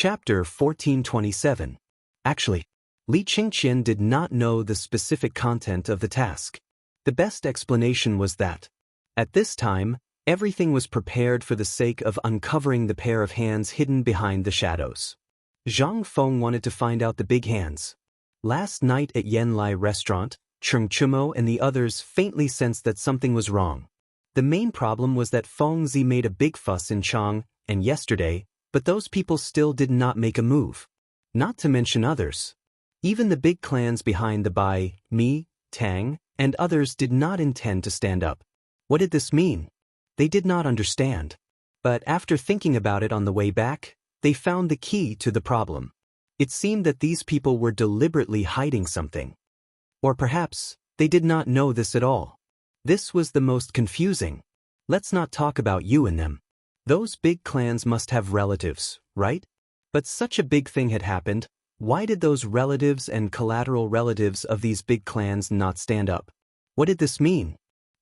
Chapter 1427. Actually, Li Qingqian did not know the specific content of the task. The best explanation was that, at this time, everything was prepared for the sake of uncovering the pair of hands hidden behind the shadows. Zhang Feng wanted to find out the big hands. Last night at Yanlai restaurant, Cheng Chumo and the others faintly sensed that something was wrong. The main problem was that Feng Zi made a big fuss in Chang and yesterday, but those people still did not make a move. Not to mention others. Even the big clans behind the Bai, Mi, Tang, and others did not intend to stand up. What did this mean? They did not understand. But after thinking about it on the way back, they found the key to the problem. It seemed that these people were deliberately hiding something. Or perhaps, they did not know this at all. This was the most confusing. Let's not talk about you and them. Those big clans must have relatives, right? But such a big thing had happened. Why did those relatives and collateral relatives of these big clans not stand up? What did this mean?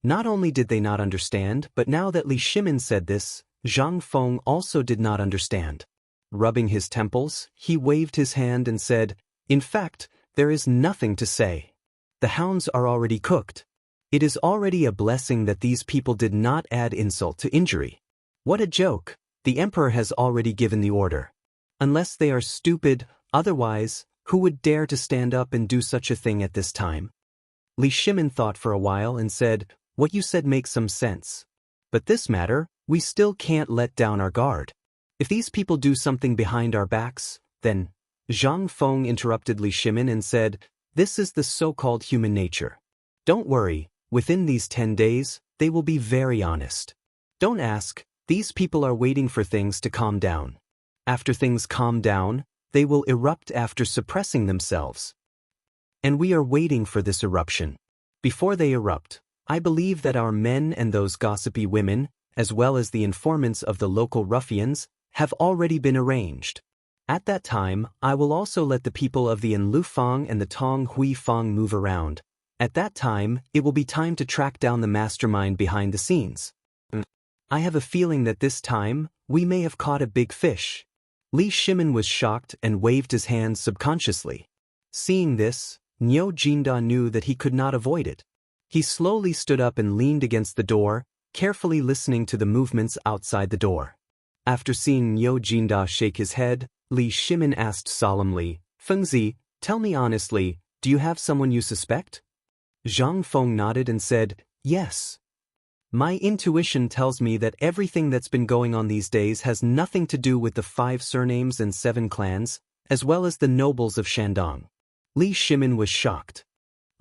Not only did they not understand, but now that Li Shimin said this, Zhang Feng also did not understand. Rubbing his temples, he waved his hand and said, "In fact, there is nothing to say. The hounds are already cooked. It is already a blessing that these people did not add insult to injury. What a joke! The emperor has already given the order. Unless they are stupid, otherwise, who would dare to stand up and do such a thing at this time?" Li Shimin thought for a while and said, "What you said makes some sense. But this matter, we still can't let down our guard. If these people do something behind our backs, then..." Zhang Feng interrupted Li Shimin and said, "This is the so-called human nature. Don't worry, within these 10 days, they will be very honest. Don't ask, these people are waiting for things to calm down. After things calm down, they will erupt after suppressing themselves. And we are waiting for this eruption. Before they erupt, I believe that our men and those gossipy women, as well as the informants of the local ruffians, have already been arranged. At that time, I will also let the people of the Enlufang and the Tong Hui Fang move around. At that time, it will be time to track down the mastermind behind the scenes. I have a feeling that this time, we may have caught a big fish." Li Shimin was shocked and waved his hands subconsciously. Seeing this, Niu Jinda knew that he could not avoid it. He slowly stood up and leaned against the door, carefully listening to the movements outside the door. After seeing Niu Jinda shake his head, Li Shimin asked solemnly, "Fengzi, tell me honestly, do you have someone you suspect?" Zhang Feng nodded and said, "Yes. My intuition tells me that everything that's been going on these days has nothing to do with the 5 surnames and 7 clans, as well as the nobles of Shandong." Li Shimin was shocked.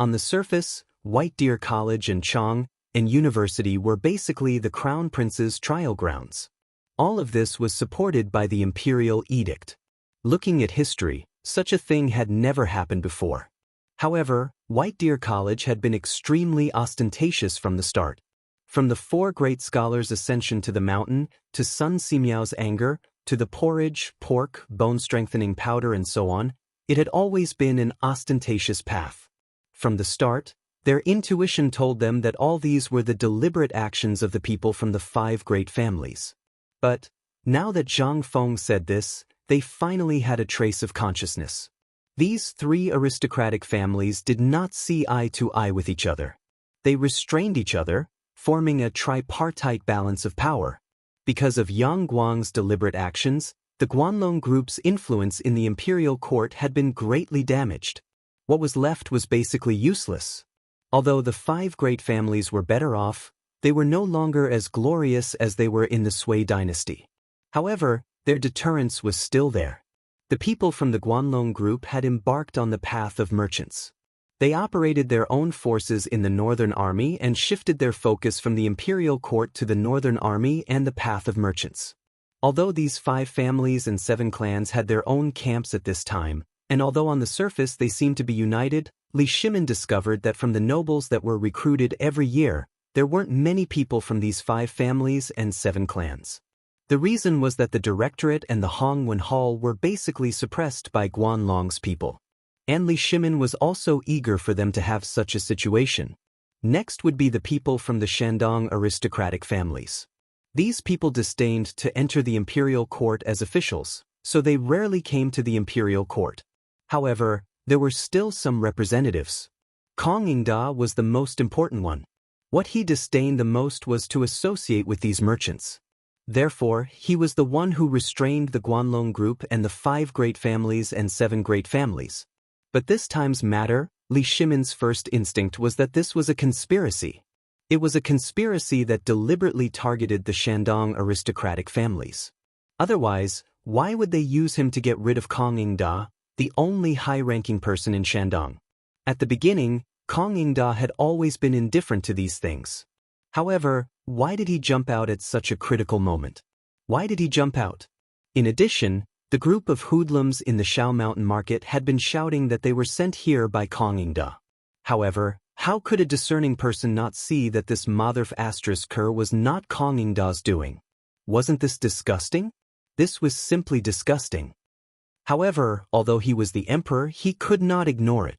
On the surface, White Deer College and Chang and University were basically the Crown Prince's trial grounds. All of this was supported by the imperial edict. Looking at history, such a thing had never happened before. However, White Deer College had been extremely ostentatious from the start. From the 4 great scholars' ascension to the mountain, to Sun Simiao's anger, to the porridge, pork, bone-strengthening powder and so on, it had always been an ostentatious path. From the start, their intuition told them that all these were the deliberate actions of the people from the 5 great families. But, now that Zhang Feng said this, they finally had a trace of consciousness. These 3 aristocratic families did not see eye to eye with each other. They restrained each other, forming a tripartite balance of power. Because of Yang Guang's deliberate actions, the Guanlong group's influence in the imperial court had been greatly damaged. What was left was basically useless. Although the 5 great families were better off, they were no longer as glorious as they were in the Sui dynasty. However, their deterrence was still there. The people from the Guanlong group had embarked on the path of merchants. They operated their own forces in the Northern Army and shifted their focus from the imperial court to the Northern Army and the path of merchants. Although these 5 families and 7 clans had their own camps at this time, and although on the surface they seemed to be united, Li Shimin discovered that from the nobles that were recruited every year, there weren't many people from these 5 families and 7 clans. The reason was that the Directorate and the Hongwen Hall were basically suppressed by Guanlong's people. And Li Shimin was also eager for them to have such a situation. Next would be the people from the Shandong aristocratic families. These people disdained to enter the imperial court as officials, so they rarely came to the imperial court. However, there were still some representatives. Kong Ingda was the most important one. What he disdained the most was to associate with these merchants. Therefore, he was the one who restrained the Guanlong group and the 5 great families and 7 great families. But this time's matter, Li Shimin's first instinct was that this was a conspiracy. It was a conspiracy that deliberately targeted the Shandong aristocratic families. Otherwise, why would they use him to get rid of Kong Ingda, the only high-ranking person in Shandong? At the beginning, Kong Ingda had always been indifferent to these things. However, why did he jump out at such a critical moment? Why did he jump out? In addition, the group of hoodlums in the Shao Mountain market had been shouting that they were sent here by Kong Ingda. However, how could a discerning person not see that this Motherf Kerr was not Kong Ingda's doing? Wasn't this disgusting? This was simply disgusting. However, although he was the emperor, he could not ignore it.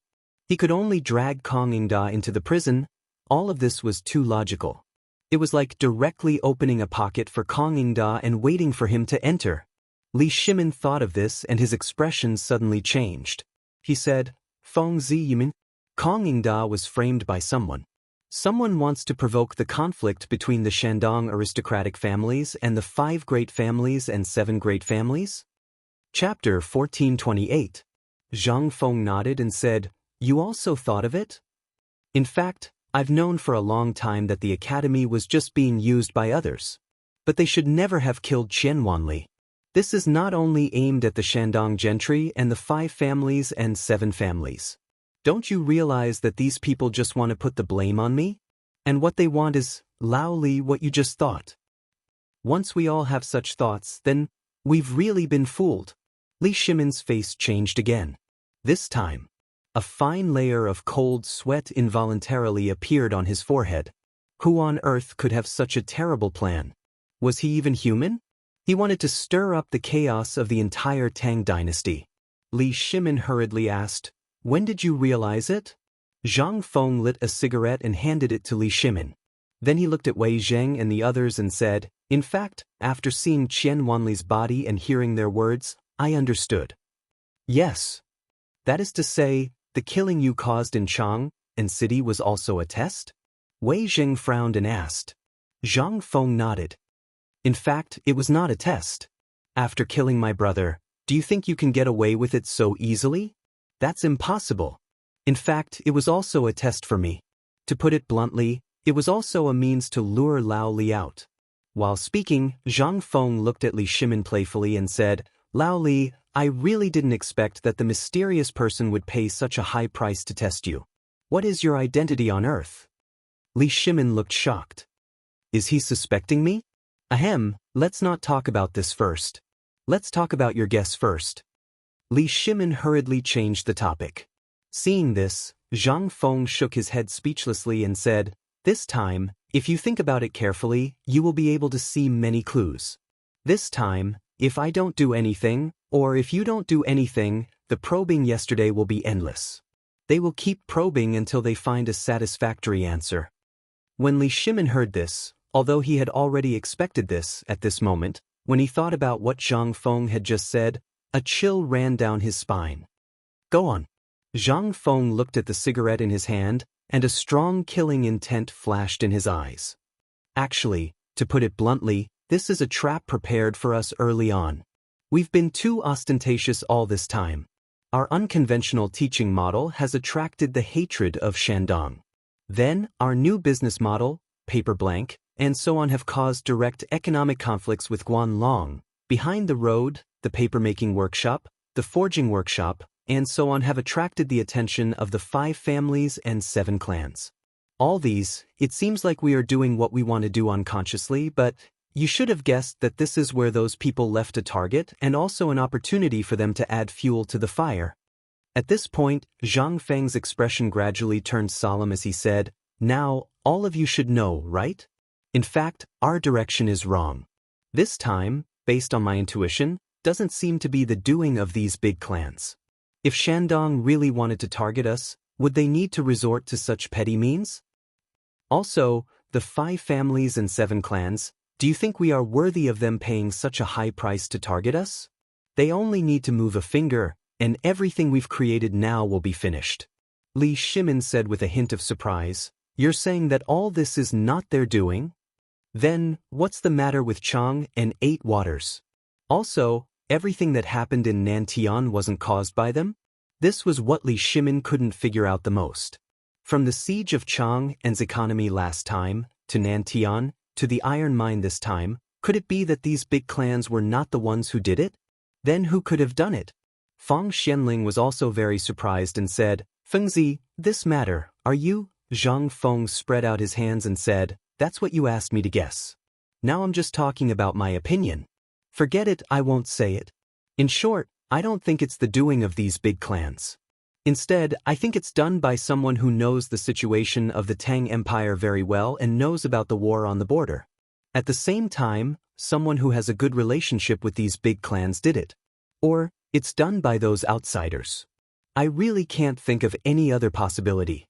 He could only drag Kong Ingda into the prison. All of this was too logical. It was like directly opening a pocket for Kong Ingda and waiting for him to enter. Li Shimin thought of this and his expression suddenly changed. He said, "Feng Zi Yimin." Kong Ingda was framed by someone. Someone wants to provoke the conflict between the Shandong aristocratic families and the 5 great families and 7 great families? Chapter 1428. Zhang Feng nodded and said, "You also thought of it? In fact, I've known for a long time that the academy was just being used by others. But they should never have killed Qian Wanli. This is not only aimed at the Shandong gentry and the 5 families and 7 families. Don't you realize that these people just want to put the blame on me? And what they want is, Lao Li, what you just thought. Once we all have such thoughts, then we've really been fooled." Li Shimin's face changed again. This time, a fine layer of cold sweat involuntarily appeared on his forehead. Who on earth could have such a terrible plan? Was he even human? He wanted to stir up the chaos of the entire Tang dynasty. Li Shimin hurriedly asked, "When did you realize it?" Zhang Feng lit a cigarette and handed it to Li Shimin. Then he looked at Wei Zheng and the others and said, "In fact, after seeing Qian Wanli's body and hearing their words, I understood. Yes. That is to say, the killing you caused in Chang and city was also a test?" Wei Zheng frowned and asked. Zhang Feng nodded. "In fact, it was not a test. After killing my brother, do you think you can get away with it so easily? That's impossible. In fact, it was also a test for me. To put it bluntly, it was also a means to lure Lao Li out." While speaking, Zhang Feng looked at Li Shimin playfully and said, "Lao Li, I really didn't expect that the mysterious person would pay such a high price to test you. What is your identity on Earth?" Li Shimin looked shocked. "Is he suspecting me? Ahem, let's not talk about this first. Let's talk about your guess first." Li Shimin hurriedly changed the topic. Seeing this, Zhang Feng shook his head speechlessly and said, "This time, if you think about it carefully, you will be able to see many clues. This time, if I don't do anything, or if you don't do anything, the probing yesterday will be endless. They will keep probing until they find a satisfactory answer." When Li Shimin heard this, although he had already expected this at this moment, when he thought about what Zhang Feng had just said, a chill ran down his spine. "Go on." Zhang Feng looked at the cigarette in his hand, and a strong killing intent flashed in his eyes. "Actually, to put it bluntly, this is a trap prepared for us early on. We've been too ostentatious all this time. Our unconventional teaching model has attracted the hatred of Shandong. Then, our new business model, paper blank, and so on have caused direct economic conflicts with Guanlong. Behind the road, the paper-making workshop, the forging workshop, and so on have attracted the attention of the 5 families and 7 clans. All these, it seems like we are doing what we want to do unconsciously, but you should have guessed that this is where those people left a target and also an opportunity for them to add fuel to the fire." At this point, Zhang Feng's expression gradually turned solemn as he said, "Now, all of you should know, right? In fact, our direction is wrong. This time, based on my intuition, doesn't seem to be the doing of these big clans. If Shandong really wanted to target us, would they need to resort to such petty means? Also, the 5 families and 7 clans, do you think we are worthy of them paying such a high price to target us? They only need to move a finger, and everything we've created now will be finished. Li Shimin said with a hint of surprise, "You're saying that all this is not their doing? Then, what's the matter with Chang and 8 Waters? Also, everything that happened in Nantian wasn't caused by them?" This was what Li Shimin couldn't figure out the most. From the siege of Chang and's economy last time, to Nantian, to the iron mine this time, could it be that these big clans were not the ones who did it? Then who could have done it? Fang Xianling was also very surprised and said, "Fengzi, this matter, are you?" Zhang Feng spread out his hands and said, "That's what you asked me to guess. Now I'm just talking about my opinion. Forget it, I won't say it. In short, I don't think it's the doing of these big clans. Instead, I think it's done by someone who knows the situation of the Tang Empire very well and knows about the war on the border. At the same time, someone who has a good relationship with these big clans did it. Or, it's done by those outsiders. I really can't think of any other possibility."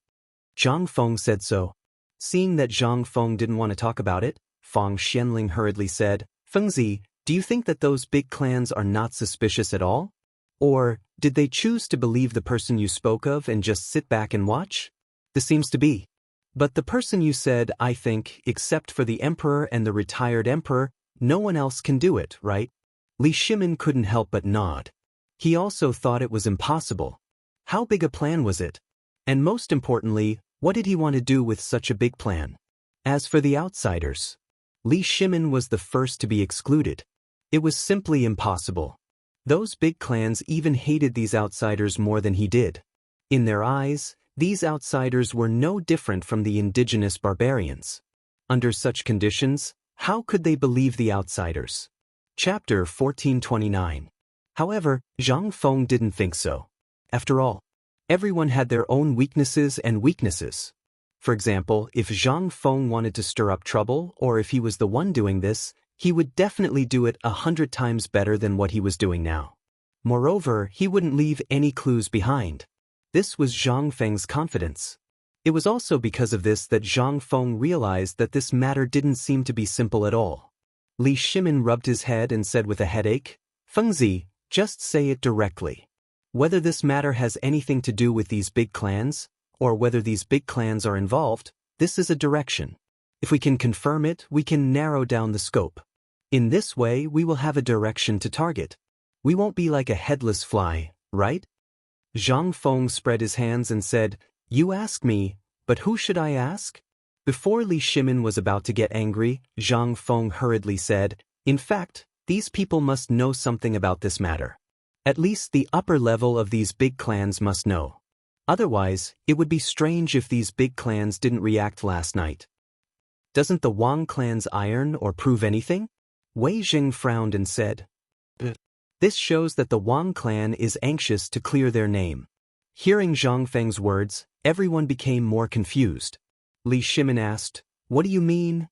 Zhang Feng said so. Seeing that Zhang Feng didn't want to talk about it, Fang Xianling hurriedly said, "Fengzi, do you think that those big clans are not suspicious at all? Or, did they choose to believe the person you spoke of and just sit back and watch? This seems to be. But the person you said, I think, except for the emperor and the retired emperor, no one else can do it, right?" Li Shimin couldn't help but nod. He also thought it was impossible. How big a plan was it? And most importantly, what did he want to do with such a big plan? As for the outsiders, Li Shimin was the first to be excluded. It was simply impossible. Those big clans even hated these outsiders more than he did. In their eyes, these outsiders were no different from the indigenous barbarians. Under such conditions, how could they believe the outsiders? Chapter 1429. However, Zhang Feng didn't think so. After all, everyone had their own weaknesses and weaknesses. For example, if Zhang Feng wanted to stir up trouble, or if he was the one doing this, he would definitely do it 100 times better than what he was doing now. Moreover, he wouldn't leave any clues behind. This was Zhang Feng's confidence. It was also because of this that Zhang Feng realized that this matter didn't seem to be simple at all. Li Shimin rubbed his head and said with a headache, "Fengzi, just say it directly. Whether this matter has anything to do with these big clans, or whether these big clans are involved, this is a direction. If we can confirm it, we can narrow down the scope. In this way, we will have a direction to target. We won't be like a headless fly, right?" Zhang Feng spread his hands and said, "You ask me, but who should I ask?" Before Li Shimin was about to get angry, Zhang Feng hurriedly said, "In fact, these people must know something about this matter. At least the upper level of these big clans must know. Otherwise, it would be strange if these big clans didn't react last night. Doesn't the Wang clan's iron or prove anything?" Wei Jing frowned and said, "This shows that the Wang clan is anxious to clear their name." Hearing Zhang Feng's words, everyone became more confused. Li Shimin asked, "What do you mean?"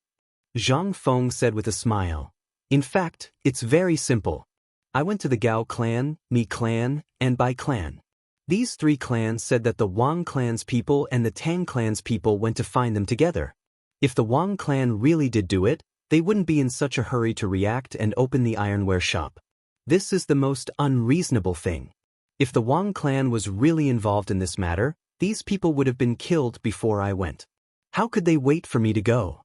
Zhang Feng said with a smile, "In fact, it's very simple. I went to the Gao clan, Mi clan, and Bai clan. These 3 clans said that the Wang clan's people and the Tang clan's people went to find them together. If the Wang clan really did do it, they wouldn't be in such a hurry to react and open the ironware shop. This is the most unreasonable thing. If the Wang clan was really involved in this matter, these people would have been killed before I went. How could they wait for me to go?"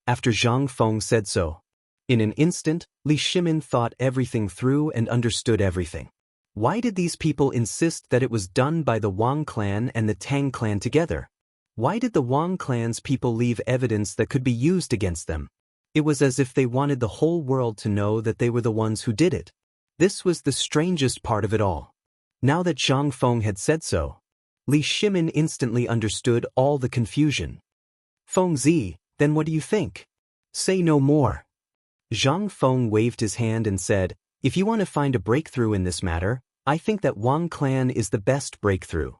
After Zhang Feng said so, in an instant, Li Shimin thought everything through and understood everything. Why did these people insist that it was done by the Wang clan and the Tang clan together? Why did the Wang clan's people leave evidence that could be used against them? It was as if they wanted the whole world to know that they were the ones who did it. This was the strangest part of it all. Now that Zhang Feng had said so, Li Shimin instantly understood all the confusion. "Fengzi, then what do you think? Say no more." Zhang Feng waved his hand and said, "If you want to find a breakthrough in this matter, I think that Wang clan is the best breakthrough."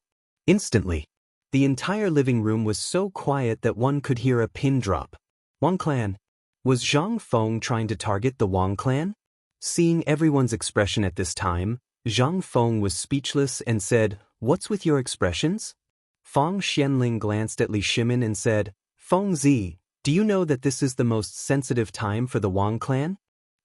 Instantly, the entire living room was so quiet that one could hear a pin drop. Wang clan. Was Zhang Feng trying to target the Wang clan? Seeing everyone's expression at this time, Zhang Feng was speechless and said, "What's with your expressions?" Fang Xianling glanced at Li Shimin and said, "Fengzi, do you know that this is the most sensitive time for the Wang clan?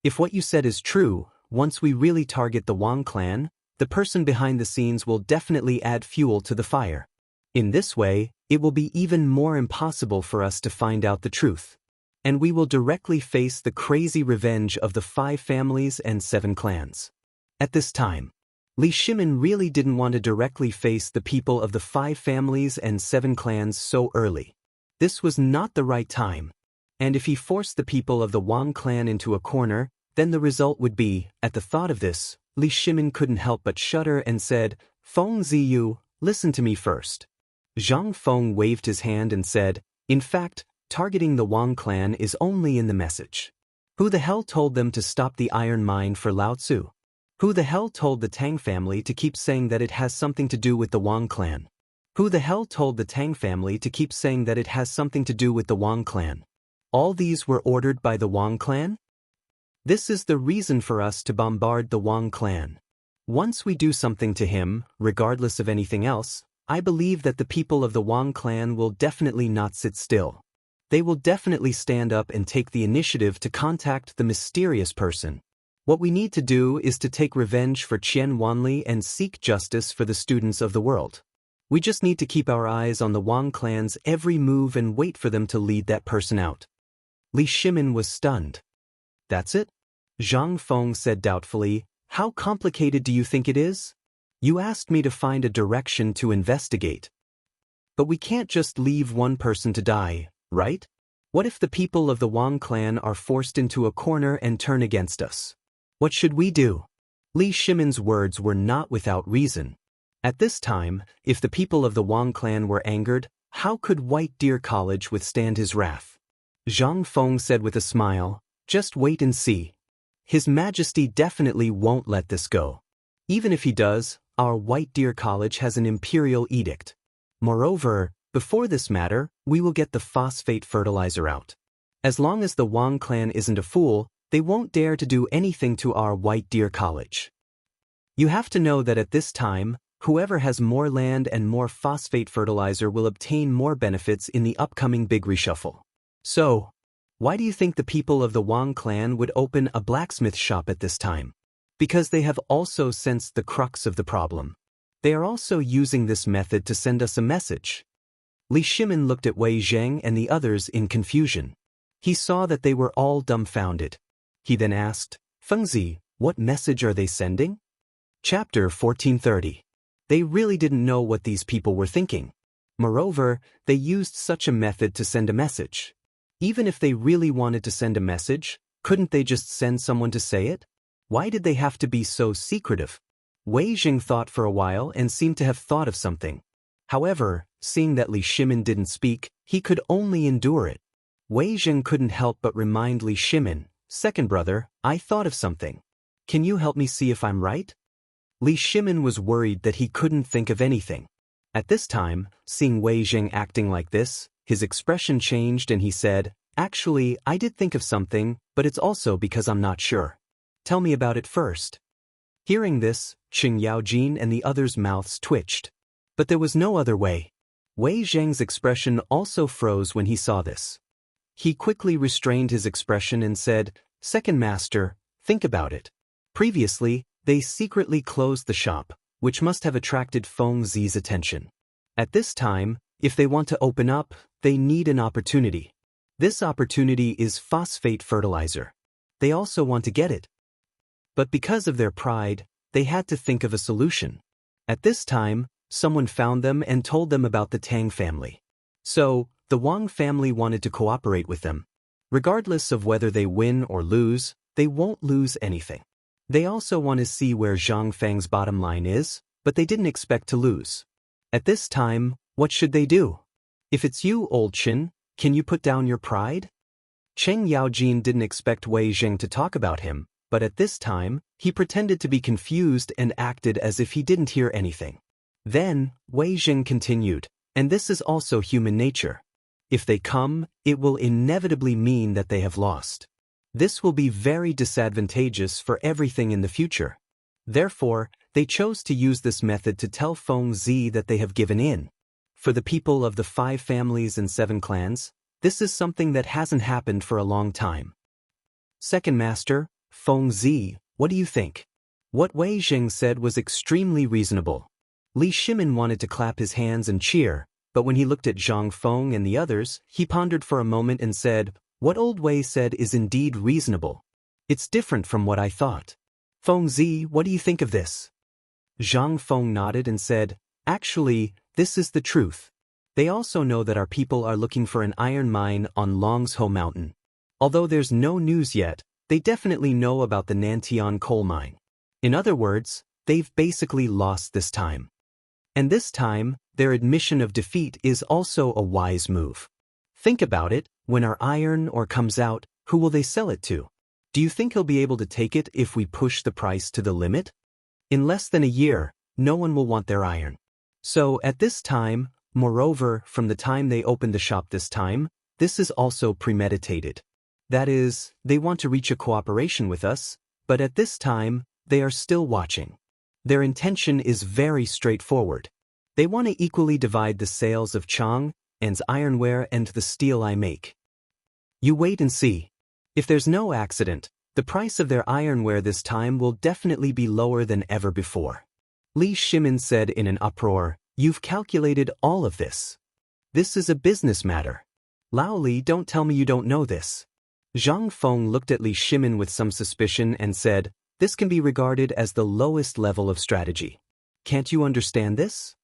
If what you said is true, once we really target the Wang clan, the person behind the scenes will definitely add fuel to the fire. In this way, it will be even more impossible for us to find out the truth. And we will directly face the crazy revenge of the 5 families and 7 clans. At this time, Li Shimin really didn't want to directly face the people of the 5 families and 7 clans so early. This was not the right time. And if he forced the people of the Wang clan into a corner, then the result would be, at the thought of this, Li Shimin couldn't help but shudder and said, "Feng Ziyu, listen to me first." Zhang Feng waved his hand and said, "In fact, targeting the Wang clan is only in the message. Who the hell told them to stop the iron mine for Lao Tzu? Who the hell told the Tang family to keep saying that it has something to do with the Wang clan? Who the hell told the Tang family to keep saying that it has something to do with the Wang clan? All these were ordered by the Wang clan? This is the reason for us to bombard the Wang clan. Once we do something to him, regardless of anything else, I believe that the people of the Wang clan will definitely not sit still. They will definitely stand up and take the initiative to contact the mysterious person. What we need to do is to take revenge for Qian Wanli and seek justice for the students of the world. We just need to keep our eyes on the Wang clan's every move and wait for them to lead that person out." Li Shimin was stunned. "That's it?" Zhang Feng said doubtfully. "How complicated do you think it is? You asked me to find a direction to investigate. But we can't just leave one person to die, right? What if the people of the Wang clan are forced into a corner and turn against us? What should we do?" Li Shimin's words were not without reason. At this time, if the people of the Wang clan were angered, how could White Deer College withstand his wrath? Zhang Feng said with a smile, "Just wait and see. His Majesty definitely won't let this go. Even if he does, our White Deer College has an imperial edict. Moreover, before this matter, we will get the phosphate fertilizer out. As long as the Wang clan isn't a fool, they won't dare to do anything to our White Deer College. You have to know that at this time, whoever has more land and more phosphate fertilizer will obtain more benefits in the upcoming big reshuffle. So, why do you think the people of the Wang clan would open a blacksmith shop at this time? Because they have also sensed the crux of the problem. They are also using this method to send us a message." Li Shimin looked at Wei Zheng and the others in confusion. He saw that they were all dumbfounded. He then asked, "Fengzi, what message are they sending?" Chapter 1430. They really didn't know what these people were thinking. Moreover, they used such a method to send a message. Even if they really wanted to send a message, couldn't they just send someone to say it? Why did they have to be so secretive? Wei Zheng thought for a while and seemed to have thought of something. However, seeing that Li Shimin didn't speak, he could only endure it. Wei Zheng couldn't help but remind Li Shimin, "Second brother, I thought of something. Can you help me see if I'm right?" Li Shimin was worried that he couldn't think of anything. At this time, seeing Wei Zheng acting like this, his expression changed and he said, "Actually, I did think of something, but it's also because I'm not sure. Tell me about it first." Hearing this, Qing Yaojin and the others' mouths twitched. But there was no other way. Wei Zheng's expression also froze when he saw this. He quickly restrained his expression and said, "Second master, think about it. Previously, they secretly closed the shop, which must have attracted Feng Zi's attention. At this time, if they want to open up, they need an opportunity. This opportunity is phosphate fertilizer. They also want to get it. But because of their pride, they had to think of a solution. At this time, someone found them and told them about the Tang family. So, the Wang family wanted to cooperate with them. Regardless of whether they win or lose, they won't lose anything. They also want to see where Zhang Feng's bottom line is, but they didn't expect to lose. At this time, what should they do? If it's you, old Qin, can you put down your pride? Cheng Yaojin didn't expect Wei Zheng to talk about him, but at this time, he pretended to be confused and acted as if he didn't hear anything. Then, Wei Zheng continued, "And this is also human nature. If they come, it will inevitably mean that they have lost. This will be very disadvantageous for everything in the future. Therefore, they chose to use this method to tell Feng Zi that they have given in. For the people of the 5 families and 7 clans, this is something that hasn't happened for a long time." "Second master, Feng Zi, What do you think? What Wei Zheng said was extremely reasonable. Li Shimin wanted to clap his hands and cheer, but when he looked at Zhang Feng and the others, he pondered for a moment and said, "What old Wei said is indeed reasonable. It's different from what I thought. Feng Zi, what do you think of this?" Zhang Feng nodded and said, "Actually, this is the truth. They also know that our people are looking for an iron mine on Longsho Mountain. Although there's no news yet, they definitely know about the Nantian coal mine. In other words, they've basically lost this time. And this time, their admission of defeat is also a wise move. Think about it, when our iron ore comes out, who will they sell it to? Do you think he'll be able to take it if we push the price to the limit? In less than a year, no one will want their iron. So at this time, moreover, from the time they opened the shop this time, this is also premeditated. That is, they want to reach a cooperation with us, but at this time, they are still watching. Their intention is very straightforward. They want to equally divide the sales of Chang and's ironware and the steel I make. You wait and see. If there's no accident, the price of their ironware this time will definitely be lower than ever before." Li Shimin said in an uproar, "You've calculated all of this. This is a business matter. Lao Li, don't tell me you don't know this." Zhang Feng looked at Li Shimin with some suspicion and said, "This can be regarded as the lowest level of strategy. Can't you understand this?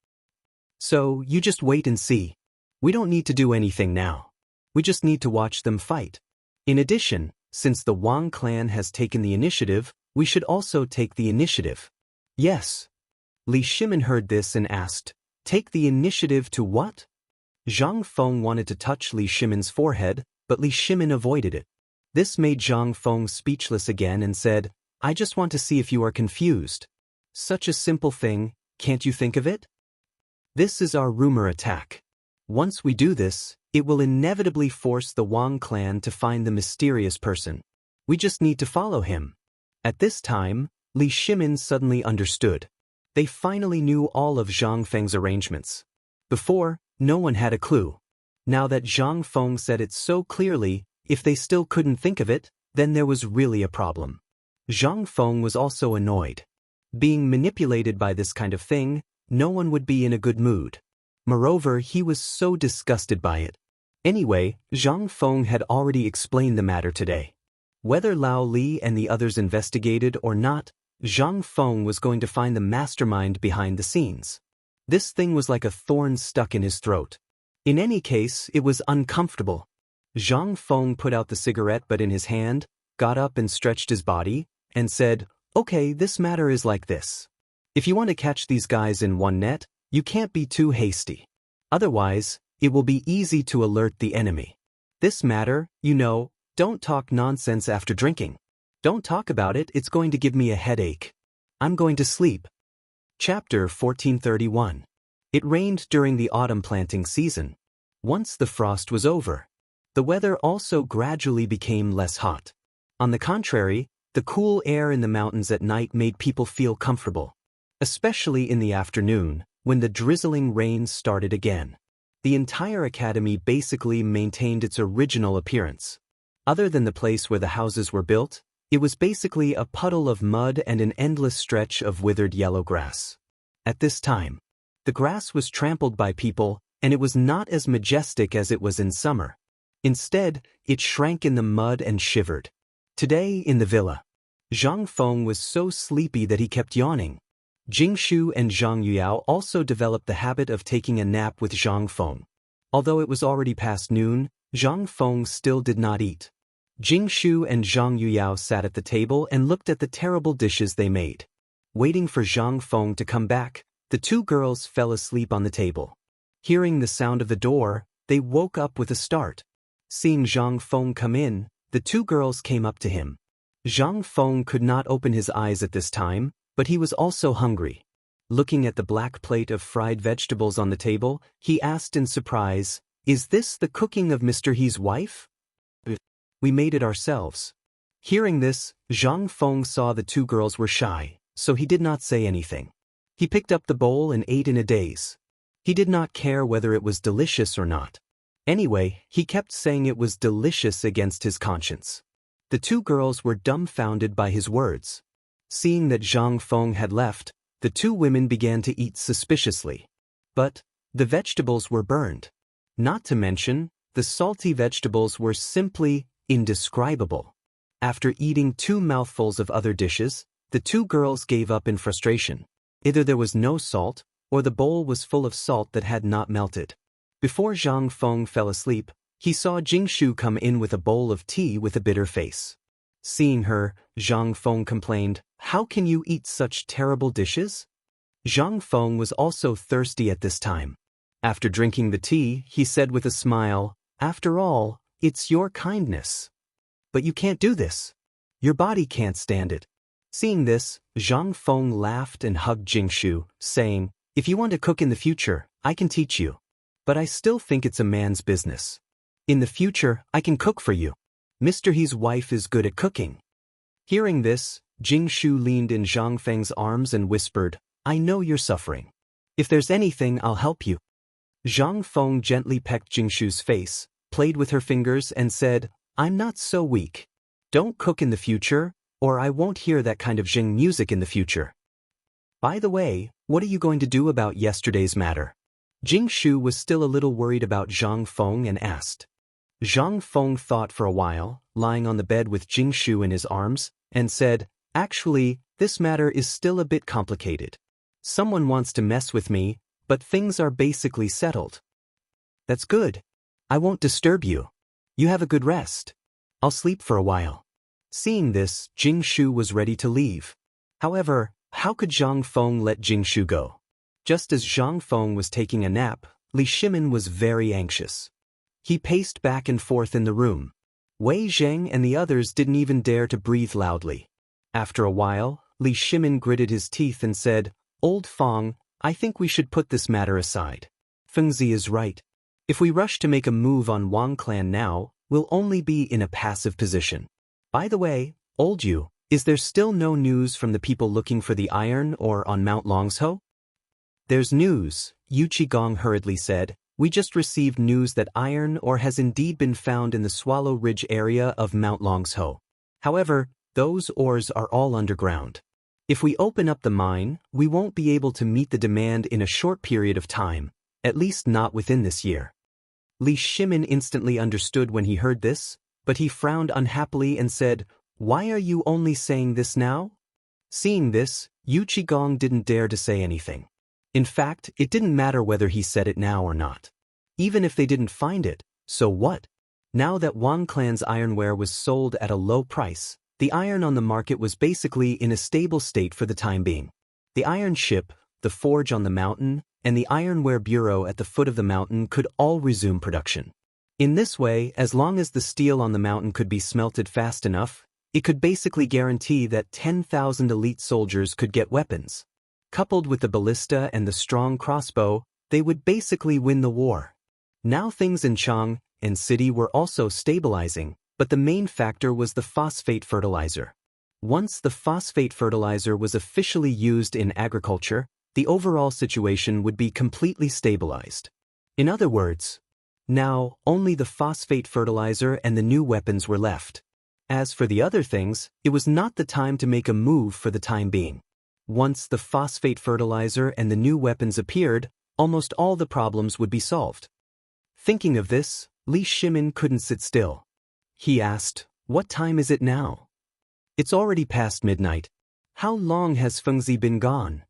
So, you just wait and see. We don't need to do anything now. We just need to watch them fight. In addition, since the Wang clan has taken the initiative, we should also take the initiative." "Yes." Li Shimin heard this and asked, "Take the initiative to what?" Zhang Feng wanted to touch Li Shimin's forehead, but Li Shimin avoided it. This made Zhang Feng speechless again and said, "I just want to see if you are confused. Such a simple thing, can't you think of it? This is our rumor attack. Once we do this, it will inevitably force the Wang clan to find the mysterious person. We just need to follow him." At this time, Li Shimin suddenly understood. They finally knew all of Zhang Feng's arrangements. Before, no one had a clue. Now that Zhang Feng said it so clearly, if they still couldn't think of it, then there was really a problem. Zhang Feng was also annoyed. Being manipulated by this kind of thing, no one would be in a good mood. Moreover, he was so disgusted by it. Anyway, Zhang Feng had already explained the matter today. Whether Lao Li and the others investigated or not, Zhang Feng was going to find the mastermind behind the scenes. This thing was like a thorn stuck in his throat. In any case, it was uncomfortable. Zhang Feng put out the cigarette butt in his hand, got up and stretched his body, and said, "Okay, this matter is like this. If you want to catch these guys in one net, you can't be too hasty. Otherwise, it will be easy to alert the enemy. This matter, don't talk nonsense after drinking. Don't talk about it, it's going to give me a headache. I'm going to sleep." Chapter 1431. It rained during the autumn planting season. Once the frost was over, the weather also gradually became less hot. On the contrary, the cool air in the mountains at night made people feel comfortable. Especially in the afternoon, when the drizzling rains started again. The entire academy basically maintained its original appearance. Other than the place where the houses were built, it was basically a puddle of mud and an endless stretch of withered yellow grass. At this time, the grass was trampled by people, and it was not as majestic as it was in summer. Instead, it shrank in the mud and shivered. Today, in the villa, Zhang Feng was so sleepy that he kept yawning. Jingshu and Zhang Yuyao also developed the habit of taking a nap with Zhang Feng. Although it was already past noon, Zhang Feng still did not eat. Jingshu and Zhang Yuyao sat at the table and looked at the terrible dishes they made. Waiting for Zhang Feng to come back, the two girls fell asleep on the table. Hearing the sound of the door, they woke up with a start. Seeing Zhang Feng come in, the two girls came up to him. Zhang Feng could not open his eyes at this time, but he was also hungry. Looking at the black plate of fried vegetables on the table, he asked in surprise, "Is this the cooking of Mr. He's wife?" "We made it ourselves." Hearing this, Zhang Feng saw the two girls were shy, so he did not say anything. He picked up the bowl and ate in a daze. He did not care whether it was delicious or not. Anyway, he kept saying it was delicious against his conscience. The two girls were dumbfounded by his words. Seeing that Zhang Feng had left, the two women began to eat suspiciously. But the vegetables were burned. Not to mention, the salty vegetables were simply indescribable. After eating 2 mouthfuls of other dishes, the two girls gave up in frustration. Either there was no salt, or the bowl was full of salt that had not melted. Before Zhang Feng fell asleep, he saw Jingshu come in with a bowl of tea with a bitter face. Seeing her, Zhang Feng complained, "How can you eat such terrible dishes?" Zhang Feng was also thirsty at this time. After drinking the tea, he said with a smile, "After all, it's your kindness. But you can't do this. Your body can't stand it." Seeing this, Zhang Feng laughed and hugged Jingshu, saying, "If you want to cook in the future, I can teach you. But I still think it's a man's business. In the future, I can cook for you. Mr. He's wife is good at cooking." Hearing this, Jingshu leaned in Zhang Feng's arms and whispered, "I know you're suffering. If there's anything, I'll help you." Zhang Feng gently pecked Jingshu's face, played with her fingers and said, "I'm not so weak. Don't cook in the future, or I won't hear that kind of Jing music in the future. By the way, what are you going to do about yesterday's matter?" Jingshu was still a little worried about Zhang Feng and asked. Zhang Feng thought for a while, lying on the bed with Jingshu in his arms, and said, "Actually, this matter is still a bit complicated. Someone wants to mess with me, but things are basically settled." "That's good. I won't disturb you. You have a good rest. I'll sleep for a while." Seeing this, Jingshu was ready to leave. However, how could Zhang Feng let Jingshu go? Just as Zhang Feng was taking a nap, Li Shimin was very anxious. He paced back and forth in the room. Wei Zheng and the others didn't even dare to breathe loudly. After a while, Li Shimin gritted his teeth and said, "Old Feng, I think we should put this matter aside. Fengzi is right. If we rush to make a move on Wang clan now, we'll only be in a passive position. By the way, old Yu, is there still no news from the people looking for the iron ore on Mount Longsho?" "There's news," Yu Qigong hurriedly said. "We just received news that iron ore has indeed been found in the Swallow Ridge area of Mount Longsho. However, those ores are all underground. If we open up the mine, we won't be able to meet the demand in a short period of time, at least not within this year." Li Shimin instantly understood when he heard this, but he frowned unhappily and said, "Why are you only saying this now?" Seeing this, Yu Qigong didn't dare to say anything. In fact, it didn't matter whether he said it now or not. Even if they didn't find it, so what? Now that Wang clan's ironware was sold at a low price, the iron on the market was basically in a stable state for the time being. The iron ship, the forge on the mountain, and the ironware bureau at the foot of the mountain could all resume production. In this way, as long as the steel on the mountain could be smelted fast enough, it could basically guarantee that 10,000 elite soldiers could get weapons. Coupled with the ballista and the strong crossbow, they would basically win the war. Now things in Chang and city were also stabilizing, but the main factor was the phosphate fertilizer. Once the phosphate fertilizer was officially used in agriculture, the overall situation would be completely stabilized. In other words, now only the phosphate fertilizer and the new weapons were left. As for the other things, it was not the time to make a move for the time being. Once the phosphate fertilizer and the new weapons appeared, almost all the problems would be solved. Thinking of this, Li Shimin couldn't sit still. He asked, "What time is it now?" "It's already past midnight. How long has Fengzi been gone?"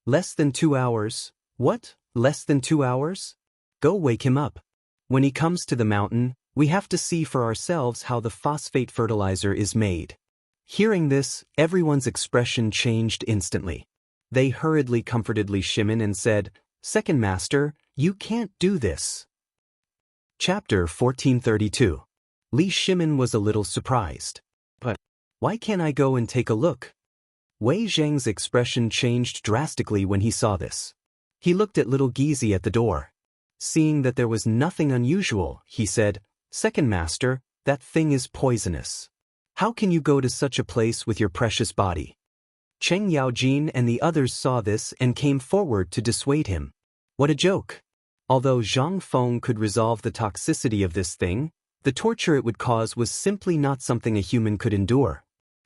"Less than 2 hours." "What? Less than 2 hours? Go wake him up. When he comes to the mountain, we have to see for ourselves how the phosphate fertilizer is made." Hearing this, everyone's expression changed instantly. They hurriedly comforted Li Shimin and said, "Second Master, you can't do this." Chapter 1432. Li Shimin was a little surprised. "But why can't I go and take a look?" Wei Zheng's expression changed drastically when he saw this. He looked at little Gizi at the door. Seeing that there was nothing unusual, he said, "Second Master, that thing is poisonous. How can you go to such a place with your precious body?" Cheng Yaojin and the others saw this and came forward to dissuade him. What a joke! Although Zhang Feng could resolve the toxicity of this thing, the torture it would cause was simply not something a human could endure.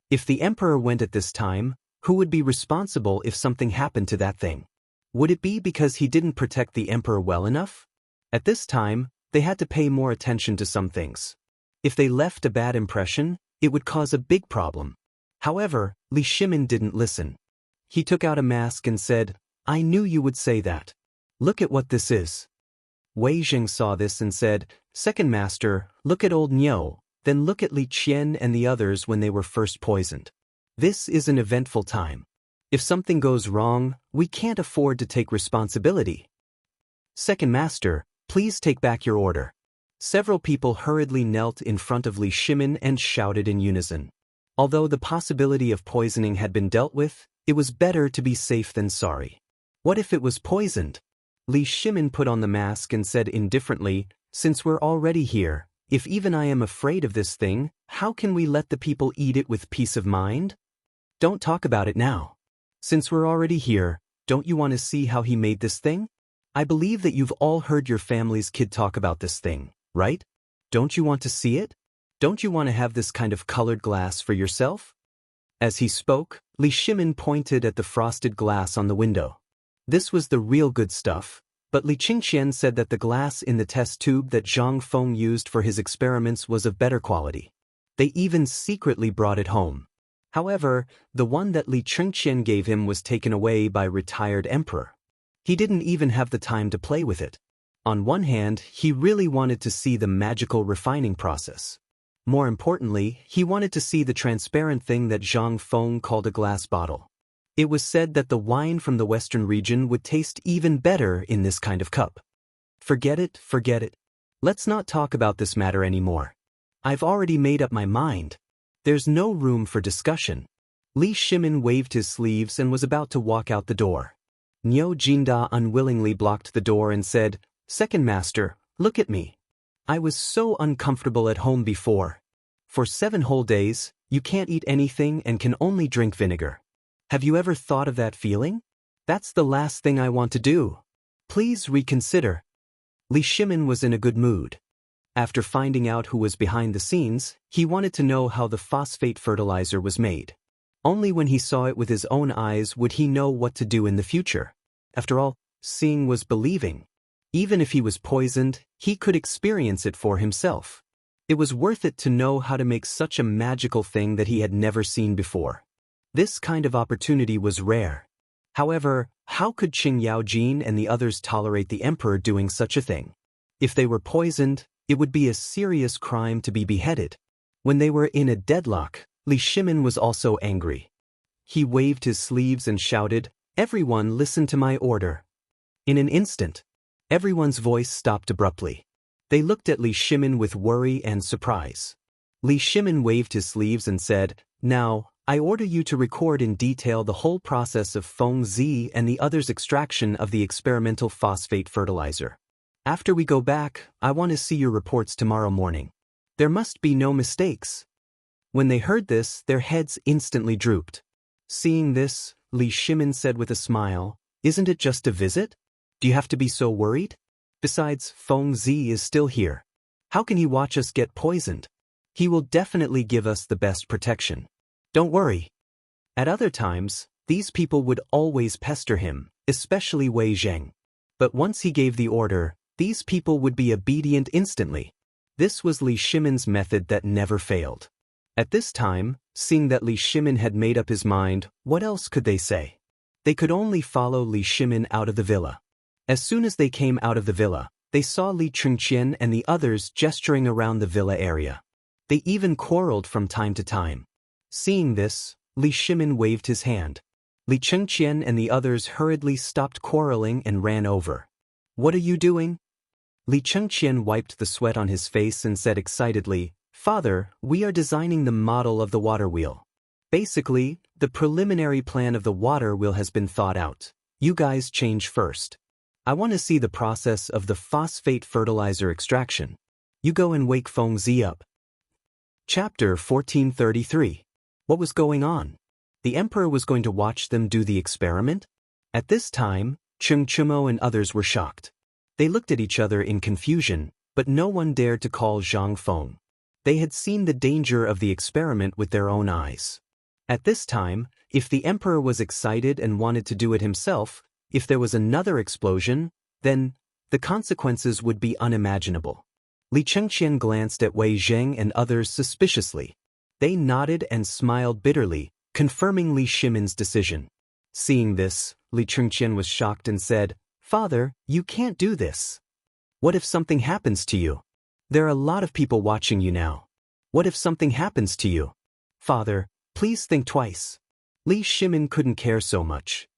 If the emperor went at this time, Who would be responsible if something happened to that thing? Would it be because he didn't protect the emperor well enough? At this time, they had to pay more attention to some things. If they left a bad impression, it would cause a big problem. However, Li Shimin didn't listen. He took out a mask and said, "I knew you would say that. Look at what this is." Wei Zheng saw this and said, "Second master, look at old Niu, then look at Li Qian and the others when they were first poisoned. This is an eventful time. If something goes wrong, we can't afford to take responsibility. Second master, please take back your order." Several people hurriedly knelt in front of Li Shimin and shouted in unison. Although the possibility of poisoning had been dealt with, it was better to be safe than sorry. What if it was poisoned? Li Shimin put on the mask and said indifferently, "Since we're already here, if even I am afraid of this thing, how can we let the people eat it with peace of mind? Don't talk about it now. Since we're already here, don't you want to see how he made this thing? I believe that you've all heard your family's kid talk about this thing, right? Don't you want to see it? Don't you want to have this kind of colored glass for yourself?" As he spoke, Li Shimin pointed at the frosted glass on the window. This was the real good stuff, but Li Qingqian said that the glass in the test tube that Zhang Feng used for his experiments was of better quality. They even secretly brought it home. However, the one that Li Qingqian gave him was taken away by retired emperor. He didn't even have the time to play with it. On one hand, he really wanted to see the magical refining process. More importantly, he wanted to see the transparent thing that Zhang Feng called a glass bottle. It was said that the wine from the western region would taste even better in this kind of cup. Forget it, forget it. Let's not talk about this matter anymore. I've already made up my mind. There's no room for discussion. Li Shimin waved his sleeves and was about to walk out the door. Niu Jinda unwillingly blocked the door and said, "Second master, look at me. I was so uncomfortable at home before. For 7 whole days, you can't eat anything and can only drink vinegar. Have you ever thought of that feeling? That's the last thing I want to do. Please reconsider." Li Shimin was in a good mood. After finding out who was behind the scenes, he wanted to know how the phosphate fertilizer was made. Only when he saw it with his own eyes would he know what to do in the future. After all, seeing was believing. Even if he was poisoned, he could experience it for himself. It was worth it to know how to make such a magical thing that he had never seen before. This kind of opportunity was rare. However, how could Qing Yaojin and the others tolerate the emperor doing such a thing? If they were poisoned, it would be a serious crime to be beheaded. When they were in a deadlock, Li Shimin was also angry. He waved his sleeves and shouted, "Everyone listen to my order." In an instant, everyone's voice stopped abruptly. They looked at Li Shimin with worry and surprise. Li Shimin waved his sleeves and said, "Now, I order you to record in detail the whole process of Feng Zi and the others' extraction of the experimental phosphate fertilizer. After we go back, I want to see your reports tomorrow morning. There must be no mistakes." When they heard this, their heads instantly drooped. Seeing this, Li Shimin said with a smile, "Isn't it just a visit? Do you have to be so worried? Besides, Feng Zi is still here. How can he watch us get poisoned? He will definitely give us the best protection. Don't worry." At other times, these people would always pester him, especially Wei Zheng. But once he gave the order, these people would be obedient instantly. This was Li Shimin's method that never failed. At this time, seeing that Li Shimin had made up his mind, what else could they say? They could only follow Li Shimin out of the villa. As soon as they came out of the villa, they saw Li Qingqian and the others gesturing around the villa area. They even quarreled from time to time. Seeing this, Li Shimin waved his hand. Li Qingqian and the others hurriedly stopped quarreling and ran over. "What are you doing?" Li Qingqian wiped the sweat on his face and said excitedly, "Father, we are designing the model of the water wheel. Basically, the preliminary plan of the water wheel has been thought out. You guys change first. I want to see the process of the phosphate fertilizer extraction. You go and wake Feng Zi up." Chapter 1433. What was going on? The emperor was going to watch them do the experiment? At this time, Cheng Chumo and others were shocked. They looked at each other in confusion, but no one dared to call Zhang Feng. They had seen the danger of the experiment with their own eyes. At this time, if the emperor was excited and wanted to do it himself, if there was another explosion, then the consequences would be unimaginable. Li Chengqian glanced at Wei Zheng and others suspiciously. They nodded and smiled bitterly, confirming Li Shimin's decision. Seeing this, Li Chengqian was shocked and said, "Father, you can't do this. What if something happens to you? There are a lot of people watching you now. What if something happens to you? Father, please think twice." Li Shimin couldn't care so much.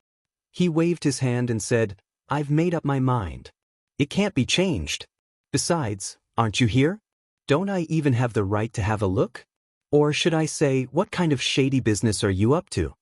He waved his hand and said, "I've made up my mind. It can't be changed. Besides, aren't you here? Don't I even have the right to have a look? Or should I say, what kind of shady business are you up to?"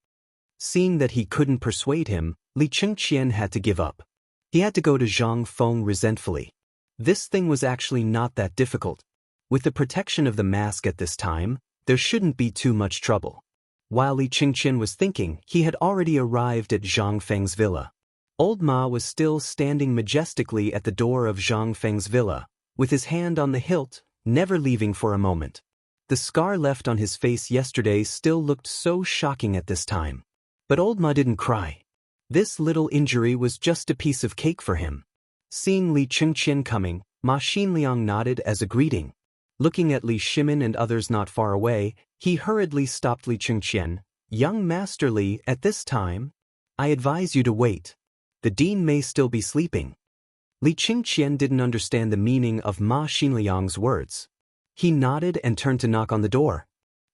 Seeing that he couldn't persuade him, Li Chengqian had to give up. He had to go to Zhang Feng resentfully. This thing was actually not that difficult. With the protection of the mask at this time, there shouldn't be too much trouble. While Li Chengqian was thinking, he had already arrived at Zhang Feng's villa. Old Ma was still standing majestically at the door of Zhang Feng's villa, with his hand on the hilt, never leaving for a moment. The scar left on his face yesterday still looked so shocking at this time. But Old Ma didn't cry. This little injury was just a piece of cake for him. Seeing Li Chengqian coming, Ma Xinliang nodded as a greeting. Looking at Li Shimin and others not far away, he hurriedly stopped Li Chengqian. "Young Master Li, at this time, I advise you to wait. The dean may still be sleeping." Li Chengqian didn't understand the meaning of Ma Xinliang's words. He nodded and turned to knock on the door.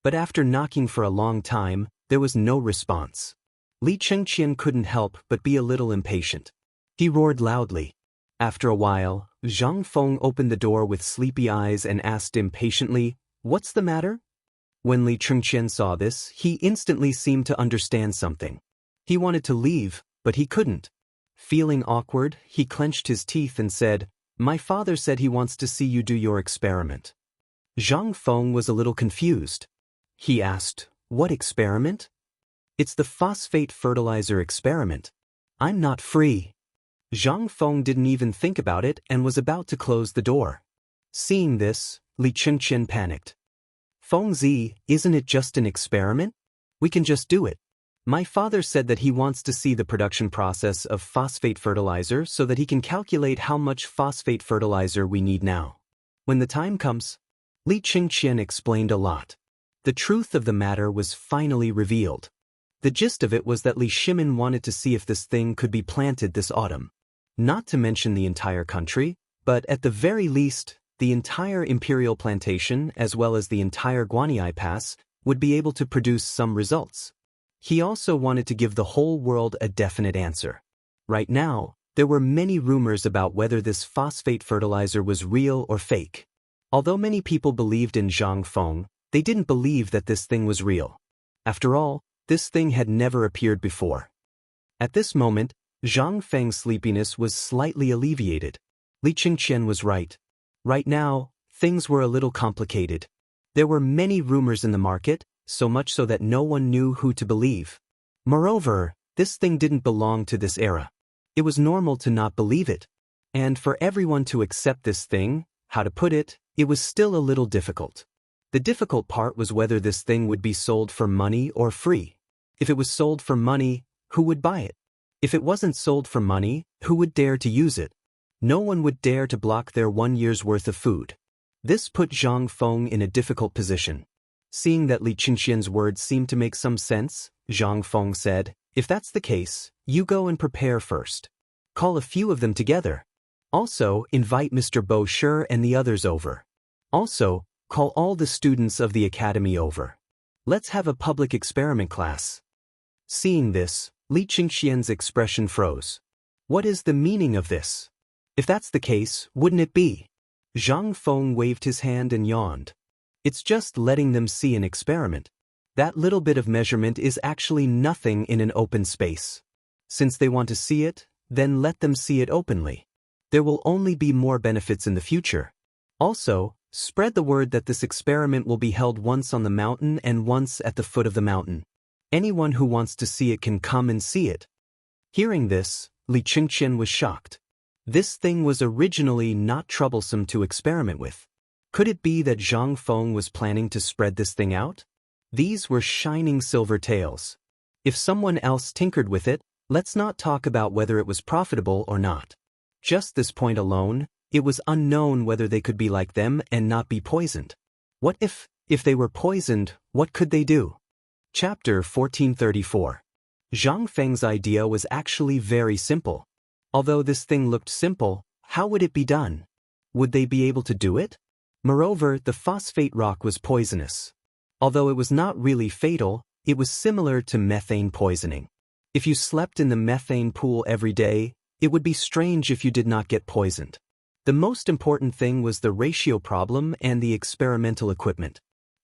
But after knocking for a long time, there was no response. Li Chengqian couldn't help but be a little impatient. He roared loudly. After a while, Zhang Feng opened the door with sleepy eyes and asked impatiently, "What's the matter?" When Li Chengqian saw this, he instantly seemed to understand something. He wanted to leave, but he couldn't. Feeling awkward, he clenched his teeth and said, "My father said he wants to see you do your experiment." Zhang Feng was a little confused. He asked, "What experiment?" "It's the phosphate fertilizer experiment. I'm not free." Zhang Feng didn't even think about it and was about to close the door. Seeing this, Li Chengqian panicked. "Fengzi, isn't it just an experiment? We can just do it. My father said that he wants to see the production process of phosphate fertilizer so that he can calculate how much phosphate fertilizer we need now. When the time comes." Li Chengqian explained a lot. The truth of the matter was finally revealed. The gist of it was that Li Shimin wanted to see if this thing could be planted this autumn. Not to mention the entire country, but at the very least, the entire imperial plantation as well as the entire Guanyi Pass would be able to produce some results. He also wanted to give the whole world a definite answer. Right now, there were many rumors about whether this phosphate fertilizer was real or fake. Although many people believed in Zhang Feng, they didn't believe that this thing was real. After all, this thing had never appeared before. At this moment, Zhang Feng's sleepiness was slightly alleviated. Li Chengqian was right. Right now, things were a little complicated. There were many rumors in the market, so much so that no one knew who to believe. Moreover, this thing didn't belong to this era. It was normal to not believe it. And for everyone to accept this thing, how to put it, it was still a little difficult. The difficult part was whether this thing would be sold for money or free. If it was sold for money, who would buy it? If it wasn't sold for money, who would dare to use it? No one would dare to block their 1 year's worth of food. This put Zhang Feng in a difficult position. Seeing that Li Chengqian's words seemed to make some sense, Zhang Feng said, "If that's the case, you go and prepare first. Call a few of them together. Also, invite Mr. Bo Shi and the others over. Also, call all the students of the academy over. Let's have a public experiment class." Seeing this, Li Chengqian's expression froze. What is the meaning of this? If that's the case, wouldn't it be? Zhang Feng waved his hand and yawned. It's just letting them see an experiment. That little bit of measurement is actually nothing in an open space. Since they want to see it, then let them see it openly. There will only be more benefits in the future. Also, spread the word that this experiment will be held once on the mountain and once at the foot of the mountain. Anyone who wants to see it can come and see it. Hearing this, Li Chengqian was shocked. This thing was originally not troublesome to experiment with. Could it be that Zhang Feng was planning to spread this thing out? These were shining silver tails. If someone else tinkered with it, let's not talk about whether it was profitable or not. Just this point alone, it was unknown whether they could be like them and not be poisoned. What if they were poisoned, what could they do? Chapter 1434. Zhang Feng's idea was actually very simple. Although this thing looked simple, how would it be done? Would they be able to do it? Moreover, the phosphate rock was poisonous. Although it was not really fatal, it was similar to methane poisoning. If you slept in the methane pool every day, it would be strange if you did not get poisoned. The most important thing was the ratio problem and the experimental equipment.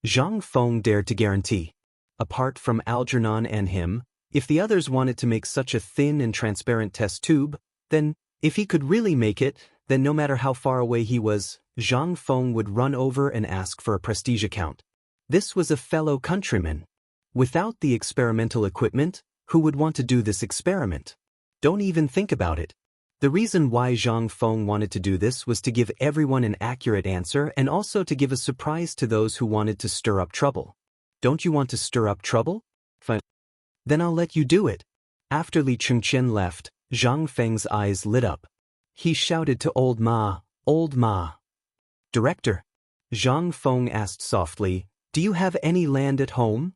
Zhang Feng dared to guarantee. Apart from Algernon and him, if the others wanted to make such a thin and transparent test tube, then, if he could really make it, then no matter how far away he was, Zhang Feng would run over and ask for a prestige account. This was a fellow countryman. Without the experimental equipment, who would want to do this experiment? Don't even think about it. The reason why Zhang Feng wanted to do this was to give everyone an accurate answer and also to give a surprise to those who wanted to stir up trouble. Don't you want to stir up trouble? Fine. Then I'll let you do it. After Li Chengqian left, Zhang Feng's eyes lit up. He shouted to Old Ma, "Old Ma." "Director," Zhang Feng asked softly, "do you have any land at home?"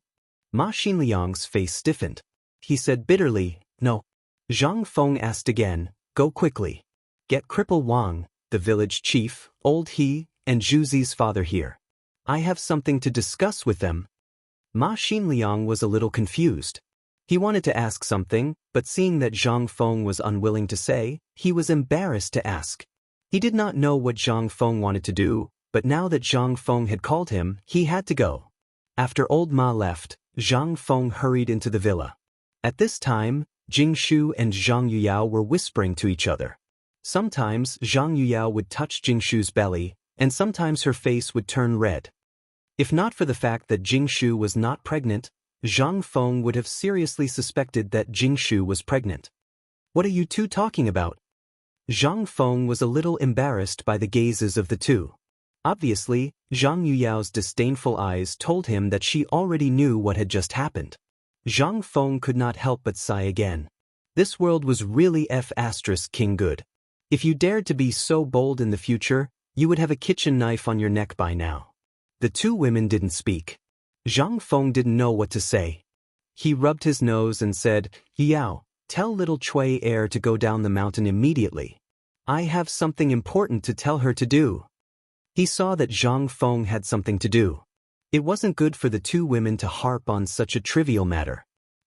Ma Xinliang's face stiffened. He said bitterly, "No." Zhang Feng asked again, "Go quickly. Get Cripple Wang, the village chief, Old He, and Zhuzi's father here. I have something to discuss with them." Ma Xinliang was a little confused. He wanted to ask something, but seeing that Zhang Feng was unwilling to say, he was embarrassed to ask. He did not know what Zhang Feng wanted to do, but now that Zhang Feng had called him, he had to go. After Old Ma left, Zhang Feng hurried into the villa. At this time, Jing Shu and Zhang Yuyao were whispering to each other. Sometimes Zhang Yuyao would touch Jing Shu's belly, and sometimes her face would turn red. If not for the fact that Jing Shu was not pregnant, Zhang Feng would have seriously suspected that Jing Shu was pregnant. "What are you two talking about?" Zhang Feng was a little embarrassed by the gazes of the two. Obviously, Zhang Yuyao's disdainful eyes told him that she already knew what had just happened. Zhang Feng could not help but sigh again. This world was really King good. If you dared to be so bold in the future, you would have a kitchen knife on your neck by now. The two women didn't speak. Zhang Feng didn't know what to say. He rubbed his nose and said, "Yao, tell little Cui Air to go down the mountain immediately. I have something important to tell her to do." He saw that Zhang Feng had something to do. It wasn't good for the two women to harp on such a trivial matter.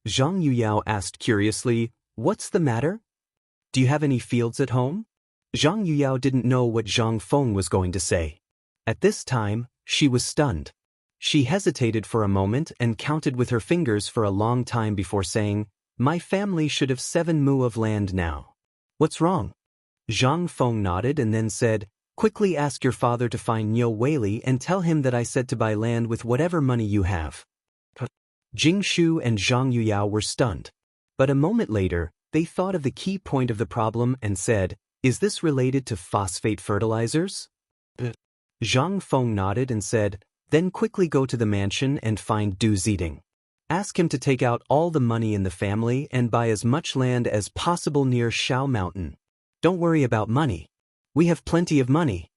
Zhang Yuyao asked curiously, "What's the matter? Do you have any fields at home?" Zhang Yuyao didn't know what Zhang Feng was going to say. At this time, she was stunned. She hesitated for a moment and counted with her fingers for a long time before saying, "My family should have 7 mu of land now. What's wrong?" Zhang Feng nodded and then said, "Quickly ask your father to find Niu Weili and tell him that I said to buy land with whatever money you have." Jing Shu and Zhang Yuyao were stunned. But a moment later, they thought of the key point of the problem and said, "Is this related to phosphate fertilizers?" Zhang Feng nodded and said, "Then quickly go to the mansion and find Du Ziding. Ask him to take out all the money in the family and buy as much land as possible near Shao Mountain. Don't worry about money. We have plenty of money."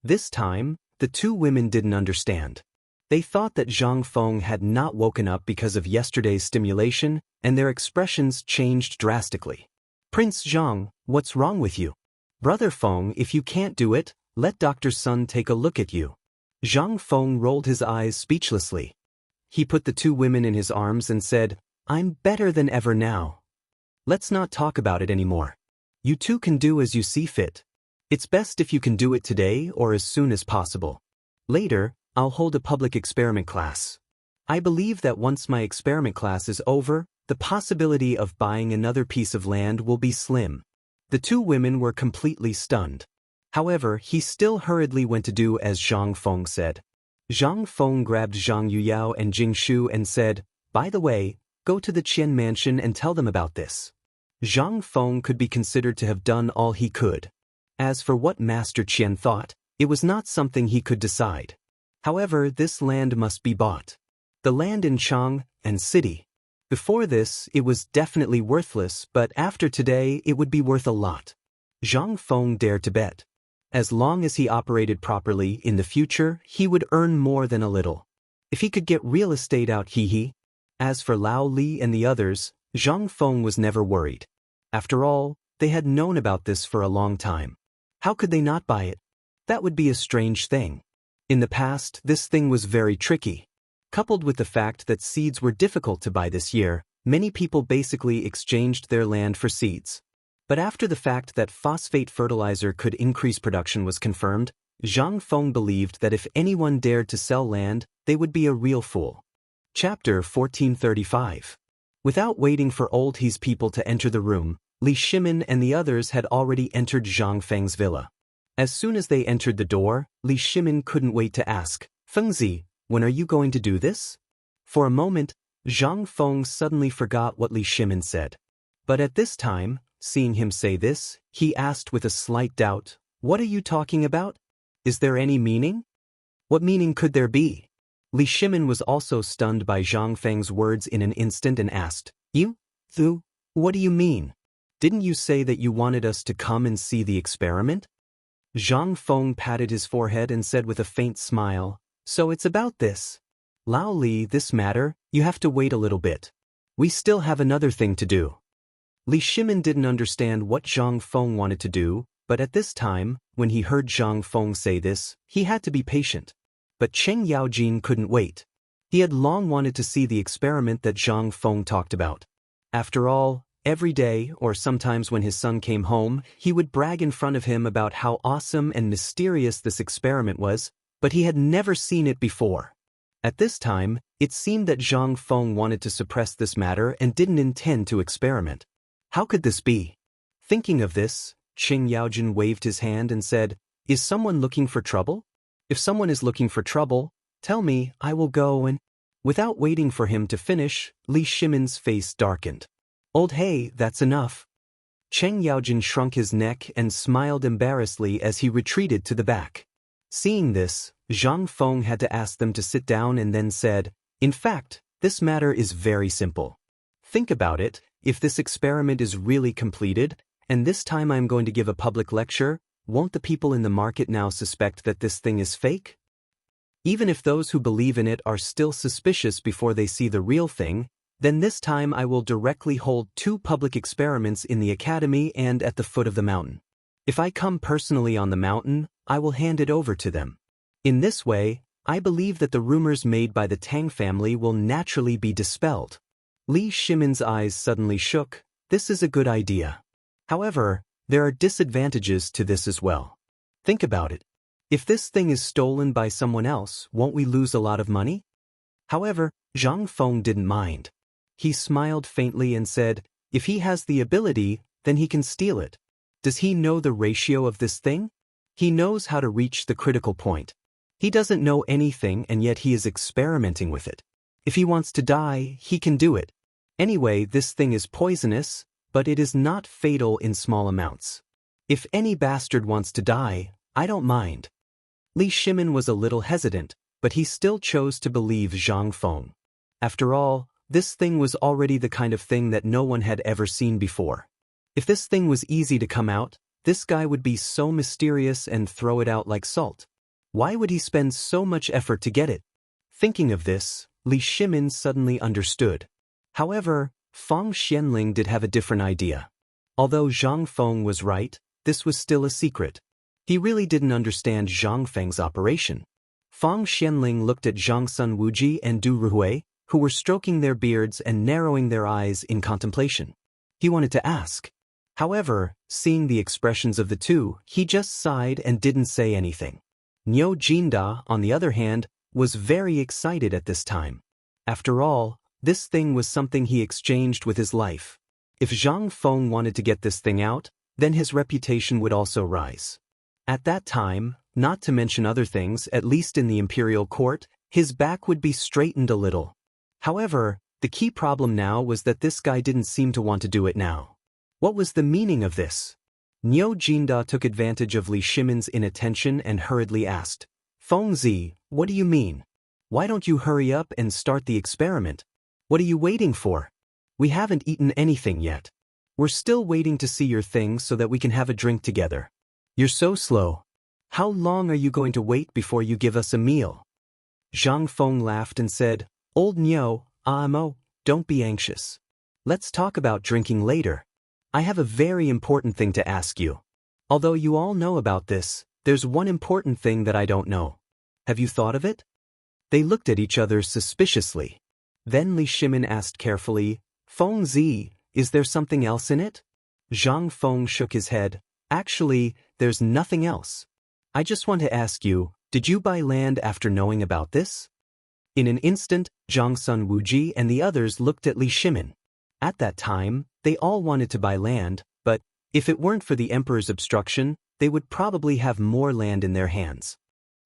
This time, the two women didn't understand. They thought that Zhang Feng had not woken up because of yesterday's stimulation, and their expressions changed drastically. "Prince Zhang, what's wrong with you? Brother Feng, if you can't do it, let Dr. Sun take a look at you." Zhang Feng rolled his eyes speechlessly. He put the two women in his arms and said, "I'm better than ever now. Let's not talk about it anymore. You two can do as you see fit. It's best if you can do it today or as soon as possible. Later, I'll hold a public experiment class. I believe that once my experiment class is over, the possibility of buying another piece of land will be slim." The two women were completely stunned. However, he still hurriedly went to do as Zhang Feng said. Zhang Feng grabbed Zhang Yuyao and Jing Shu and said, "By the way, go to the Qian mansion and tell them about this." Zhang Feng could be considered to have done all he could. As for what Master Qian thought, it was not something he could decide. However, this land must be bought. The land in Chang and city. Before this, it was definitely worthless, but after today, it would be worth a lot. Zhang Feng dared to bet. As long as he operated properly in the future, he would earn more than a little. If he could get real estate out, hee. As for Lao Li and the others, Zhang Feng was never worried. After all, they had known about this for a long time. How could they not buy it? That would be a strange thing. In the past, this thing was very tricky. Coupled with the fact that seeds were difficult to buy this year, many people basically exchanged their land for seeds. But after the fact that phosphate fertilizer could increase production was confirmed, Zhang Feng believed that if anyone dared to sell land, they would be a real fool. Chapter 1435. Without waiting for old He's people to enter the room, Li Shimin and the others had already entered Zhang Feng's villa. As soon as they entered the door, Li Shimin couldn't wait to ask, Fengzi, when are you going to do this? For a moment, Zhang Feng suddenly forgot what Li Shimin said. But at this time, seeing him say this, he asked with a slight doubt, what are you talking about? Is there any meaning? What meaning could there be? Li Shimin was also stunned by Zhang Feng's words in an instant and asked, You? Thu? What do you mean? Didn't you say that you wanted us to come and see the experiment? Zhang Feng patted his forehead and said with a faint smile, So it's about this. Lao Li, this matter, you have to wait a little bit. We still have another thing to do. Li Shimin didn't understand what Zhang Feng wanted to do, but at this time, when he heard Zhang Feng say this, he had to be patient. But Cheng Yaojin couldn't wait. He had long wanted to see the experiment that Zhang Feng talked about. After all, every day, or sometimes when his son came home, he would brag in front of him about how awesome and mysterious this experiment was, but he had never seen it before. At this time, it seemed that Zhang Feng wanted to suppress this matter and didn't intend to experiment. How could this be? Thinking of this, Cheng Yaojin waved his hand and said, Is someone looking for trouble? If someone is looking for trouble, tell me, I will go and... Without waiting for him to finish, Li Shimin's face darkened. Old hey, that's enough. Cheng Yaojin shrunk his neck and smiled embarrassedly as he retreated to the back. Seeing this, Zhang Feng had to ask them to sit down and then said, In fact, this matter is very simple. Think about it, if this experiment is really completed, and this time I'm going to give a public lecture, won't the people in the market now suspect that this thing is fake? Even if those who believe in it are still suspicious before they see the real thing, then this time I will directly hold 2 public experiments in the academy and at the foot of the mountain. If I come personally on the mountain, I will hand it over to them. In this way, I believe that the rumors made by the Tang family will naturally be dispelled. Li Shimin's eyes suddenly shook. This is a good idea. However, there are disadvantages to this as well. Think about it. If this thing is stolen by someone else, won't we lose a lot of money? However, Zhang Feng didn't mind. He smiled faintly and said, If he has the ability, then he can steal it. Does he know the ratio of this thing? He knows how to reach the critical point. He doesn't know anything and yet he is experimenting with it. If he wants to die, he can do it. Anyway, this thing is poisonous, but it is not fatal in small amounts. If any bastard wants to die, I don't mind. Li Shimin was a little hesitant, but he still chose to believe Zhang Feng. After all, this thing was already the kind of thing that no one had ever seen before. If this thing was easy to come out, this guy would be so mysterious and throw it out like salt. Why would he spend so much effort to get it? Thinking of this, Li Shimin suddenly understood. However, Feng Xianling did have a different idea. Although Zhang Feng was right, this was still a secret. He really didn't understand Zhang Feng's operation. Feng Xianling looked at Zhang Sun Wuji and Du Ruhui, who were stroking their beards and narrowing their eyes in contemplation. He wanted to ask. However, seeing the expressions of the two, he just sighed and didn't say anything. Niu Jinda, on the other hand, was very excited at this time. After all, this thing was something he exchanged with his life. If Zhang Feng wanted to get this thing out, then his reputation would also rise. At that time, not to mention other things, at least in the imperial court, his back would be straightened a little. However, the key problem now was that this guy didn't seem to want to do it now. What was the meaning of this? Niu Jinda took advantage of Li Shimin's inattention and hurriedly asked, Feng Zi, what do you mean? Why don't you hurry up and start the experiment? What are you waiting for? We haven't eaten anything yet. We're still waiting to see your things so that we can have a drink together. You're so slow. How long are you going to wait before you give us a meal? Zhang Feng laughed and said, Old Niu, Amo, don't be anxious. Let's talk about drinking later. I have a very important thing to ask you. Although you all know about this, there's one important thing that I don't know. Have you thought of it? They looked at each other suspiciously. Then Li Shimin asked carefully, Feng Zi, is there something else in it? Zhang Feng shook his head. Actually, there's nothing else. I just want to ask you, did you buy land after knowing about this? In an instant, Zhang Sun Wuji and the others looked at Li Shimin. At that time, they all wanted to buy land, but if it weren't for the emperor's obstruction, they would probably have more land in their hands.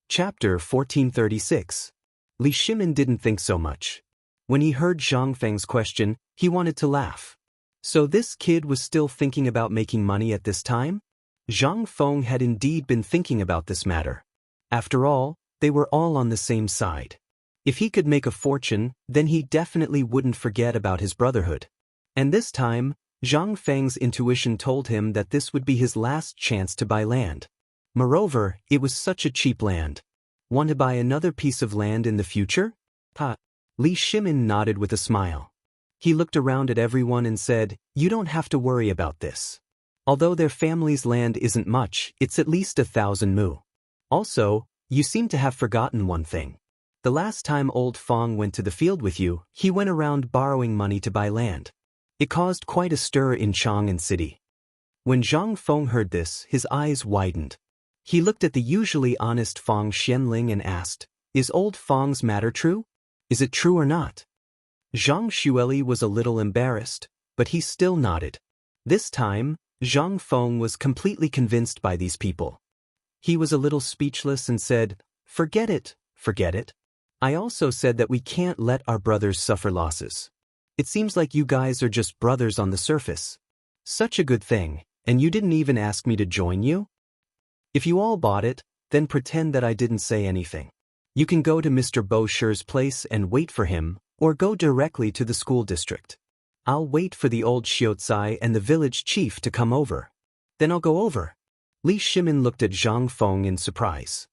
Chapter 1436. Li Shimin didn't think so much. When he heard Zhang Feng's question, he wanted to laugh. So this kid was still thinking about making money at this time? Zhang Feng had indeed been thinking about this matter. After all, they were all on the same side. If he could make a fortune, then he definitely wouldn't forget about his brotherhood. And this time, Zhang Feng's intuition told him that this would be his last chance to buy land. Moreover, it was such a cheap land. Want to buy another piece of land in the future? Ha! Li Shimin nodded with a smile. He looked around at everyone and said, You don't have to worry about this. Although their family's land isn't much, it's at least 1,000 mu. Also, you seem to have forgotten one thing. The last time old Feng went to the field with you, he went around borrowing money to buy land. It caused quite a stir in Chang'an City. When Zhang Feng heard this, his eyes widened. He looked at the usually honest Feng Xianling and asked, Is old Feng's matter true? Is it true or not? Zhang Xueli was a little embarrassed, but he still nodded. This time, Zhang Feng was completely convinced by these people. He was a little speechless and said, Forget it, forget it. I also said that we can't let our brothers suffer losses. It seems like you guys are just brothers on the surface. Such a good thing, and you didn't even ask me to join you? If you all bought it, then pretend that I didn't say anything. You can go to Mr. Bosher's place and wait for him, or go directly to the school district. I'll wait for the old Xiaotsai and the village chief to come over. Then I'll go over. Li Shimin looked at Zhang Feng in surprise.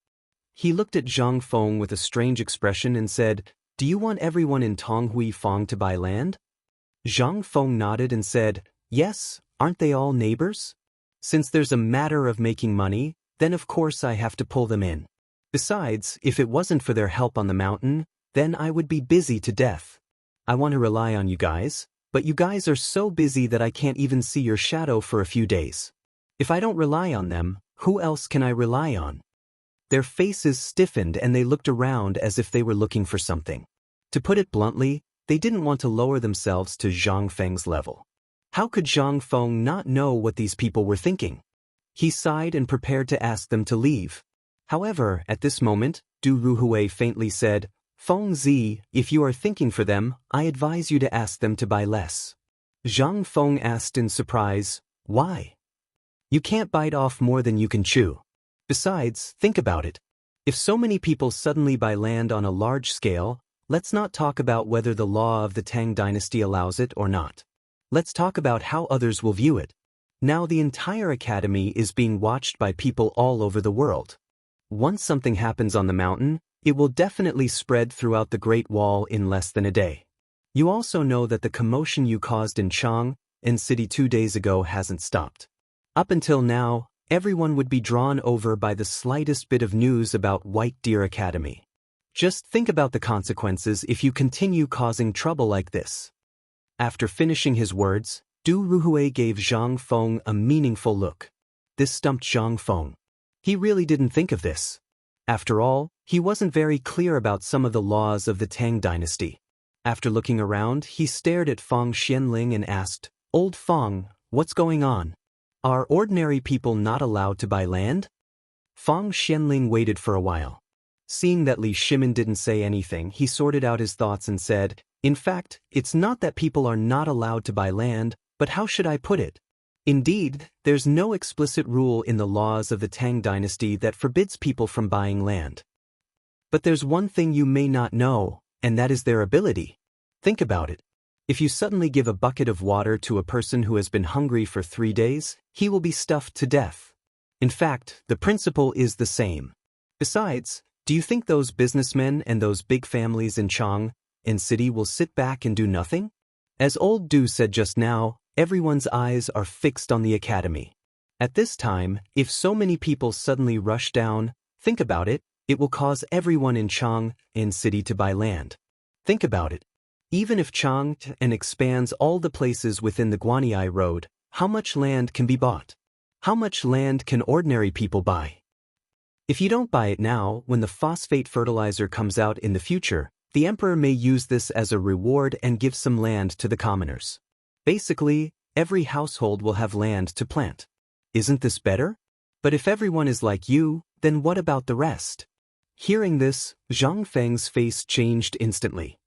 He looked at Zhang Feng with a strange expression and said, Do you want everyone in Tonghui Feng to buy land? Zhang Feng nodded and said, Yes, aren't they all neighbors? Since there's a matter of making money, then of course I have to pull them in. Besides, if it wasn't for their help on the mountain, then I would be busy to death. I want to rely on you guys, but you guys are so busy that I can't even see your shadow for a few days. If I don't rely on them, who else can I rely on? Their faces stiffened and they looked around as if they were looking for something. To put it bluntly, they didn't want to lower themselves to Zhang Feng's level. How could Zhang Feng not know what these people were thinking? He sighed and prepared to ask them to leave. However, at this moment, Du Ruhui faintly said, Feng Zi, if you are thinking for them, I advise you to ask them to buy less. Zhang Feng asked in surprise, Why? You can't bite off more than you can chew. Besides, think about it. If so many people suddenly buy land on a large scale, let's not talk about whether the law of the Tang dynasty allows it or not. Let's talk about how others will view it. Now the entire academy is being watched by people all over the world. Once something happens on the mountain, it will definitely spread throughout the Great Wall in less than a day. You also know that the commotion you caused in Chang'an City 2 days ago hasn't stopped. Up until now, everyone would be drawn over by the slightest bit of news about White Deer Academy. Just think about the consequences if you continue causing trouble like this. After finishing his words, Du Ruhui gave Zhang Feng a meaningful look. This stumped Zhang Feng. He really didn't think of this. After all, he wasn't very clear about some of the laws of the Tang dynasty. After looking around, he stared at Feng Xianling and asked, Old Feng, what's going on? Are ordinary people not allowed to buy land? Feng Xianling waited for a while. Seeing that Li Shimin didn't say anything, he sorted out his thoughts and said, In fact, it's not that people are not allowed to buy land, but how should I put it? Indeed, there's no explicit rule in the laws of the Tang dynasty that forbids people from buying land. But there's one thing you may not know, and that is their ability. Think about it. If you suddenly give a bucket of water to a person who has been hungry for 3 days, he will be stuffed to death. In fact, the principle is the same. Besides, do you think those businessmen and those big families in Chang and city will sit back and do nothing? As old Du said just now, everyone's eyes are fixed on the academy. At this time, if so many people suddenly rush down, think about it, it will cause everyone in Chang and city to buy land. Think about it. Even if Chang and expands all the places within the Guanyi Road, how much land can be bought? How much land can ordinary people buy? If you don't buy it now, when the phosphate fertilizer comes out in the future, the emperor may use this as a reward and give some land to the commoners. Basically, every household will have land to plant. Isn't this better? But if everyone is like you, then what about the rest? Hearing this, Zhang Feng's face changed instantly.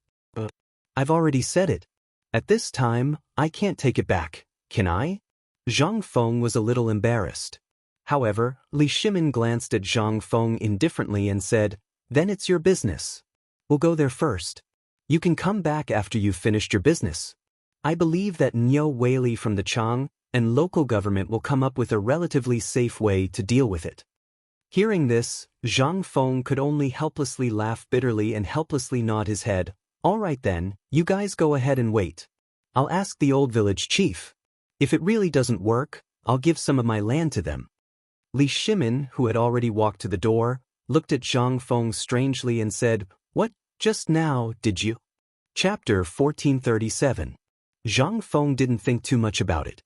I've already said it. At this time, I can't take it back, can I? Zhang Feng was a little embarrassed. However, Li Shimin glanced at Zhang Feng indifferently and said, "Then it's your business. We'll go there first. You can come back after you've finished your business. I believe that Niu Weili from the Chang and local government will come up with a relatively safe way to deal with it." Hearing this, Zhang Feng could only helplessly laugh bitterly and helplessly nod his head. "All right then, you guys go ahead and wait. I'll ask the old village chief. If it really doesn't work, I'll give some of my land to them." Li Shimin, who had already walked to the door, looked at Zhang Feng strangely and said, "What, just now, did you?" Chapter 1437. Zhang Feng didn't think too much about it.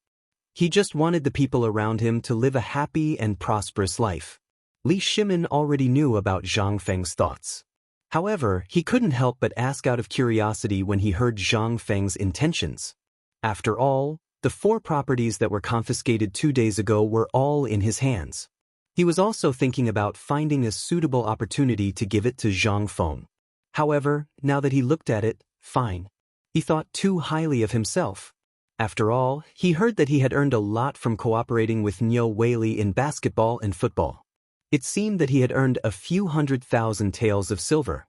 He just wanted the people around him to live a happy and prosperous life. Li Shimin already knew about Zhang Feng's thoughts. However, he couldn't help but ask out of curiosity when he heard Zhang Feng's intentions. After all, the 4 properties that were confiscated 2 days ago were all in his hands. He was also thinking about finding a suitable opportunity to give it to Zhang Feng. However, now that he looked at it, fine. He thought too highly of himself. After all, he heard that he had earned a lot from cooperating with Niu Weili in basketball and football. It seemed that he had earned a few 100,000 taels of silver.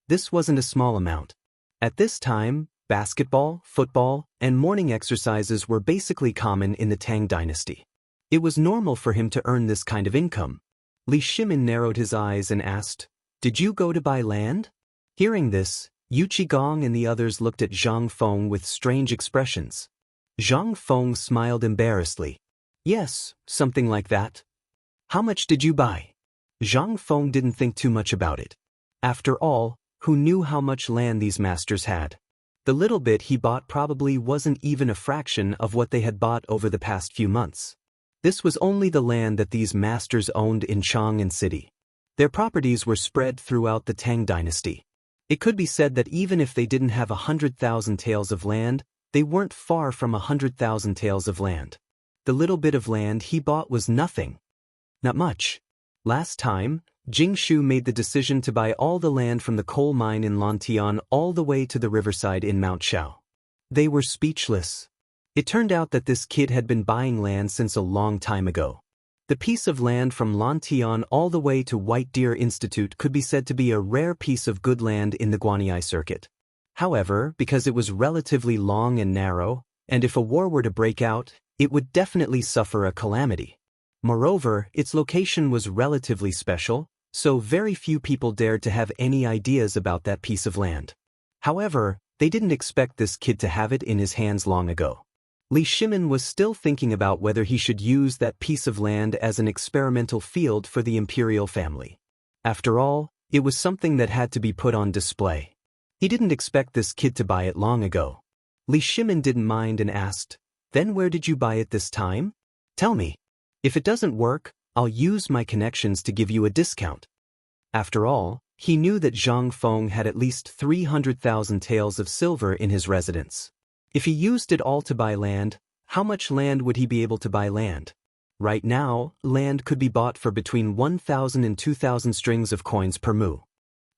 This wasn't a small amount. At this time, basketball, football, and morning exercises were basically common in the Tang dynasty. It was normal for him to earn this kind of income. Li Shimin narrowed his eyes and asked, "Did you go to buy land?" Hearing this, Yu Qigong and the others looked at Zhang Feng with strange expressions. Zhang Feng smiled embarrassedly. "Yes, something like that." "How much did you buy?" Zhang Feng didn't think too much about it. After all, who knew how much land these masters had? The little bit he bought probably wasn't even a fraction of what they had bought over the past few months. This was only the land that these masters owned in Chang'an City. Their properties were spread throughout the Tang dynasty. It could be said that even if they didn't have 100,000 taels of land, they weren't far from 100,000 taels of land. The little bit of land he bought was nothing. Not much. Last time, Jingshu made the decision to buy all the land from the coal mine in Lantian all the way to the riverside in Mount Shao. They were speechless. It turned out that this kid had been buying land since a long time ago. The piece of land from Lantian all the way to White Deer Institute could be said to be a rare piece of good land in the Guanyi circuit. However, because it was relatively long and narrow, and if a war were to break out, it would definitely suffer a calamity. Moreover, its location was relatively special, so very few people dared to have any ideas about that piece of land. However, they didn't expect this kid to have it in his hands long ago. Li Shimin was still thinking about whether he should use that piece of land as an experimental field for the imperial family. After all, it was something that had to be put on display. He didn't expect this kid to buy it long ago. Li Shimin didn't mind and asked, "Then where did you buy it this time? Tell me. If it doesn't work, I'll use my connections to give you a discount." After all, he knew that Zhang Feng had at least 300,000 taels of silver in his residence. If he used it all to buy land, how much land would he be able to buy land? Right now, land could be bought for between 1,000 and 2,000 strings of coins per mu.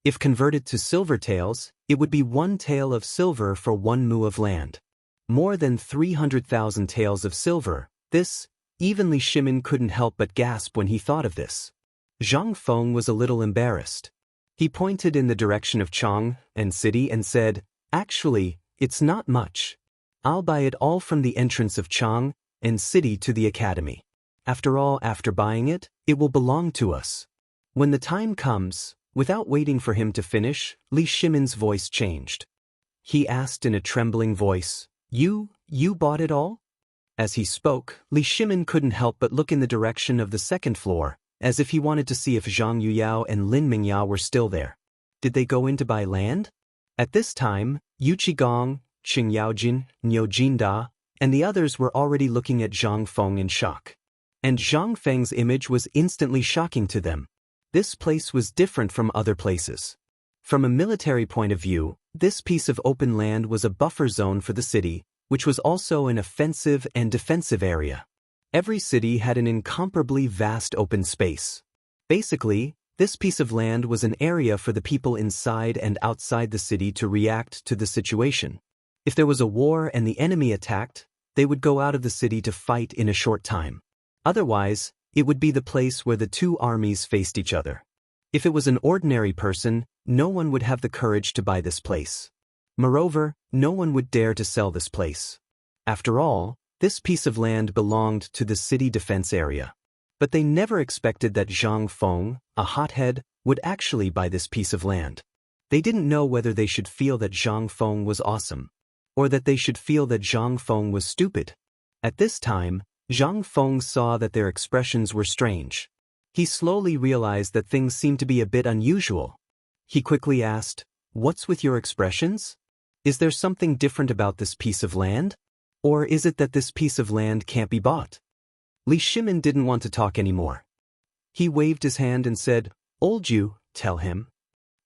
If converted to silver taels, it would be 1 tael of silver for 1 mu of land. More than 300,000 taels of silver. This, even Li Shimin couldn't help but gasp when he thought of this. Zhang Feng was a little embarrassed. He pointed in the direction of Chang and city and said, "Actually, it's not much. I'll buy it all from the entrance of Chang and city to the academy. After all, after buying it, it will belong to us." When the time comes, without waiting for him to finish, Li Shimin's voice changed. He asked in a trembling voice, You bought it all?" As he spoke, Li Shimin couldn't help but look in the direction of the second floor, as if he wanted to see if Zhang Yuyao and Lin Mingyao were still there. Did they go in to buy land? At this time, Yu Qigong, Qing Yaojin, Niu Jinda, and the others were already looking at Zhang Feng in shock. And Zhang Feng's image was instantly shocking to them. This place was different from other places. From a military point of view, this piece of open land was a buffer zone for the city, which was also an offensive and defensive area. Every city had an incomparably vast open space. Basically, this piece of land was an area for the people inside and outside the city to react to the situation. If there was a war and the enemy attacked, they would go out of the city to fight in a short time. Otherwise, it would be the place where the two armies faced each other. If it was an ordinary person, no one would have the courage to buy this place. Moreover, no one would dare to sell this place. After all, this piece of land belonged to the city defense area. But they never expected that Zhang Feng, a hothead, would actually buy this piece of land. They didn't know whether they should feel that Zhang Feng was awesome, or that they should feel that Zhang Feng was stupid. At this time, Zhang Feng saw that their expressions were strange. He slowly realized that things seemed to be a bit unusual. He quickly asked, "What's with your expressions? Is there something different about this piece of land? Or is it that this piece of land can't be bought?" Li Shimin didn't want to talk anymore. He waved his hand and said, "Old Yu, tell him."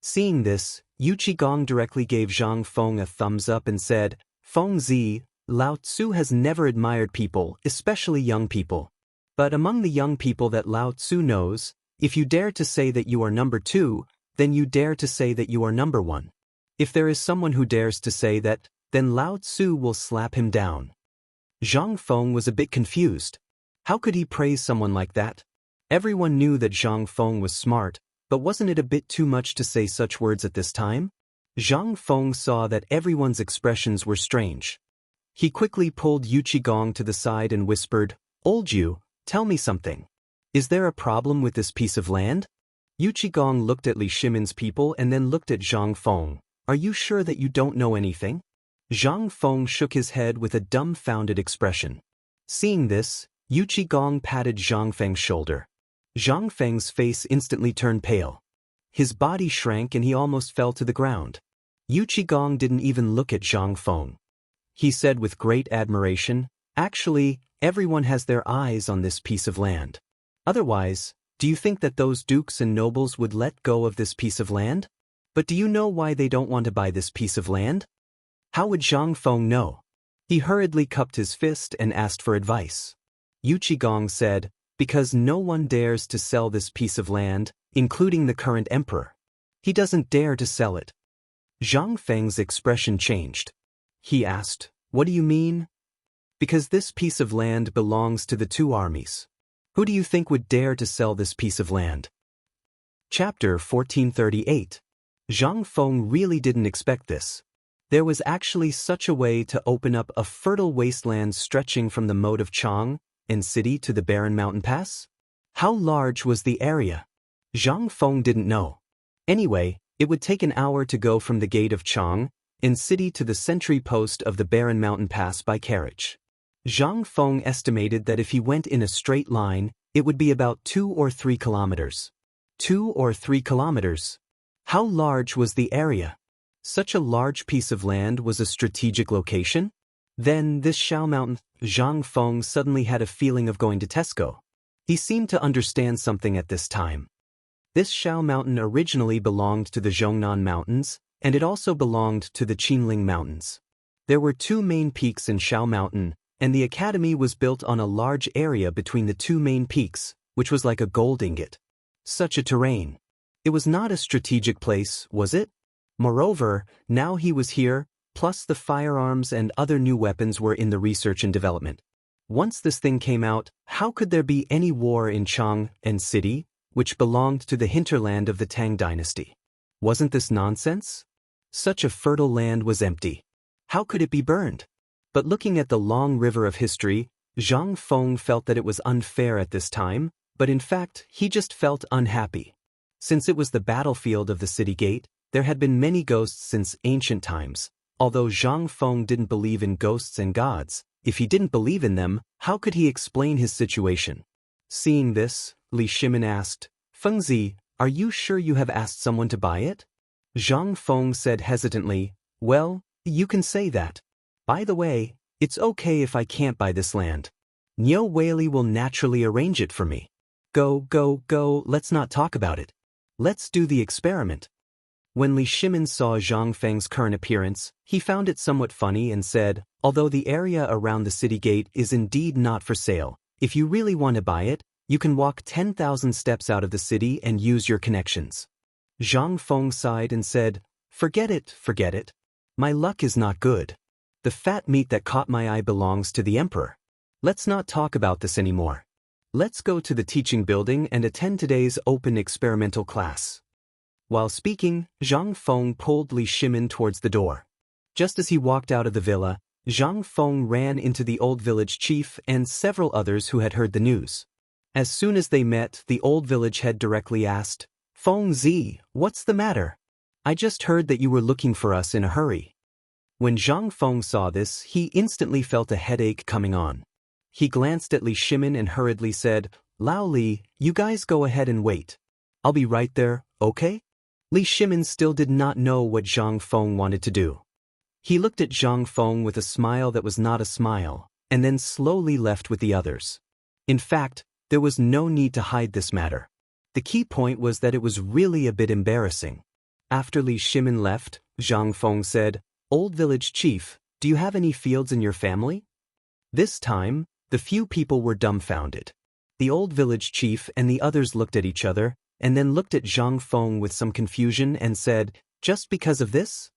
Seeing this, Yu Qigong directly gave Zhang Feng a thumbs up and said, "Feng Zi, Lao Tzu has never admired people, especially young people. But among the young people that Lao Tzu knows, if you dare to say that you are number 2, then you dare to say that you are number 1. If there is someone who dares to say that, then Lao Tzu will slap him down." Zhang Feng was a bit confused. How could he praise someone like that? Everyone knew that Zhang Feng was smart, but wasn't it a bit too much to say such words at this time? Zhang Feng saw that everyone's expressions were strange. He quickly pulled Yu Qigong to the side and whispered, "Old Yu, tell me something. Is there a problem with this piece of land?" Yu Qigong looked at Li Shimin's people and then looked at Zhang Feng. "Are you sure that you don't know anything?" Zhang Feng shook his head with a dumbfounded expression. Seeing this, Yu Qigong patted Zhang Feng's shoulder. Zhang Feng's face instantly turned pale. His body shrank and he almost fell to the ground. Yu Qigong didn't even look at Zhang Feng. He said with great admiration, "Actually, everyone has their eyes on this piece of land. Otherwise, do you think that those dukes and nobles would let go of this piece of land? But do you know why they don't want to buy this piece of land?" How would Zhang Feng know? He hurriedly cupped his fist and asked for advice. Yu Qigong said, "Because no one dares to sell this piece of land, including the current emperor. He doesn't dare to sell it." Zhang Feng's expression changed. He asked, "What do you mean?" "Because this piece of land belongs to the two armies. Who do you think would dare to sell this piece of land?" Chapter 1438. Zhang Feng really didn't expect this. There was actually such a way to open up a fertile wasteland stretching from the moat of Chang and city to the barren mountain pass? How large was the area? Zhang Feng didn't know. Anyway, it would take an hour to go from the gate of Chang and city to the sentry post of the barren mountain pass by carriage. Zhang Feng estimated that if he went in a straight line, it would be about 2 or 3 kilometers. 2 or 3 kilometers. How large was the area? Such a large piece of land was a strategic location? Then this Shao Mountain, Zhang Feng suddenly had a feeling of going to Tesco. He seemed to understand something at this time. This Shao Mountain originally belonged to the Zhongnan Mountains, and it also belonged to the Qinling Mountains. There were 2 main peaks in Shao Mountain, and the academy was built on a large area between the 2 main peaks, which was like a gold ingot. Such a terrain. It was not a strategic place, was it? Moreover, now he was here, plus the firearms and other new weapons were in the research and development. Once this thing came out, how could there be any war in Chang and city, which belonged to the hinterland of the Tang dynasty? Wasn't this nonsense? Such a fertile land was empty. How could it be burned? But looking at the long river of history, Zhang Feng felt that it was unfair at this time, but in fact, he just felt unhappy. Since it was the battlefield of the city gate, there had been many ghosts since ancient times. Although Zhang Feng didn't believe in ghosts and gods, if he didn't believe in them, how could he explain his situation? Seeing this, Li Shimin asked, "Fengzi, are you sure you have asked someone to buy it?" Zhang Feng said hesitantly, "Well, you can say that. By the way, it's okay if I can't buy this land. Niu Weili will naturally arrange it for me. Go, let's not talk about it. Let's do the experiment." When Li Shimin saw Zhang Feng's current appearance, he found it somewhat funny and said, "Although the area around the city gate is indeed not for sale, if you really want to buy it, you can walk 10,000 steps out of the city and use your connections." Zhang Feng sighed and said, forget it. My luck is not good. The fat meat that caught my eye belongs to the emperor. Let's not talk about this anymore. Let's go to the teaching building and attend today's open experimental class." While speaking, Zhang Feng pulled Li Shimin towards the door. Just as he walked out of the villa, Zhang Feng ran into the old village chief and several others who had heard the news. As soon as they met, the old village head directly asked, "Feng Zi, what's the matter? I just heard that you were looking for us in a hurry." When Zhang Feng saw this, he instantly felt a headache coming on. He glanced at Li Shimin and hurriedly said, "Lao Li, you guys go ahead and wait. I'll be right there, okay?" Li Shimin still did not know what Zhang Feng wanted to do. He looked at Zhang Feng with a smile that was not a smile, and then slowly left with the others. In fact, there was no need to hide this matter. The key point was that it was really a bit embarrassing. After Li Shimin left, Zhang Feng said, "Old village chief, do you have any fields in your family?" This time, the few people were dumbfounded. The old village chief and the others looked at each other, and then looked at Zhang Feng with some confusion and said, "Just because of this?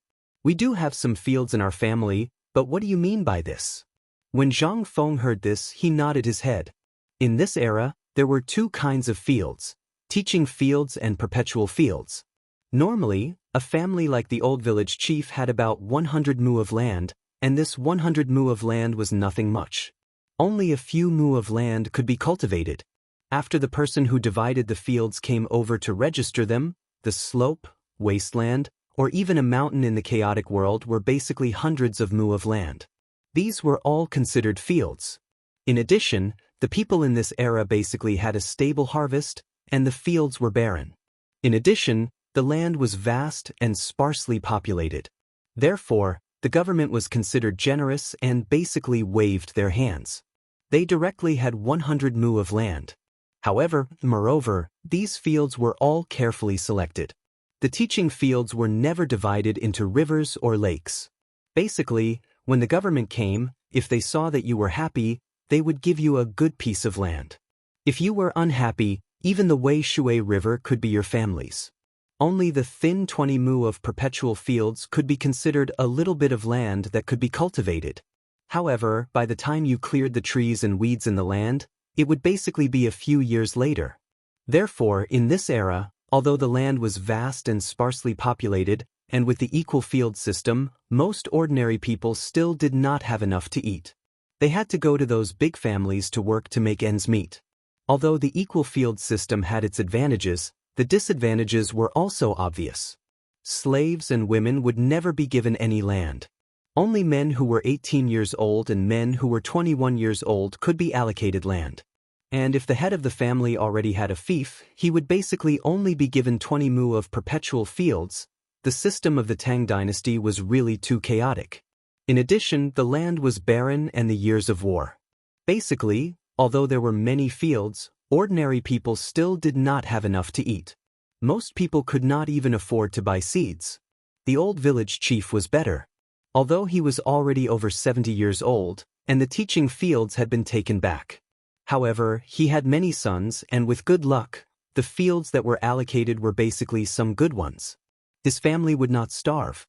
We do have some fields in our family, but what do you mean by this?" When Zhang Feng heard this, he nodded his head. In this era, there were two kinds of fields, teaching fields and perpetual fields. Normally, a family like the old village chief had about 100 mu of land, and this 100 mu of land was nothing much. Only a few mu of land could be cultivated. After the person who divided the fields came over to register them, the slope, wasteland, or even a mountain in the chaotic world were basically hundreds of mu of land. These were all considered fields. In addition, the people in this era basically had a stable harvest, and the fields were barren. In addition, the land was vast and sparsely populated. Therefore, the government was considered generous and basically waved their hands. They directly had 100 mu of land. However, moreover, these fields were all carefully selected. The teaching fields were never divided into rivers or lakes. Basically, when the government came, if they saw that you were happy, they would give you a good piece of land. If you were unhappy, even the Wei Shui River could be your family's. Only the thin 20 mu of perpetual fields could be considered a little bit of land that could be cultivated. However, by the time you cleared the trees and weeds in the land, it would basically be a few years later. Therefore, in this era, although the land was vast and sparsely populated, and with the equal field system, most ordinary people still did not have enough to eat. They had to go to those big families to work to make ends meet. Although the equal field system had its advantages, the disadvantages were also obvious. Slaves and women would never be given any land. Only men who were 18 years old and men who were 21 years old could be allocated land. And if the head of the family already had a fief, he would basically only be given 20 mu of perpetual fields. The system of the Tang dynasty was really too chaotic. In addition, the land was barren and the years of war. Basically, although there were many fields, ordinary people still did not have enough to eat. Most people could not even afford to buy seeds. The old village chief was better. Although he was already over 70 years old, and the teaching fields had been taken back. However, he had many sons, and with good luck, the fields that were allocated were basically some good ones. His family would not starve.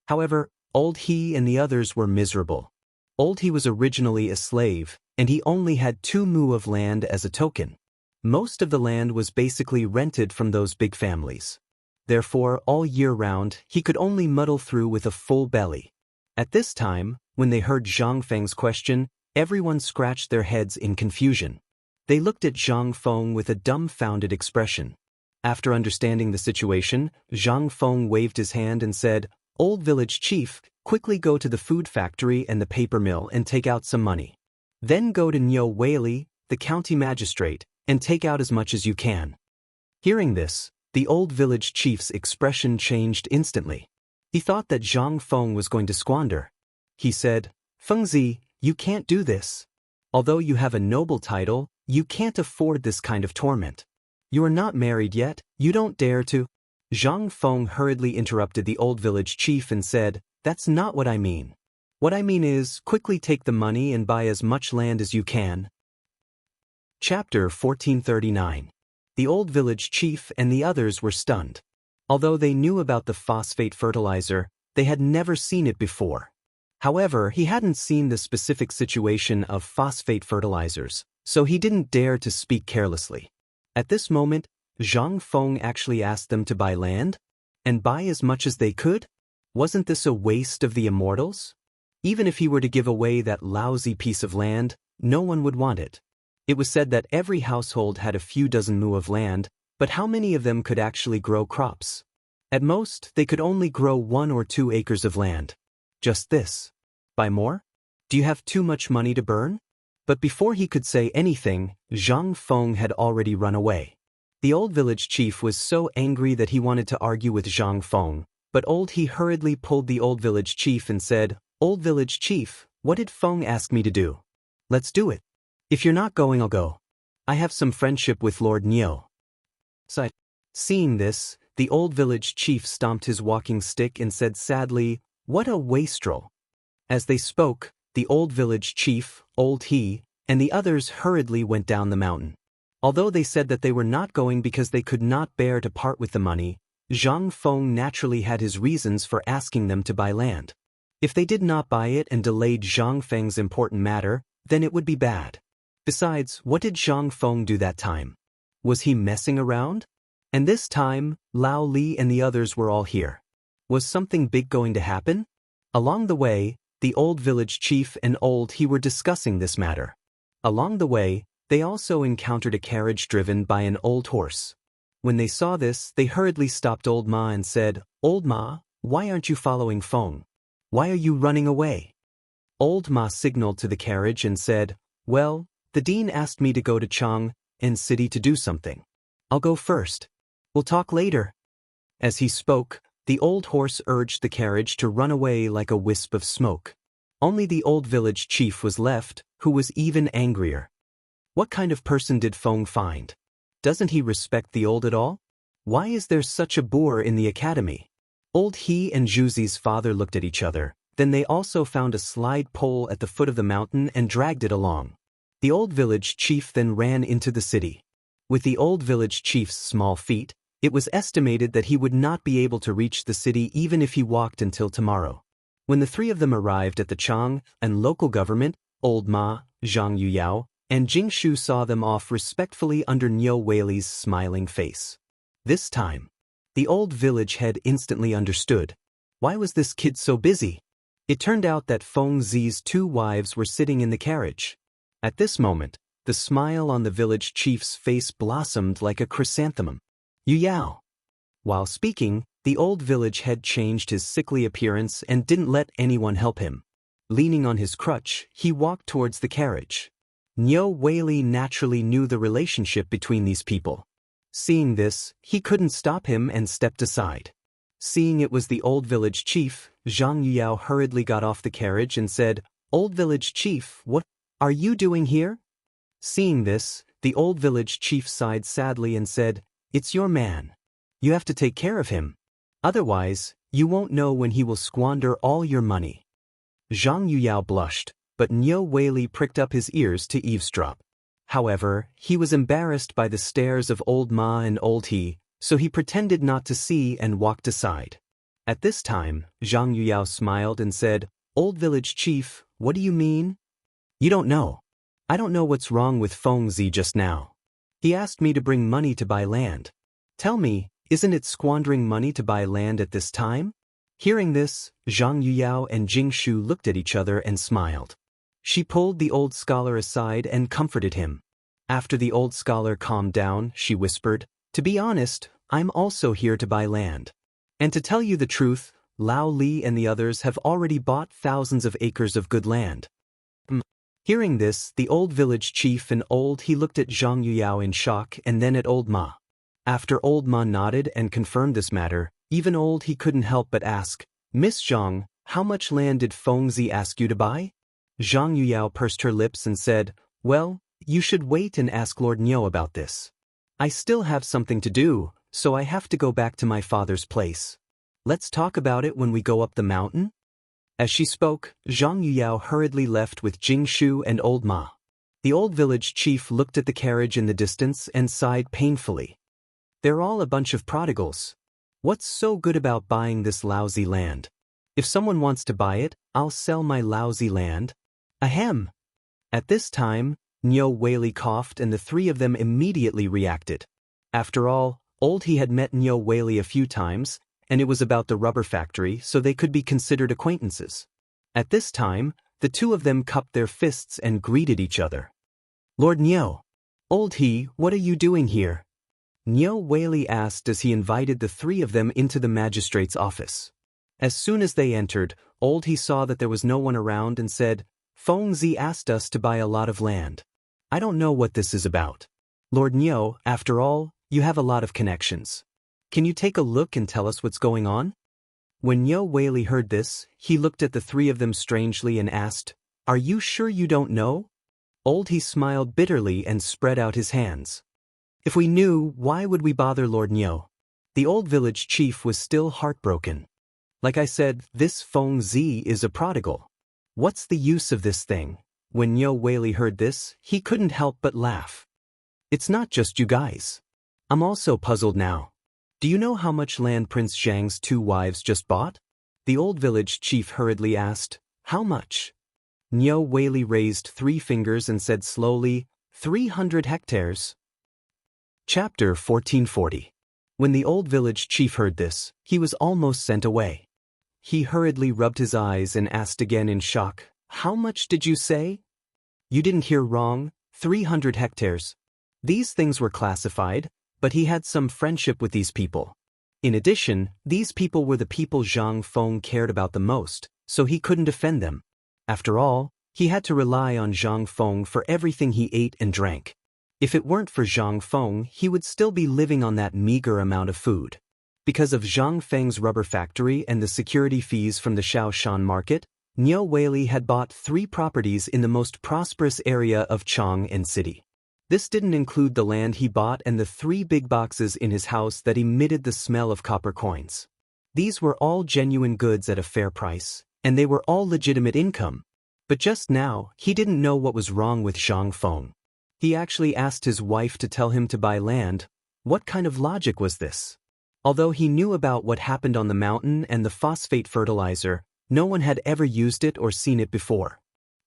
However, Old He and the others were miserable. Old He was originally a slave, and he only had 2 mu of land as a token. Most of the land was basically rented from those big families. Therefore, all year round, he could only muddle through with a full belly. At this time, when they heard Zhang Feng's question, everyone scratched their heads in confusion. They looked at Zhang Feng with a dumbfounded expression. After understanding the situation, Zhang Feng waved his hand and said, "Old village chief, quickly go to the food factory and the paper mill and take out some money. Then go to Niu Weili, the county magistrate, and take out as much as you can." Hearing this, the old village chief's expression changed instantly. He thought that Zhang Feng was going to squander. He said, "Fengzi, you can't do this. Although you have a noble title, you can't afford this kind of torment. You are not married yet, you don't dare to—" Zhang Feng hurriedly interrupted the old village chief and said, "That's not what I mean. What I mean is, quickly take the money and buy as much land as you can." Chapter 1439. The old village chief and the others were stunned. Although they knew about the phosphate fertilizer, they had never seen it before. However, he hadn't seen the specific situation of phosphate fertilizers, so he didn't dare to speak carelessly. At this moment, Zhang Feng actually asked them to buy land? And buy as much as they could? Wasn't this a waste of the immortals? Even if he were to give away that lousy piece of land, no one would want it. It was said that every household had a few dozen mu of land, but how many of them could actually grow crops? At most, they could only grow 1 or 2 acres of land. Just this. Buy more? Do you have too much money to burn? But before he could say anything, Zhang Feng had already run away. The old village chief was so angry that he wanted to argue with Zhang Feng, but he hurriedly pulled the old village chief and said, "Old village chief, what did Feng ask me to do? Let's do it. If you're not going, I'll go. I have some friendship with Lord Niu." Seeing this, the old village chief stomped his walking stick and said sadly, "What a wastrel." As they spoke, the old village chief, and the others hurriedly went down the mountain. Although they said that they were not going because they could not bear to part with the money, Zhang Feng naturally had his reasons for asking them to buy land. If they did not buy it and delayed Zhang Feng's important matter, then it would be bad. Besides, what did Zhang Feng do that time? Was he messing around? And this time, Lao Li and the others were all here. Was something big going to happen? Along the way, the old village chief and he were discussing this matter. Along the way, they also encountered a carriage driven by an old horse. When they saw this, they hurriedly stopped Old Ma and said, "Old Ma, why aren't you following Feng? Why are you running away?" Old Ma signaled to the carriage and said, "Well, the dean asked me to go to Chang and city to do something. I'll go first. We'll talk later." As he spoke, the old horse urged the carriage to run away like a wisp of smoke. Only the old village chief was left, who was even angrier. What kind of person did Feng find? Doesn't he respect the old at all? Why is there such a boor in the academy? He and Zhuzi's father looked at each other. Then they also found a slide pole at the foot of the mountain and dragged it along. The old village chief then ran into the city. With the old village chief's small feet, it was estimated that he would not be able to reach the city even if he walked until tomorrow. When the 3 of them arrived at the Chang and local government, Old Ma, Zhang Yuyao, and Jingshu saw them off respectfully under Niu Weili's smiling face. This time, the old village head instantly understood. Why was this kid so busy? It turned out that Feng Zi's 2 wives were sitting in the carriage. At this moment, the smile on the village chief's face blossomed like a chrysanthemum. "Yuyao." While speaking, the old village head changed his sickly appearance and didn't let anyone help him. Leaning on his crutch, he walked towards the carriage. Niu Weili naturally knew the relationship between these people. Seeing this, he couldn't stop him and stepped aside. Seeing it was the old village chief, Zhang Yuyao hurriedly got off the carriage and said, "Old village chief, what are you doing here?" Seeing this, the old village chief sighed sadly and said, "It's your man. You have to take care of him. Otherwise, you won't know when he will squander all your money." Zhang Yuyao blushed, but Niu Weili pricked up his ears to eavesdrop. However, he was embarrassed by the stares of Old Ma and He, so he pretended not to see and walked aside. At this time, Zhang Yuyao smiled and said, "Old village chief, what do you mean?" "You don't know. I don't know what's wrong with Feng Zi just now. He asked me to bring money to buy land. Tell me, Isn't it squandering money to buy land at this time? Hearing this, Zhang Yuyao and Jing Shu looked at each other and smiled. She pulled the old scholar aside and comforted him. After the old scholar calmed down, she whispered, "To be honest, I'm also here to buy land. And to tell you the truth, Lao Li and the others have already bought thousands of acres of good land." Hearing this, the old village chief and he looked at Zhang Yuyao in shock and then at old Ma. After old Ma nodded and confirmed this matter, even he couldn't help but ask, "Miss Zhang, how much land did Fengzi ask you to buy?" Zhang Yuyao pursed her lips and said, "Well, you should wait and ask Lord Niu about this. I still have something to do, so I have to go back to my father's place. Let's talk about it when we go up the mountain." As she spoke, Zhang Yuyao hurriedly left with Jing Shu and old Ma. The old village chief looked at the carriage in the distance and sighed painfully. "They're all a bunch of prodigals. What's so good about buying this lousy land? If someone wants to buy it, I'll sell my lousy land." Ahem! At this time, Niu Weili coughed and the three of them immediately reacted. After all, he had met Niu Weili a few times, and it was about the rubber factory, so they could be considered acquaintances. At this time, the two of them cupped their fists and greeted each other. "Lord Niu, what are you doing here?" Niu Weili asked as he invited the three of them into the magistrate's office. As soon as they entered, he saw that there was no one around and said, "Fengzi asked us to buy a lot of land. I don't know what this is about. Lord Niu, after all, you have a lot of connections. Can you take a look and tell us what's going on?" When Niu Weili heard this, he looked at the three of them strangely and asked, "Are you sure you don't know?" He smiled bitterly and spread out his hands. "If we knew, why would we bother Lord Niu?" The old village chief was still heartbroken. "Like I said, this Fengzi is a prodigal. What's the use of this thing?" When Niu Weili heard this, he couldn't help but laugh. "It's not just you guys. I'm also puzzled now. Do you know how much land Prince Zhang's 2 wives just bought?" The old village chief hurriedly asked, "How much?" Niu Weili raised 3 fingers and said slowly, 300 hectares. Chapter 1440. When the old village chief heard this, he was almost sent away. He hurriedly rubbed his eyes and asked again in shock, "How much did you say?" "You didn't hear wrong, 300 hectares. These things were classified, but he had some friendship with these people. In addition, these people were the people Zhang Feng cared about the most, so he couldn't offend them. After all, he had to rely on Zhang Feng for everything he ate and drank. If it weren't for Zhang Feng, he would still be living on that meager amount of food. Because of Zhang Feng's rubber factory and the security fees from the Shaoshan market, Niu Weili had bought 3 properties in the most prosperous area of Chang'an City. This didn't include the land he bought and the 3 big boxes in his house that emitted the smell of copper coins. These were all genuine goods at a fair price, and they were all legitimate income. But just now, he didn't know what was wrong with Zhang Feng. He actually asked his wife to tell him to buy land. What kind of logic was this? Although he knew about what happened on the mountain and the phosphate fertilizer, no one had ever used it or seen it before.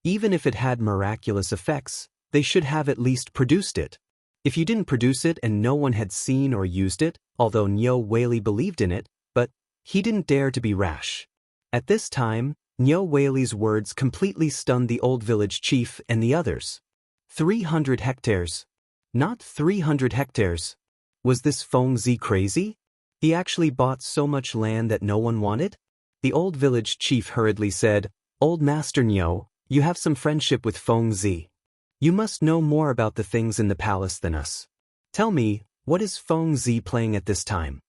Even if it had miraculous effects, they should have at least produced it. If you didn't produce it and no one had seen or used it, although Niu Weili believed in it, but he didn't dare to be rash. At this time, Niu Weili's words completely stunned the old village chief and the others. 300 hectares. Not 300 hectares. Was this Fengzi crazy? He actually bought so much land that no one wanted? The old village chief hurriedly said, "Old Master Niu, you have some friendship with Fengzi. You must know more about the things in the palace than us. Tell me, what is Fengzi playing at this time?"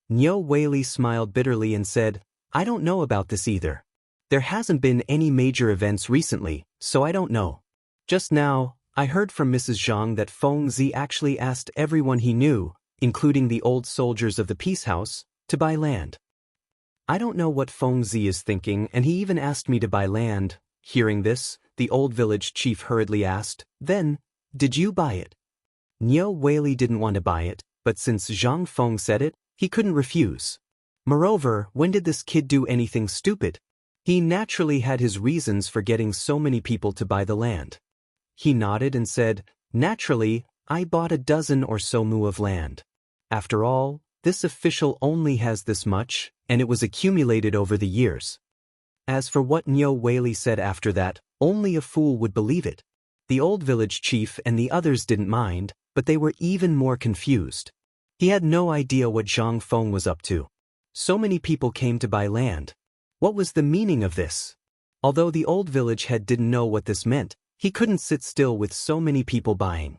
Niu Weili smiled bitterly and said, "I don't know about this either. There hasn't been any major events recently, so I don't know. Just now, I heard from Mrs. Zhang that Fengzi actually asked everyone he knew, including the old soldiers of the Peace House, to buy land. I don't know what Fengzi is thinking, and he even asked me to buy land." Hearing this, the old village chief hurriedly asked, "Then, did you buy it?" Niu Weili didn't want to buy it, but since Zhang Feng said it, he couldn't refuse. Moreover, when did this kid do anything stupid? He naturally had his reasons for getting so many people to buy the land. He nodded and said, "Naturally, I bought a dozen or so mu of land. After all, This official only has this much, and it was accumulated over the years. As for what Niu Weili said after that, only a fool would believe it. The old village chief and the others didn't mind, but they were even more confused. He had no idea what Zhang Feng was up to. So many people came to buy land. What was the meaning of this? Although the old village head didn't know what this meant, he couldn't sit still with so many people buying.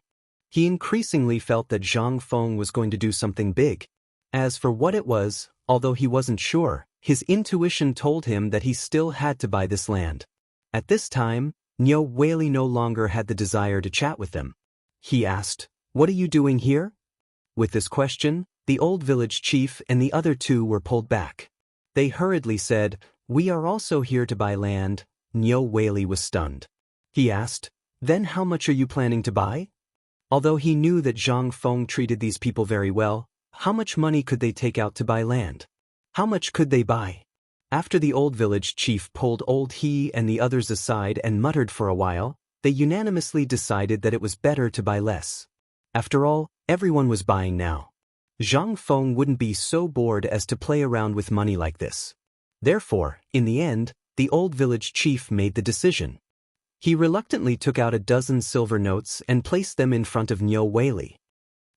He increasingly felt that Zhang Feng was going to do something big. As for what it was, although he wasn't sure, his intuition told him that he still had to buy this land. At this time, Niu Weili no longer had the desire to chat with them. He asked, "What are you doing here?" With this question, the old village chief and the other two were pulled back. They hurriedly said, "We are also here to buy land." Niu Weili was stunned. He asked, "Then how much are you planning to buy?" Although he knew that Zhang Feng treated these people very well, how much money could they take out to buy land? How much could they buy? After the old village chief pulled old He and the others aside and muttered for a while, they unanimously decided that it was better to buy less. After all, everyone was buying now. Zhang Feng wouldn't be so bored as to play around with money like this. Therefore, in the end, the old village chief made the decision. He reluctantly took out a dozen silver notes and placed them in front of Niu Weili.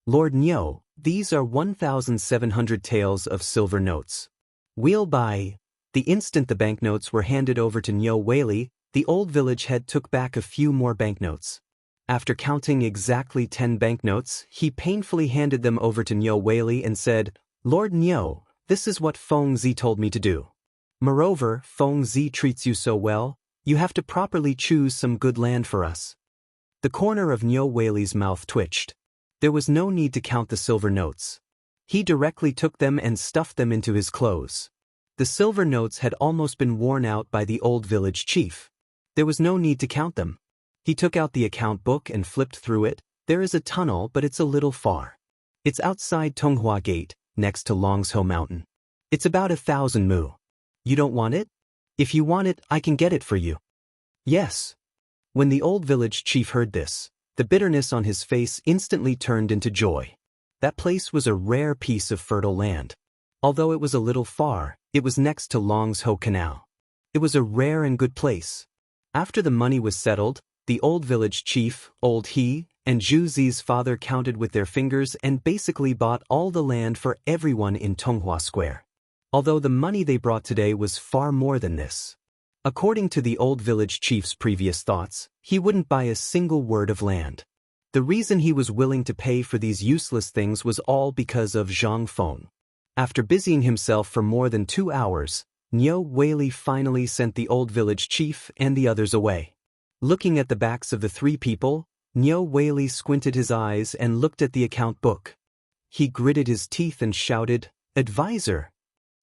"Lord Niu, these are 1,700 taels of silver notes. We'll buy." The instant the banknotes were handed over to Niu Weili, the old village head took back a few more banknotes. After counting exactly 10 banknotes, he painfully handed them over to Niu Weili and said, "Lord Niu, this is what Feng Zi told me to do. Moreover, Feng Zi treats you so well, you have to properly choose some good land for us." The corner of Niu Weili's mouth twitched. There was no need to count the silver notes. He directly took them and stuffed them into his clothes. The silver notes had almost been worn out by the old village chief. There was no need to count them. He took out the account book and flipped through it. There is a tunnel, but it's a little far. It's outside Tonghua Gate, next to Longsho Mountain. It's about 1,000 mu. You don't want it? If you want it, I can get it for you. Yes. When the old village chief heard this, the bitterness on his face instantly turned into joy. That place was a rare piece of fertile land. Although it was a little far, it was next to Longsho Canal. It was a rare and good place. After the money was settled, the old village chief, Old He, and Zhu Zi's father counted with their fingers and basically bought all the land for everyone in Tonghua Square. Although the money they brought today was far more than this. According to the old village chief's previous thoughts, he wouldn't buy a single word of land. The reason he was willing to pay for these useless things was all because of Zhang Feng. After busying himself for more than 2 hours, Niu Weili finally sent the old village chief and the others away. Looking at the backs of the 3 people, Niu Weili squinted his eyes and looked at the account book. He gritted his teeth and shouted, "Advisor!"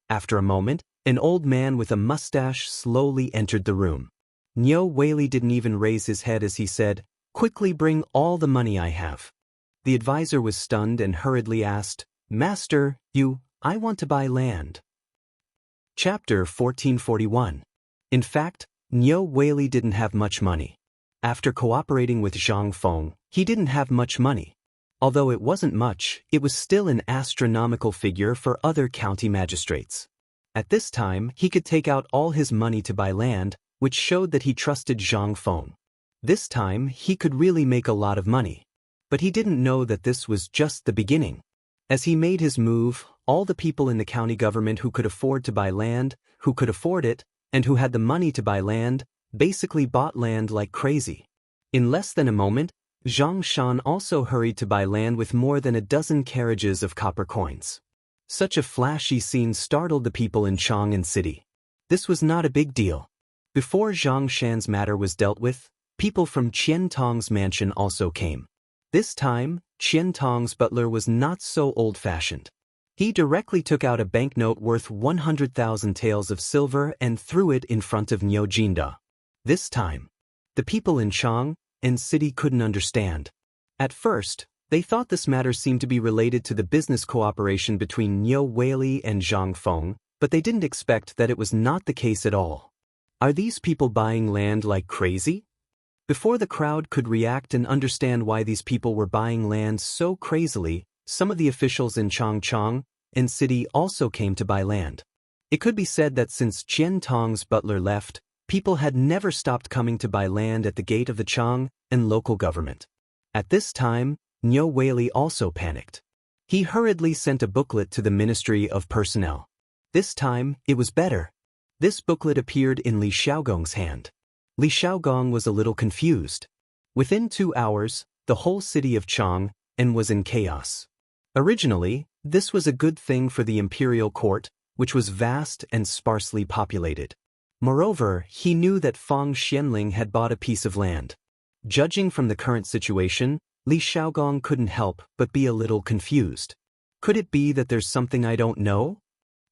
After a moment, an old man with a mustache slowly entered the room. Niu Weili didn't even raise his head as he said, "Quickly bring all the money I have." The advisor was stunned and hurriedly asked, "Master, I want to buy land." Chapter 1441. In fact, Niu Weili didn't have much money. After cooperating with Zhang Feng, he didn't have much money. Although it wasn't much, it was still an astronomical figure for other county magistrates. At this time, he could take out all his money to buy land, which showed that he trusted Zhang Feng. This time, he could really make a lot of money. But he didn't know that this was just the beginning. As he made his move, all the people in the county government who could afford to buy land, who could afford it, and who had the money to buy land, basically bought land like crazy. In less than a moment, Zhang Shan also hurried to buy land with more than a dozen carriages of copper coins. Such a flashy scene startled the people in Chang'an City. This was not a big deal. Before Zhang Shan's matter was dealt with, people from Qian Tong's mansion also came. This time, Qian Tong's butler was not so old-fashioned. He directly took out a banknote worth 100,000 taels of silver and threw it in front of Niu Jinda. This time, the people in Chang'an City couldn't understand. At first, they thought this matter seemed to be related to the business cooperation between Niu Weili and Zhang Feng, but they didn't expect that it was not the case at all. Are these people buying land like crazy? Before the crowd could react and understand why these people were buying land so crazily, some of the officials in Changchang and city also came to buy land. It could be said that since Qian Tong's butler left, people had never stopped coming to buy land at the gate of the Chang and local government. At this time, Niu Weili also panicked. He hurriedly sent a booklet to the Ministry of Personnel. This time, it was better. This booklet appeared in Li Xiaogong's hand. Li Xiaogong was a little confused. Within 2 hours, the whole city of Chang was in chaos. Originally, this was a good thing for the imperial court, which was vast and sparsely populated. Moreover, he knew that Fang Xianling had bought a piece of land. Judging from the current situation, Li Xiaogong couldn't help but be a little confused. Could it be that there's something I don't know?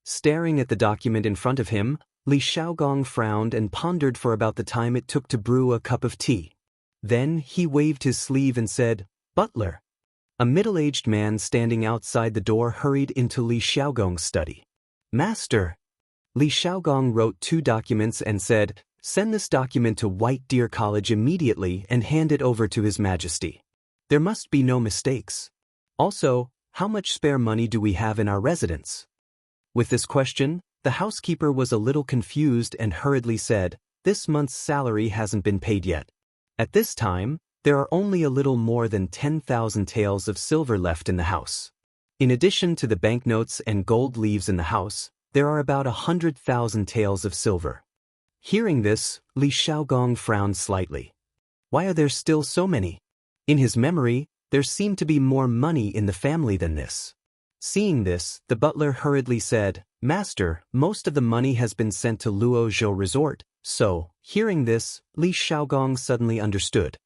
Staring at the document in front of him, Li Xiaogong frowned and pondered for about the time it took to brew a cup of tea. Then he waved his sleeve and said, "Butler." A middle-aged man standing outside the door hurried into Li Xiaogong's study. "Master." Li Xiaogong wrote 2 documents and said, "Send this document to White Deer College immediately and hand it over to His Majesty. There must be no mistakes. Also, how much spare money do we have in our residence?" With this question, the housekeeper was a little confused and hurriedly said, "This month's salary hasn't been paid yet. At this time, there are only a little more than 10,000 taels of silver left in the house. In addition to the banknotes and gold leaves in the house, there are about 100,000 taels of silver." Hearing this, Li Xiaogong frowned slightly. Why are there still so many? In his memory, there seemed to be more money in the family than this. Seeing this, the butler hurriedly said, "Master, most of the money has been sent to Luozhou Resort." So, hearing this, Li Xiaogong suddenly understood.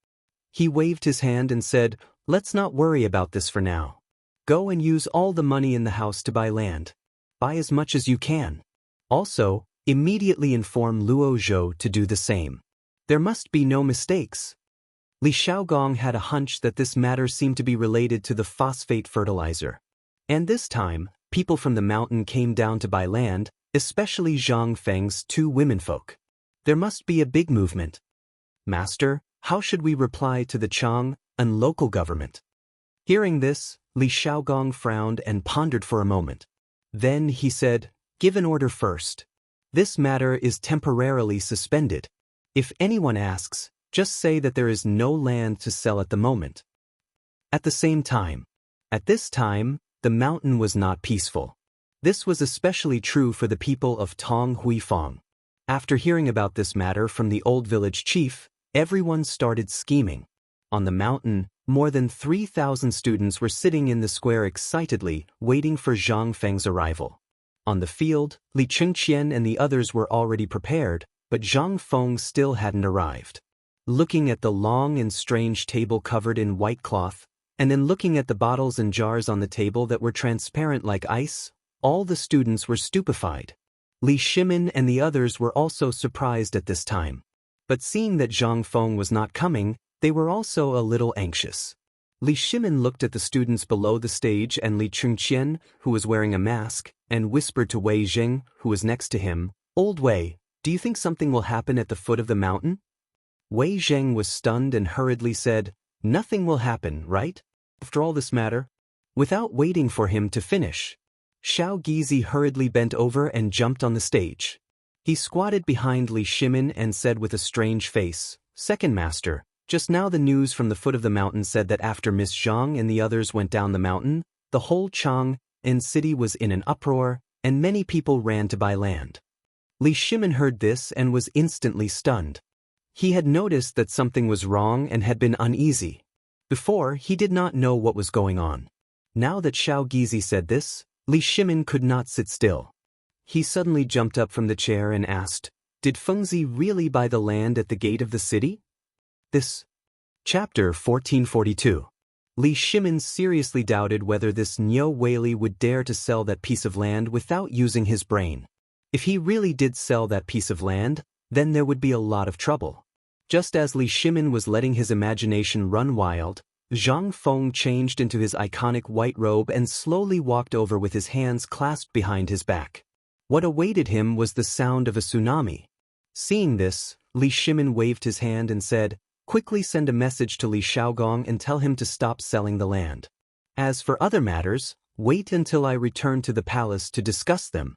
He waved his hand and said, "Let's not worry about this for now. Go and use all the money in the house to buy land. Buy as much as you can. Also, immediately inform Luozhou to do the same. There must be no mistakes." Li Xiaogong had a hunch that this matter seemed to be related to the phosphate fertilizer. And this time, people from the mountain came down to buy land, especially Zhang Feng's 2 womenfolk. There must be a big movement. "Master, how should we reply to the Chang and local government?" Hearing this, Li Xiaogong frowned and pondered for a moment. Then he said, "Give an order first. This matter is temporarily suspended. If anyone asks, just say that there is no land to sell at the moment." At the same time, at this time, the mountain was not peaceful. This was especially true for the people of Tong Huifang. After hearing about this matter from the old village chief, everyone started scheming. On the mountain, more than 3,000 students were sitting in the square excitedly, waiting for Zhang Feng's arrival. On the field, Li Chengqian and the others were already prepared, but Zhang Feng still hadn't arrived. Looking at the long and strange table covered in white cloth, and then looking at the bottles and jars on the table that were transparent like ice, all the students were stupefied. Li Shimin and the others were also surprised at this time. But seeing that Zhang Feng was not coming, they were also a little anxious. Li Shimin looked at the students below the stage and Li Chengqian, who was wearing a mask, and whispered to Wei Zheng, who was next to him, "Old Wei, do you think something will happen at the foot of the mountain?" Wei Zheng was stunned and hurriedly said, "Nothing will happen, right? After all this matter?" Without waiting for him to finish, Xiao Gizi hurriedly bent over and jumped on the stage. He squatted behind Li Shimin and said with a strange face, "Second master, just now the news from the foot of the mountain said that after Miss Zhang and the others went down the mountain, the whole Chang and city was in an uproar, and many people ran to buy land." Li Shimin heard this and was instantly stunned. He had noticed that something was wrong and had been uneasy. Before, he did not know what was going on. Now that Xiao Gizi said this, Li Shimin could not sit still. He suddenly jumped up from the chair and asked, "Did Fengzi really buy the land at the gate of the city?" This. Chapter 1442. Li Shimin seriously doubted whether this Niu Weili would dare to sell that piece of land without using his brain. If he really did sell that piece of land, then there would be a lot of trouble. Just as Li Shimin was letting his imagination run wild, Zhang Feng changed into his iconic white robe and slowly walked over with his hands clasped behind his back. What awaited him was the sound of a tsunami. Seeing this, Li Shimin waved his hand and said, "Quickly send a message to Li Xiaogong and tell him to stop selling the land. As for other matters, wait until I return to the palace to discuss them.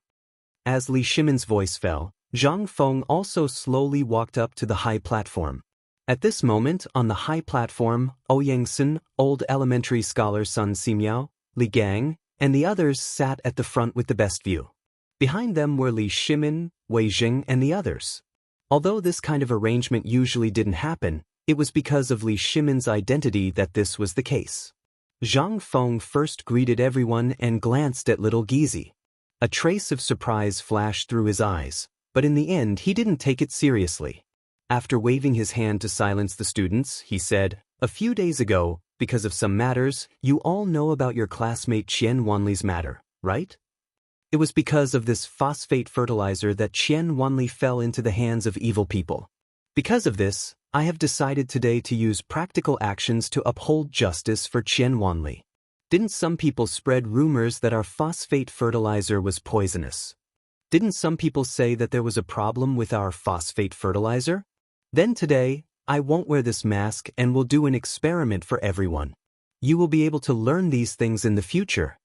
As Li Shimin's voice fell, Zhang Feng also slowly walked up to the high platform. At this moment, on the high platform, Ouyangsen, old elementary scholar Sun Ximiao, Li Gang, and the others sat at the front with the best view. Behind them were Li Shimin, Wei Jing, and the others. Although this kind of arrangement usually didn't happen, it was because of Li Shimin's identity that this was the case. Zhang Feng first greeted everyone and glanced at little Gizi. A trace of surprise flashed through his eyes, but in the end he didn't take it seriously. After waving his hand to silence the students, he said, "A few days ago, because of some matters, you all know about your classmate Qian Wanli's matter, right? It was because of this phosphate fertilizer that Qian Wanli fell into the hands of evil people. Because of this, I have decided today to use practical actions to uphold justice for Qian Wanli. Didn't some people spread rumors that our phosphate fertilizer was poisonous? Didn't some people say that there was a problem with our phosphate fertilizer? Then today, I won't wear this mask and will do an experiment for everyone. You will be able to learn these things in the future.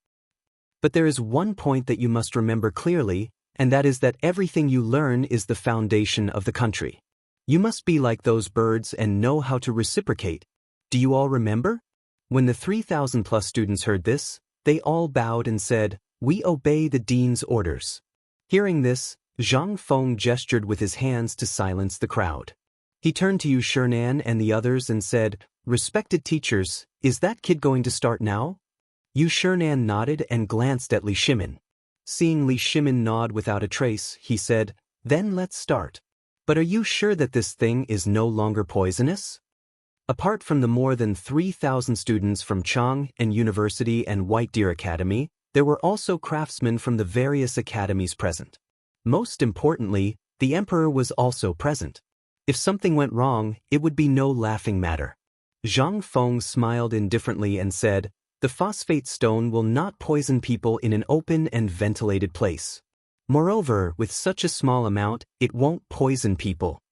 But there is one point that you must remember clearly, and that is that everything you learn is the foundation of the country. You must be like those birds and know how to reciprocate. Do you all remember? When the 3,000 plus students heard this, they all bowed and said, "We obey the dean's orders." Hearing this, Zhang Feng gestured with his hands to silence the crowd. He turned to Yu Shernan and the others and said, "Respected teachers, is that kid going to start now?" Yu Shernan nodded and glanced at Li Shimin. Seeing Li Shimin nod without a trace, he said, "Then let's start. But are you sure that this thing is no longer poisonous?" Apart from the more than 3,000 students from Chang and University and White Deer Academy, there were also craftsmen from the various academies present. Most importantly, the emperor was also present. If something went wrong, it would be no laughing matter. Zhang Feng smiled indifferently and said, "The phosphate stone will not poison people in an open and ventilated place. Moreover, with such a small amount, it won't poison people."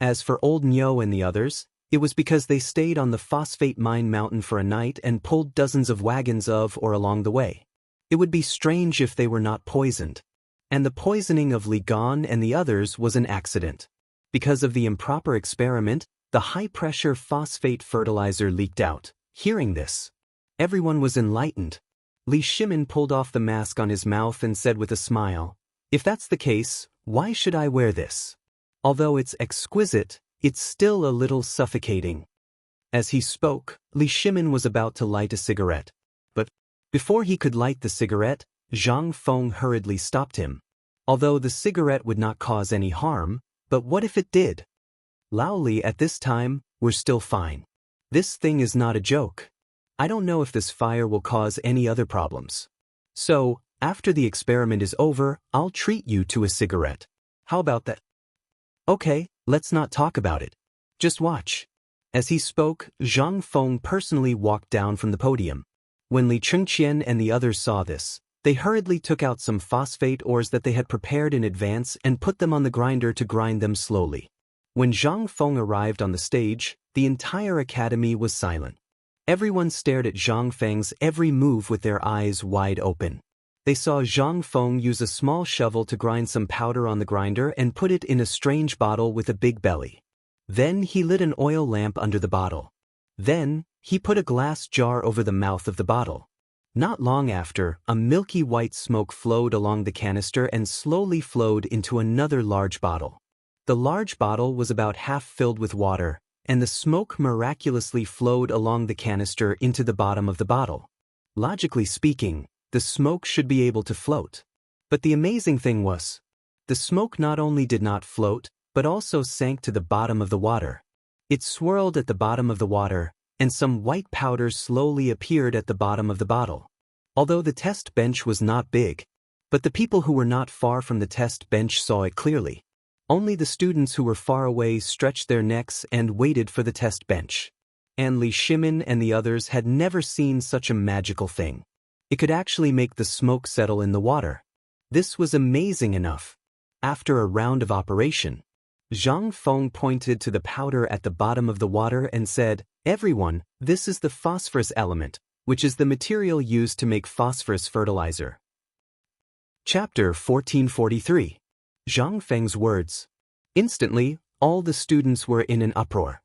As for old Nyo and the others, it was because they stayed on the phosphate mine mountain for a night and pulled dozens of wagons of or along the way. It would be strange if they were not poisoned. And the poisoning of Li Gan and the others was an accident. Because of the improper experiment, the high-pressure phosphate fertilizer leaked out. Hearing this, everyone was enlightened. Li Shimin pulled off the mask on his mouth and said with a smile, "If that's the case, why should I wear this? Although it's exquisite, it's still a little suffocating." As he spoke, Li Shimin was about to light a cigarette. But before he could light the cigarette, Zhang Feng hurriedly stopped him. Although the cigarette would not cause any harm, but what if it did? Lao Li at this time, "We're still fine. This thing is not a joke. I don't know if this fire will cause any other problems. So, after the experiment is over, I'll treat you to a cigarette. How about that?" "Okay, let's not talk about it. Just watch." As he spoke, Zhang Feng personally walked down from the podium. When Li Chengqian and the others saw this, they hurriedly took out some phosphate ores that they had prepared in advance and put them on the grinder to grind them slowly. When Zhang Feng arrived on the stage, the entire academy was silent. Everyone stared at Zhang Feng's every move with their eyes wide open. They saw Zhang Feng use a small shovel to grind some powder on the grinder and put it in a strange bottle with a big belly. Then he lit an oil lamp under the bottle. Then, he put a glass jar over the mouth of the bottle. Not long after, a milky white smoke flowed along the canister and slowly flowed into another large bottle. The large bottle was about half filled with water, and the smoke miraculously flowed along the canister into the bottom of the bottle. Logically speaking, the smoke should be able to float. But the amazing thing was, the smoke not only did not float, but also sank to the bottom of the water. It swirled at the bottom of the water, and some white powder slowly appeared at the bottom of the bottle. Although the test bench was not big, but the people who were not far from the test bench saw it clearly. Only the students who were far away stretched their necks and waited for the test bench. And Li Shimin and the others had never seen such a magical thing. It could actually make the smoke settle in the water. This was amazing enough. After a round of operation, Zhang Feng pointed to the powder at the bottom of the water and said, "Everyone, this is the phosphorus element, which is the material used to make phosphorus fertilizer. Chapter 1443. Zhang Feng's words. Instantly, all the students were in an uproar.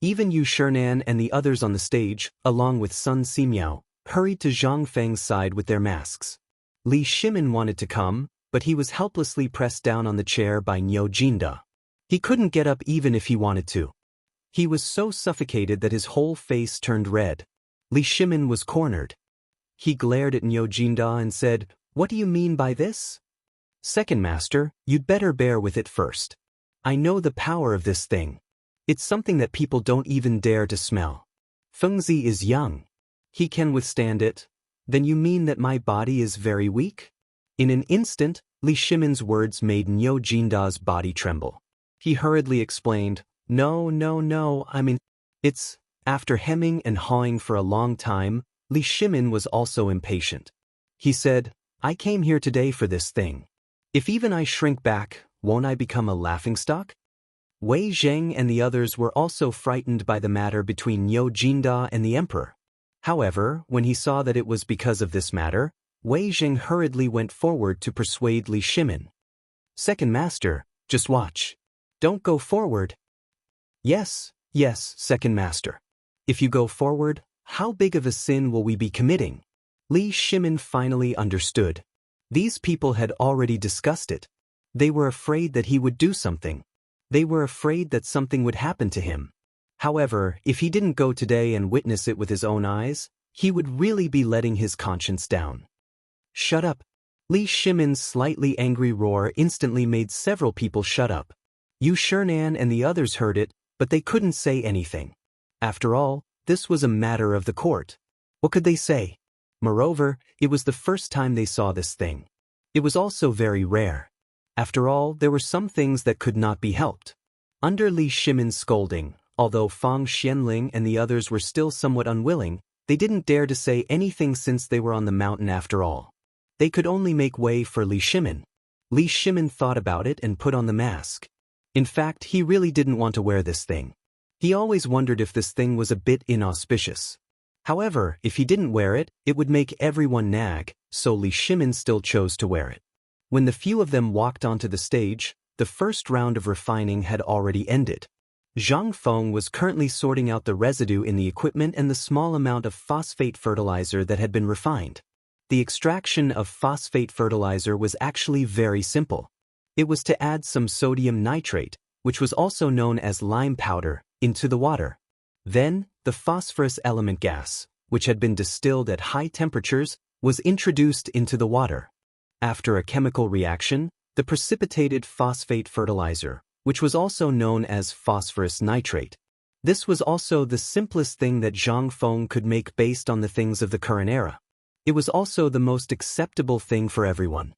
Even Yu Shinan and the others on the stage, along with Sun Simiao, hurried to Zhang Feng's side with their masks. Li Shimin wanted to come, but he was helplessly pressed down on the chair by Niu Jinda. He couldn't get up even if he wanted to. He was so suffocated that his whole face turned red. Li Shimin was cornered. He glared at Niu Jinda and said, "What do you mean by this?" "Second master, you'd better bear with it first. I know the power of this thing. It's something that people don't even dare to smell. Fengzi is young. He can withstand it. Then you mean that my body is very weak?" In an instant, Li Shimin's words made Niu Jinda's body tremble. He hurriedly explained, No, I mean, it's..." After hemming and hawing for a long time, Li Shimin was also impatient. He said, "I came here today for this thing. If even I shrink back, won't I become a laughingstock?" Wei Zheng and the others were also frightened by the matter between Niu Jinda and the emperor. However, when he saw that it was because of this matter, Wei Zheng hurriedly went forward to persuade Li Shimin. "Second master, just watch. Don't go forward." Yes, second master. If you go forward, how big of a sin will we be committing?" Li Shimin finally understood. These people had already discussed it. They were afraid that he would do something. They were afraid that something would happen to him. However, if he didn't go today and witness it with his own eyes, he would really be letting his conscience down. "Shut up." Li Shimin's slightly angry roar instantly made several people shut up. Yu Shinan and the others heard it, but they couldn't say anything. After all, this was a matter of the court. What could they say? Moreover, it was the first time they saw this thing. It was also very rare. After all, there were some things that could not be helped. Under Li Shimin's scolding, although Fang Xianling and the others were still somewhat unwilling, they didn't dare to say anything since they were on the mountain after all. They could only make way for Li Shimin. Li Shimin thought about it and put on the mask. In fact, he really didn't want to wear this thing. He always wondered if this thing was a bit inauspicious. However, if he didn't wear it, it would make everyone nag, so Li Shimin still chose to wear it. When the few of them walked onto the stage, the first round of refining had already ended. Zhang Feng was currently sorting out the residue in the equipment and the small amount of phosphate fertilizer that had been refined. The extraction of phosphate fertilizer was actually very simple. It was to add some sodium nitrate, which was also known as lime powder, into the water. Then, the phosphorus element gas, which had been distilled at high temperatures, was introduced into the water. After a chemical reaction, the precipitated phosphate fertilizer, which was also known as phosphorus nitrate. This was also the simplest thing that Zhang Feng could make based on the things of the current era. It was also the most acceptable thing for everyone.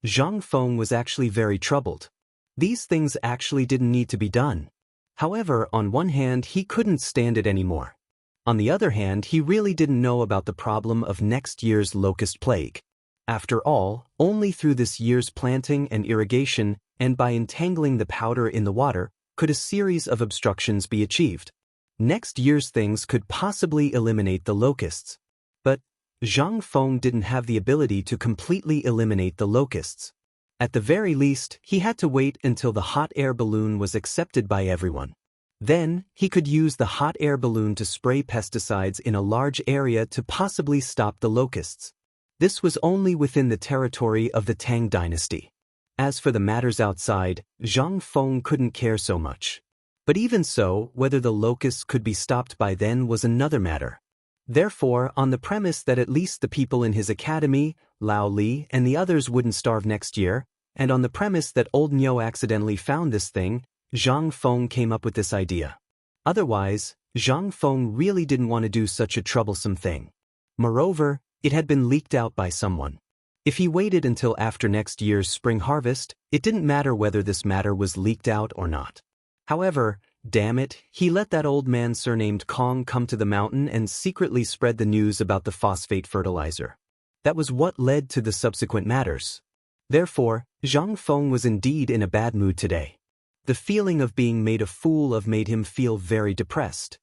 Zhang Feng was actually very troubled. These things actually didn't need to be done. However, on one hand, he couldn't stand it anymore. On the other hand, he really didn't know about the problem of next year's locust plague. After all, only through this year's planting and irrigation, and by entangling the powder in the water, could a series of obstructions be achieved. Next year's things could possibly eliminate the locusts. But Zhang Feng didn't have the ability to completely eliminate the locusts. At the very least, he had to wait until the hot air balloon was accepted by everyone. Then, he could use the hot air balloon to spray pesticides in a large area to possibly stop the locusts. This was only within the territory of the Tang dynasty. As for the matters outside, Zhang Feng couldn't care so much. But even so, whether the locusts could be stopped by then was another matter. Therefore, on the premise that at least the people in his academy, Lao Li, and the others wouldn't starve next year, and on the premise that old Niu accidentally found this thing, Zhang Feng came up with this idea. Otherwise, Zhang Feng really didn't want to do such a troublesome thing. Moreover, it had been leaked out by someone. If he waited until after next year's spring harvest, it didn't matter whether this matter was leaked out or not. However, damn it, he let that old man surnamed Kong come to the mountain and secretly spread the news about the phosphate fertilizer. That was what led to the subsequent matters. Therefore, Zhang Feng was indeed in a bad mood today. The feeling of being made a fool of made him feel very depressed.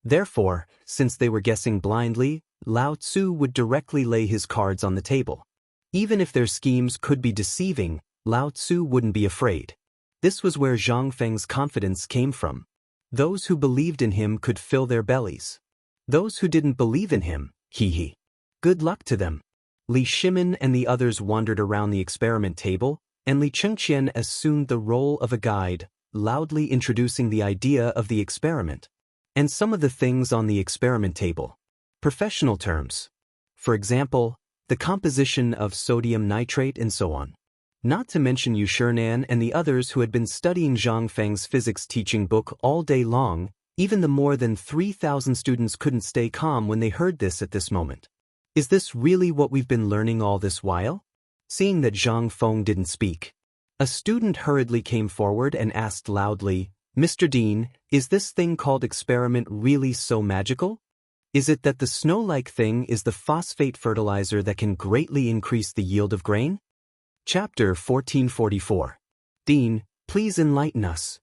Therefore, since they were guessing blindly, Lao Tzu would directly lay his cards on the table. Even if their schemes could be deceiving, Lao Tzu wouldn't be afraid. This was where Zhang Feng's confidence came from. Those who believed in him could fill their bellies. Those who didn't believe in him, good luck to them. Li Shimin and the others wandered around the experiment table, and Li Chengqian assumed the role of a guide, loudly introducing the idea of the experiment. And some of the things on the experiment table. Professional terms. For example, the composition of sodium nitrate and so on. Not to mention Yu Shinan and the others who had been studying Zhang Feng's physics teaching book all day long. Even the more than 3,000 students couldn't stay calm when they heard this at this moment. Is this really what we've been learning all this while? Seeing that Zhang Feng didn't speak, a student hurriedly came forward and asked loudly, "Mr. Dean, is this thing called experiment really so magical? Is it that the snow-like thing is the phosphate fertilizer that can greatly increase the yield of grain?" Chapter 1444. Dean, please enlighten us.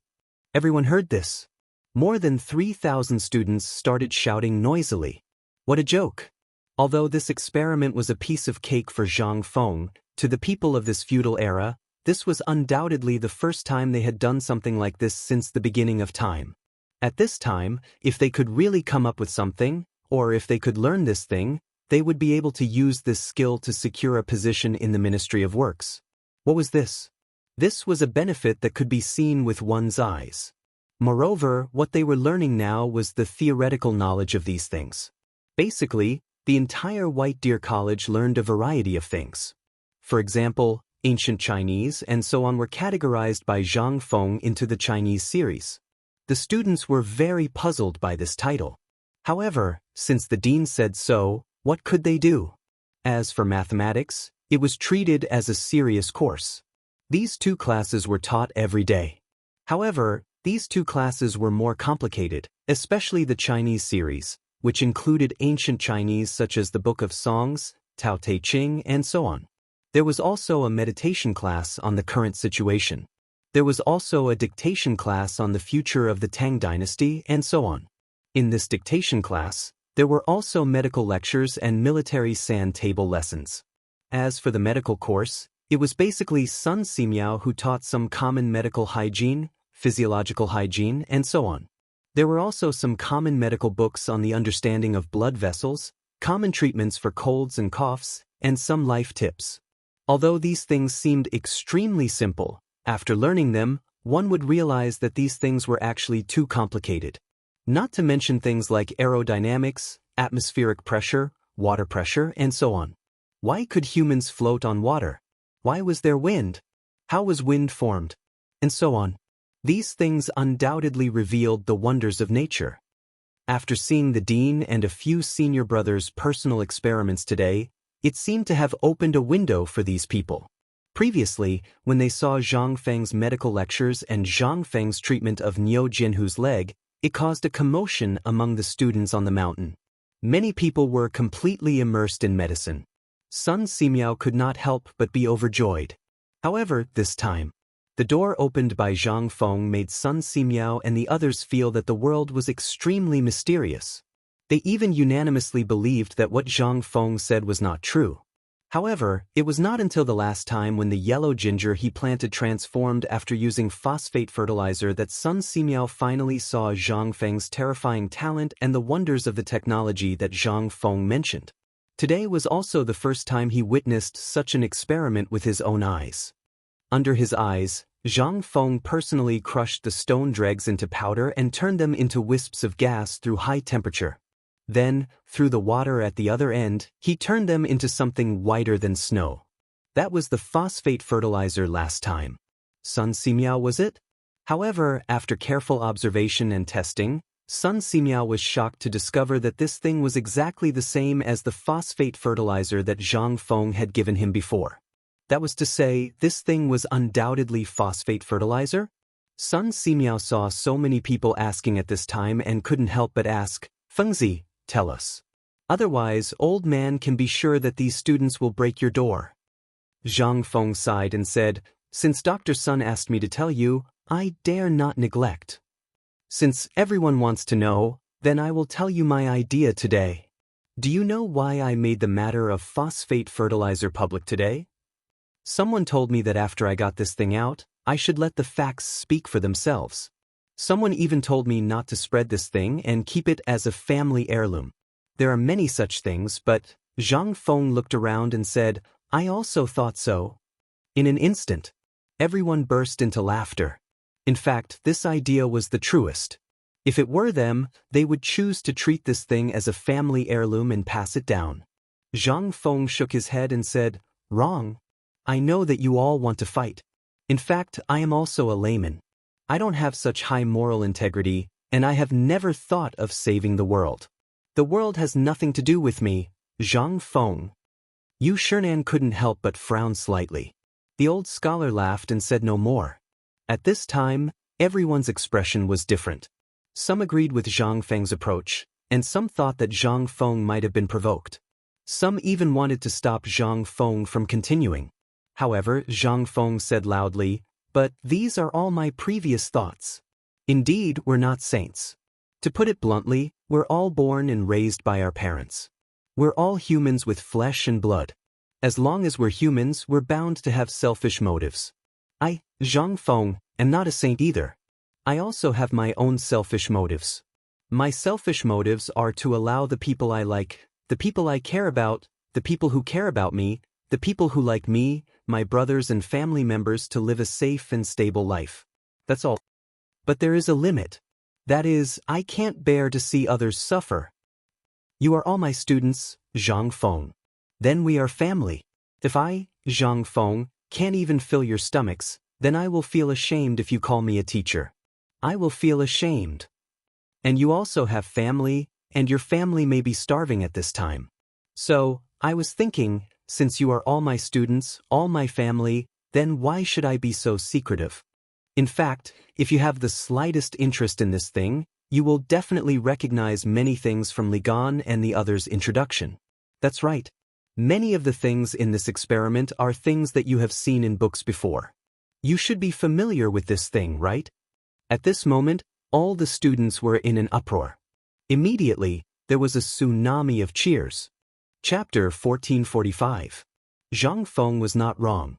Everyone heard this. More than 3,000 students started shouting noisily. What a joke! Although this experiment was a piece of cake for Zhang Feng, to the people of this feudal era, this was undoubtedly the first time they had done something like this since the beginning of time. At this time, if they could really come up with something, or if they could learn this thing, they would be able to use this skill to secure a position in the Ministry of Works. What was this? This was a benefit that could be seen with one's eyes. Moreover, what they were learning now was the theoretical knowledge of these things. Basically, the entire White Deer College learned a variety of things. For example, ancient Chinese and so on were categorized by Zhang Feng into the Chinese series. The students were very puzzled by this title. However, since the dean said so, what could they do? As for mathematics, it was treated as a serious course. These two classes were taught every day. However, these two classes were more complicated, especially the Chinese series, which included ancient Chinese such as the Book of Songs, Tao Te Ching, and so on. There was also a meditation class on the current situation. There was also a dictation class on the future of the Tang dynasty, and so on. In this dictation class, there were also medical lectures and military sand table lessons. As for the medical course, it was basically Sun Simiao who taught some common medical hygiene, physiological hygiene, and so on. There were also some common medical books on the understanding of blood vessels, common treatments for colds and coughs, and some life tips. Although these things seemed extremely simple, after learning them, one would realize that these things were actually too complicated. Not to mention things like aerodynamics, atmospheric pressure, water pressure, and so on. Why could humans float on water? Why was there wind? How was wind formed? And so on. These things undoubtedly revealed the wonders of nature. After seeing the dean and a few senior brothers' personal experiments today, it seemed to have opened a window for these people. Previously, when they saw Zhang Feng's medical lectures and Zhang Feng's treatment of Niu Jinhu's leg, it caused a commotion among the students on the mountain. Many people were completely immersed in medicine. Sun Simiao could not help but be overjoyed. However, this time, the door opened by Zhang Feng made Sun Simiao and the others feel that the world was extremely mysterious. They even unanimously believed that what Zhang Feng said was not true. However, it was not until the last time when the yellow ginger he planted transformed after using phosphate fertilizer that Sun Simiao finally saw Zhang Feng's terrifying talent and the wonders of the technology that Zhang Feng mentioned. Today was also the first time he witnessed such an experiment with his own eyes. Under his eyes, Zhang Feng personally crushed the stone dregs into powder and turned them into wisps of gas through high temperature. Then, through the water at the other end, he turned them into something whiter than snow. That was the phosphate fertilizer last time. Sun Simiao was it? However, after careful observation and testing, Sun Simiao was shocked to discover that this thing was exactly the same as the phosphate fertilizer that Zhang Feng had given him before. That was to say, this thing was undoubtedly phosphate fertilizer? Sun Simiao saw so many people asking at this time and couldn't help but ask, "Fengzi, tell us. Otherwise, old man can be sure that these students will break your door." Zhang Feng sighed and said, "Since Dr. Sun asked me to tell you, I dare not neglect. Since everyone wants to know, Then I will tell you my idea today. Do you know why I made the matter of phosphate fertilizer public today? Someone told me that after I got this thing out, I should let the facts speak for themselves. Someone even told me not to spread this thing and keep it as a family heirloom. There are many such things, but Zhang Feng looked around and said, I also thought so. In an instant, everyone burst into laughter. In fact, this idea was the truest. If it were them, they would choose to treat this thing as a family heirloom and pass it down. Zhang Feng shook his head and said, Wrong. I know that you all want to fight. In fact, I am also a layman. I don't have such high moral integrity, and I have never thought of saving the world. The world has nothing to do with me, Zhang Feng. Yu Shernan couldn't help but frown slightly. The old scholar laughed and said no more. At this time, everyone's expression was different. Some agreed with Zhang Feng's approach, and some thought that Zhang Feng might have been provoked. Some even wanted to stop Zhang Feng from continuing. However, Zhang Feng said loudly, But these are all my previous thoughts. Indeed, we're not saints. To put it bluntly, we're all born and raised by our parents. We're all humans with flesh and blood. As long as we're humans, we're bound to have selfish motives. I, Zhang Feng, am not a saint either. I also have my own selfish motives. My selfish motives are to allow the people I like, the people I care about, the people who care about me, the people who like me, my brothers and family members to live a safe and stable life. That's all. But there is a limit. That is, I can't bear to see others suffer. You are all my students, Zhang Feng. Then we are family. If I, Zhang Feng, can't even fill your stomachs, then I will feel ashamed if you call me a teacher. I will feel ashamed. And you also have family, and your family may be starving at this time. So, I was thinking, since you are all my students, all my family, then why should I be so secretive? In fact, if you have the slightest interest in this thing, you will definitely recognize many things from Li Gan and the others' introduction. That's right. Many of the things in this experiment are things that you have seen in books before. You should be familiar with this thing, right? At this moment, all the students were in an uproar. Immediately, there was a tsunami of cheers. Chapter 1445. Zhang Feng was not wrong.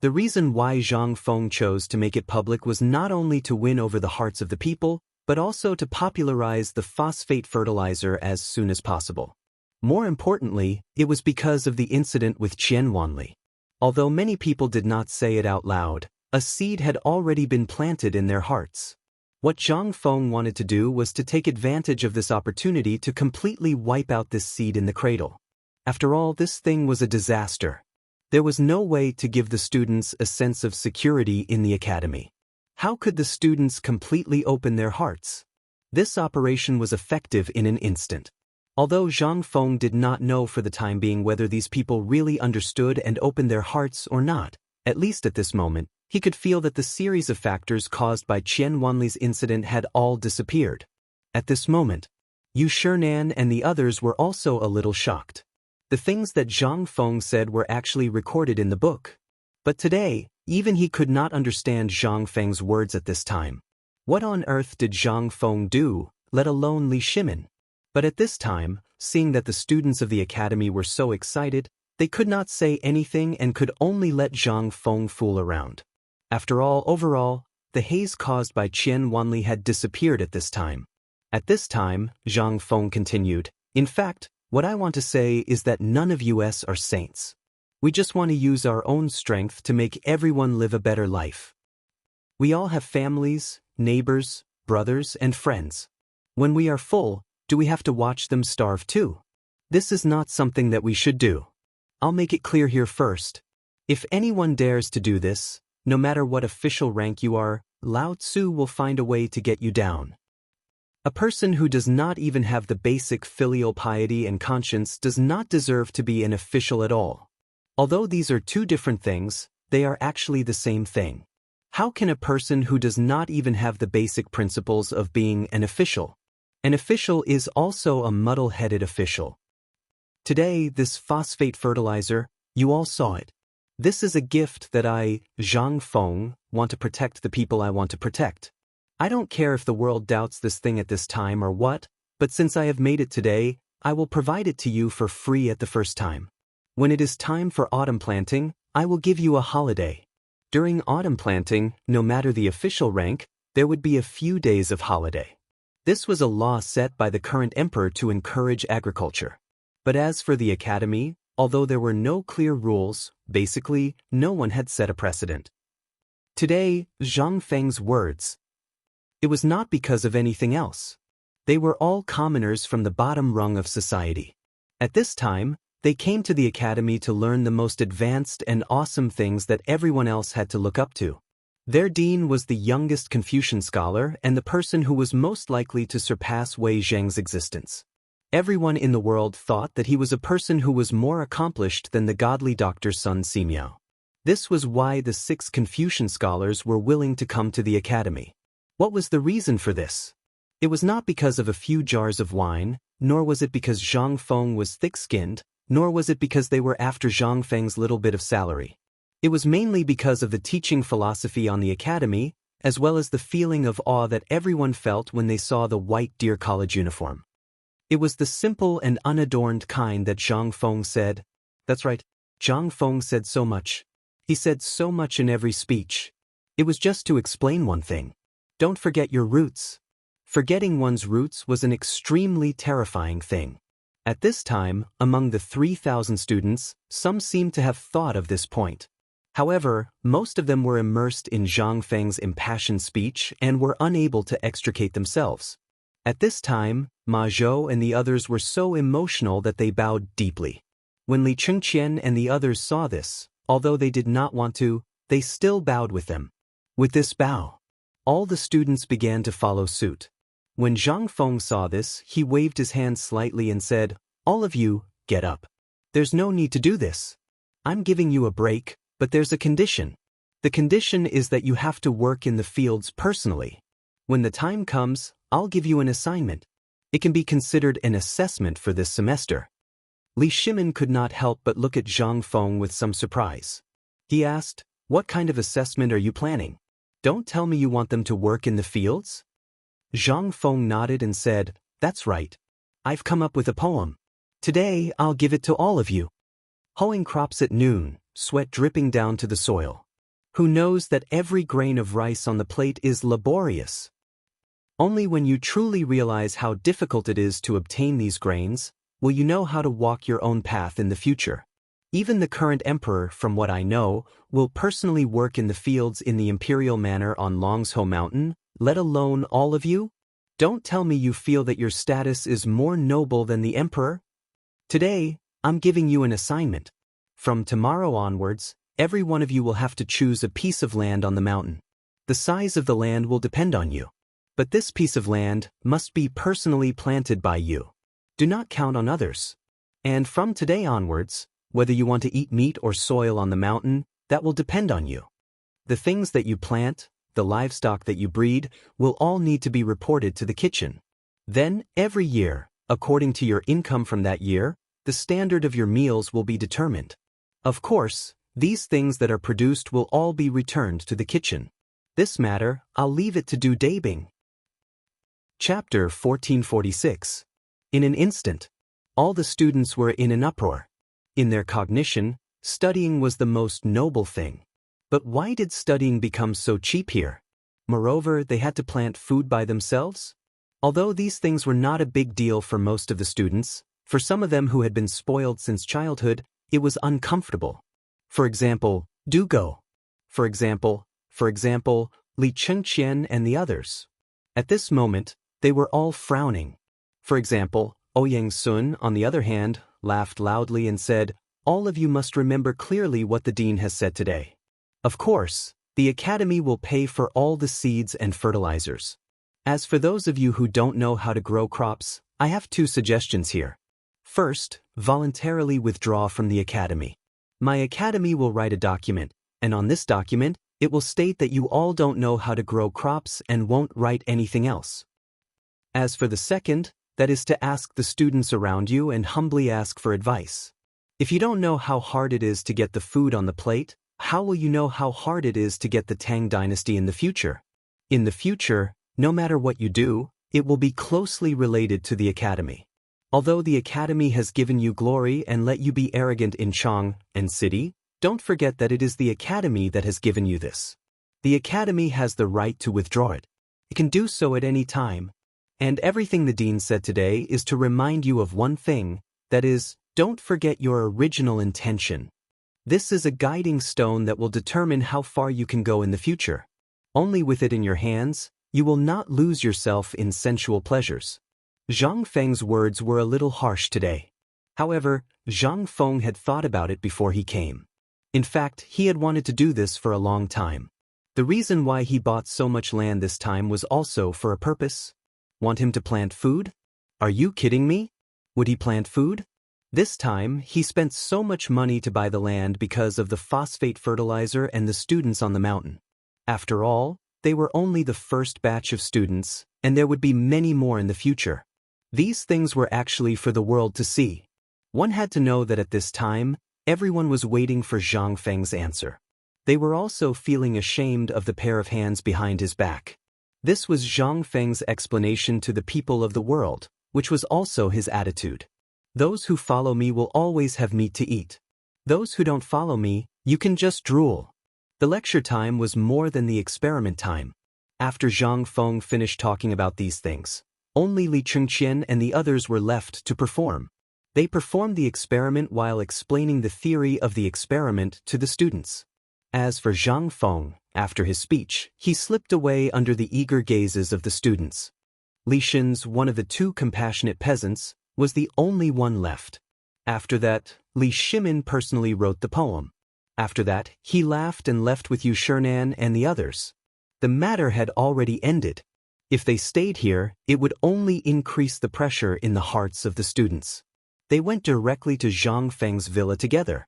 The reason why Zhang Feng chose to make it public was not only to win over the hearts of the people, but also to popularize the phosphate fertilizer as soon as possible. More importantly, it was because of the incident with Qian Wanli. Although many people did not say it out loud, a seed had already been planted in their hearts. What Zhang Feng wanted to do was to take advantage of this opportunity to completely wipe out this seed in the cradle. After all, this thing was a disaster. There was no way to give the students a sense of security in the academy. How could the students completely open their hearts? This operation was effective in an instant. Although Zhang Feng did not know for the time being whether these people really understood and opened their hearts or not, at least at this moment, he could feel that the series of factors caused by Qian Wanli's incident had all disappeared. At this moment, Yu Shernan and the others were also a little shocked. The things that Zhang Feng said were actually recorded in the book. But today, even he could not understand Zhang Feng's words at this time. What on earth did Zhang Feng do, let alone Li Shimin? But at this time, seeing that the students of the academy were so excited, they could not say anything and could only let Zhang Feng fool around. After all, overall, the haze caused by Qian Wanli had disappeared at this time. At this time, Zhang Feng continued, in fact, what I want to say is that none of us are saints. We just want to use our own strength to make everyone live a better life. We all have families, neighbors, brothers, and friends. When we are full, do we have to watch them starve too? This is not something that we should do. I'll make it clear here first. If anyone dares to do this, no matter what official rank you are, Lao Tzu will find a way to get you down. A person who does not even have the basic filial piety and conscience does not deserve to be an official at all. Although these are two different things, they are actually the same thing. How can a person who does not even have the basic principles of being an official? An official is also a muddle-headed official. Today, this phosphate fertilizer, you all saw it. This is a gift that I, Zhang Feng, want to protect the people I want to protect. I don't care if the world doubts this thing at this time or what, But since I have made it today, I will provide it to you for free at the first time. When it is time for autumn planting, I will give you a holiday. During autumn planting, no matter the official rank, there would be a few days of holiday. This was a law set by the current emperor to encourage agriculture. But as for the academy, although there were no clear rules, basically, no one had set a precedent. Today, Zhang Feng's words. It was not because of anything else. They were all commoners from the bottom rung of society. At this time, they came to the academy to learn the most advanced and awesome things that everyone else had to look up to. Their dean was the youngest Confucian scholar and the person who was most likely to surpass Wei Zheng's existence. Everyone in the world thought that he was a person who was more accomplished than the godly Dr. Sun Simiao. This was why the 6 Confucian scholars were willing to come to the academy. What was the reason for this? It was not because of a few jars of wine, nor was it because Zhang Feng was thick-skinned, nor was it because they were after Zhang Feng's little bit of salary. It was mainly because of the teaching philosophy on the academy, as well as the feeling of awe that everyone felt when they saw the white deer college uniform. It was the simple and unadorned kind that Zhang Feng said. That's right, Zhang Feng said so much. He said so much in every speech. It was just to explain one thing. Don't forget your roots. Forgetting one's roots was an extremely terrifying thing. At this time, among the 3,000 students, some seemed to have thought of this point. However, most of them were immersed in Zhang Feng's impassioned speech and were unable to extricate themselves. At this time, Ma Zhou and the others were so emotional that they bowed deeply. When Li Chengqian and the others saw this, although they did not want to, they still bowed with them. With this bow, all the students began to follow suit. When Zhang Feng saw this, he waved his hand slightly and said, "All of you, get up. There's no need to do this. I'm giving you a break, but there's a condition. The condition is that you have to work in the fields personally. When the time comes, I'll give you an assignment. It can be considered an assessment for this semester." Li Shimin could not help but look at Zhang Feng with some surprise. He asked, "What kind of assessment are you planning? Don't tell me you want them to work in the fields?" Zhang Feng nodded and said, "That's right. I've come up with a poem. Today, I'll give it to all of you." Hoeing crops at noon, sweat dripping down to the soil. Who knows that every grain of rice on the plate is laborious? Only when you truly realize how difficult it is to obtain these grains, will you know how to walk your own path in the future. Even the current emperor, from what I know, will personally work in the fields in the imperial manor on Longshou Mountain, let alone all of you? Don't tell me you feel that your status is more noble than the emperor. Today, I'm giving you an assignment. From tomorrow onwards, every one of you will have to choose a piece of land on the mountain. The size of the land will depend on you. But this piece of land must be personally planted by you. Do not count on others. And from today onwards, whether you want to eat meat or soil on the mountain, that will depend on you. The things that you plant, the livestock that you breed, will all need to be reported to the kitchen. Then, every year, according to your income from that year, the standard of your meals will be determined. Of course, these things that are produced will all be returned to the kitchen. This matter, I'll leave it to Du Dabing. Chapter 1446. In an instant, all the students were in an uproar. In their cognition, studying was the most noble thing. But why did studying become so cheap here? Moreover, they had to plant food by themselves? Although these things were not a big deal for most of the students, for some of them who had been spoiled since childhood, it was uncomfortable. For example, Du Go. For example, Li Chengqian and the others. At this moment, they were all frowning. For example, Ouyang Sun, on the other hand, laughed loudly and said, "All of you must remember clearly what the dean has said today. Of course, the academy will pay for all the seeds and fertilizers. As for those of you who don't know how to grow crops, I have 2 suggestions here. First, voluntarily withdraw from the academy. My academy will write a document, and on this document, it will state that you all don't know how to grow crops and won't write anything else. As for the second, that is to ask the students around you and humbly ask for advice. If you don't know how hard it is to get the food on the plate, how will you know how hard it is to get the Tang dynasty in the future? In the future, no matter what you do, It will be closely related to the academy. Although the academy has given you glory and let you be arrogant in Chang and city, don't forget that it is the academy that has given you this. The academy has the right to withdraw it. It can do so at any time. And everything the dean said today is to remind you of one thing, that is, don't forget your original intention. This is a guiding stone that will determine how far you can go in the future. Only with it in your hands, you will not lose yourself in sensual pleasures. Zhang Feng's words were a little harsh today. However, Zhang Feng had thought about it before he came. In fact, he had wanted to do this for a long time. The reason why he bought so much land this time was also for a purpose. Want him to plant food? Are you kidding me? Would he plant food? This time, he spent so much money to buy the land because of the phosphate fertilizer and the students on the mountain. After all, they were only the first batch of students, and there would be many more in the future. These things were actually for the world to see. One had to know that at this time, everyone was waiting for Zhang Feng's answer. They were also feeling ashamed of the pair of hands behind his back. This was Zhang Feng's explanation to the people of the world, which was also his attitude. Those who follow me will always have meat to eat. Those who don't follow me, you can just drool. The lecture time was more than the experiment time. After Zhang Feng finished talking about these things, only Li Chengqian and the others were left to perform. They performed the experiment while explaining the theory of the experiment to the students. As for Zhang Feng, after his speech, he slipped away under the eager gazes of the students. Li Xin's, one of the two compassionate peasants, was the only one left. After that, Li Shimin personally wrote the poem. After that, he laughed and left with Yu Shernan and the others. The matter had already ended. If they stayed here, it would only increase the pressure in the hearts of the students. They went directly to Zhang Feng's villa together.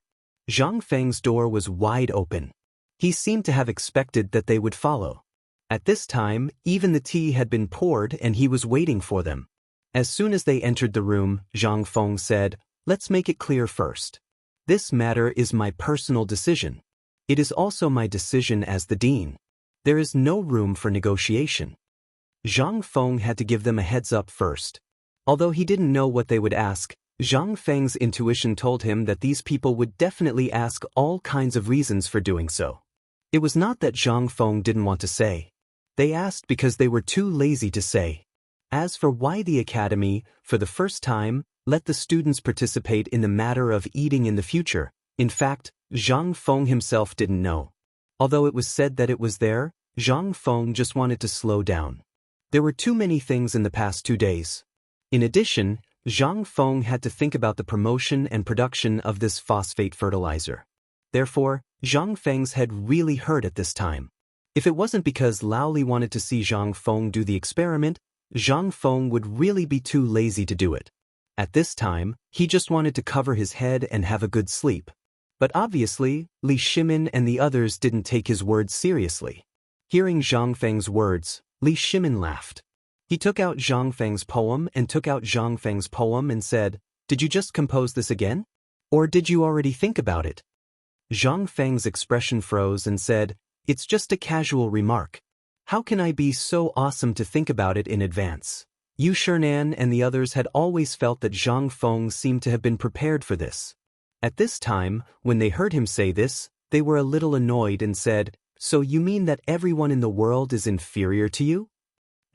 Zhang Feng's door was wide open. He seemed to have expected that they would follow. At this time, even the tea had been poured and he was waiting for them. As soon as they entered the room, Zhang Feng said, "Let's make it clear first. This matter is my personal decision. It is also my decision as the dean. There is no room for negotiation." Zhang Feng had to give them a heads up first. Although he didn't know what they would ask, Zhang Feng's intuition told him that these people would definitely ask all kinds of reasons for doing so. It was not that Zhang Feng didn't want to say. They asked because they were too lazy to say. As for why the academy, for the first time, let the students participate in the matter of eating in the future, in fact, Zhang Feng himself didn't know. Although it was said that it was there, Zhang Feng just wanted to slow down. There were too many things in the past 2 days. In addition, Zhang Feng had to think about the promotion and production of this phosphate fertilizer. Therefore, Zhang Feng's head really hurt at this time. If it wasn't because Lao Li wanted to see Zhang Feng do the experiment, Zhang Feng would really be too lazy to do it. At this time, he just wanted to cover his head and have a good sleep. But obviously, Li Shimin and the others didn't take his words seriously. Hearing Zhang Feng's words, Li Shimin laughed. He took out Zhang Feng's poem and said, "Did you just compose this again? Or did you already think about it?" Zhang Feng's expression froze and said, "It's just a casual remark. How can I be so awesome to think about it in advance?" Yu Shernan and the others had always felt that Zhang Feng seemed to have been prepared for this. At this time, when they heard him say this, they were a little annoyed and said, "So you mean that everyone in the world is inferior to you?"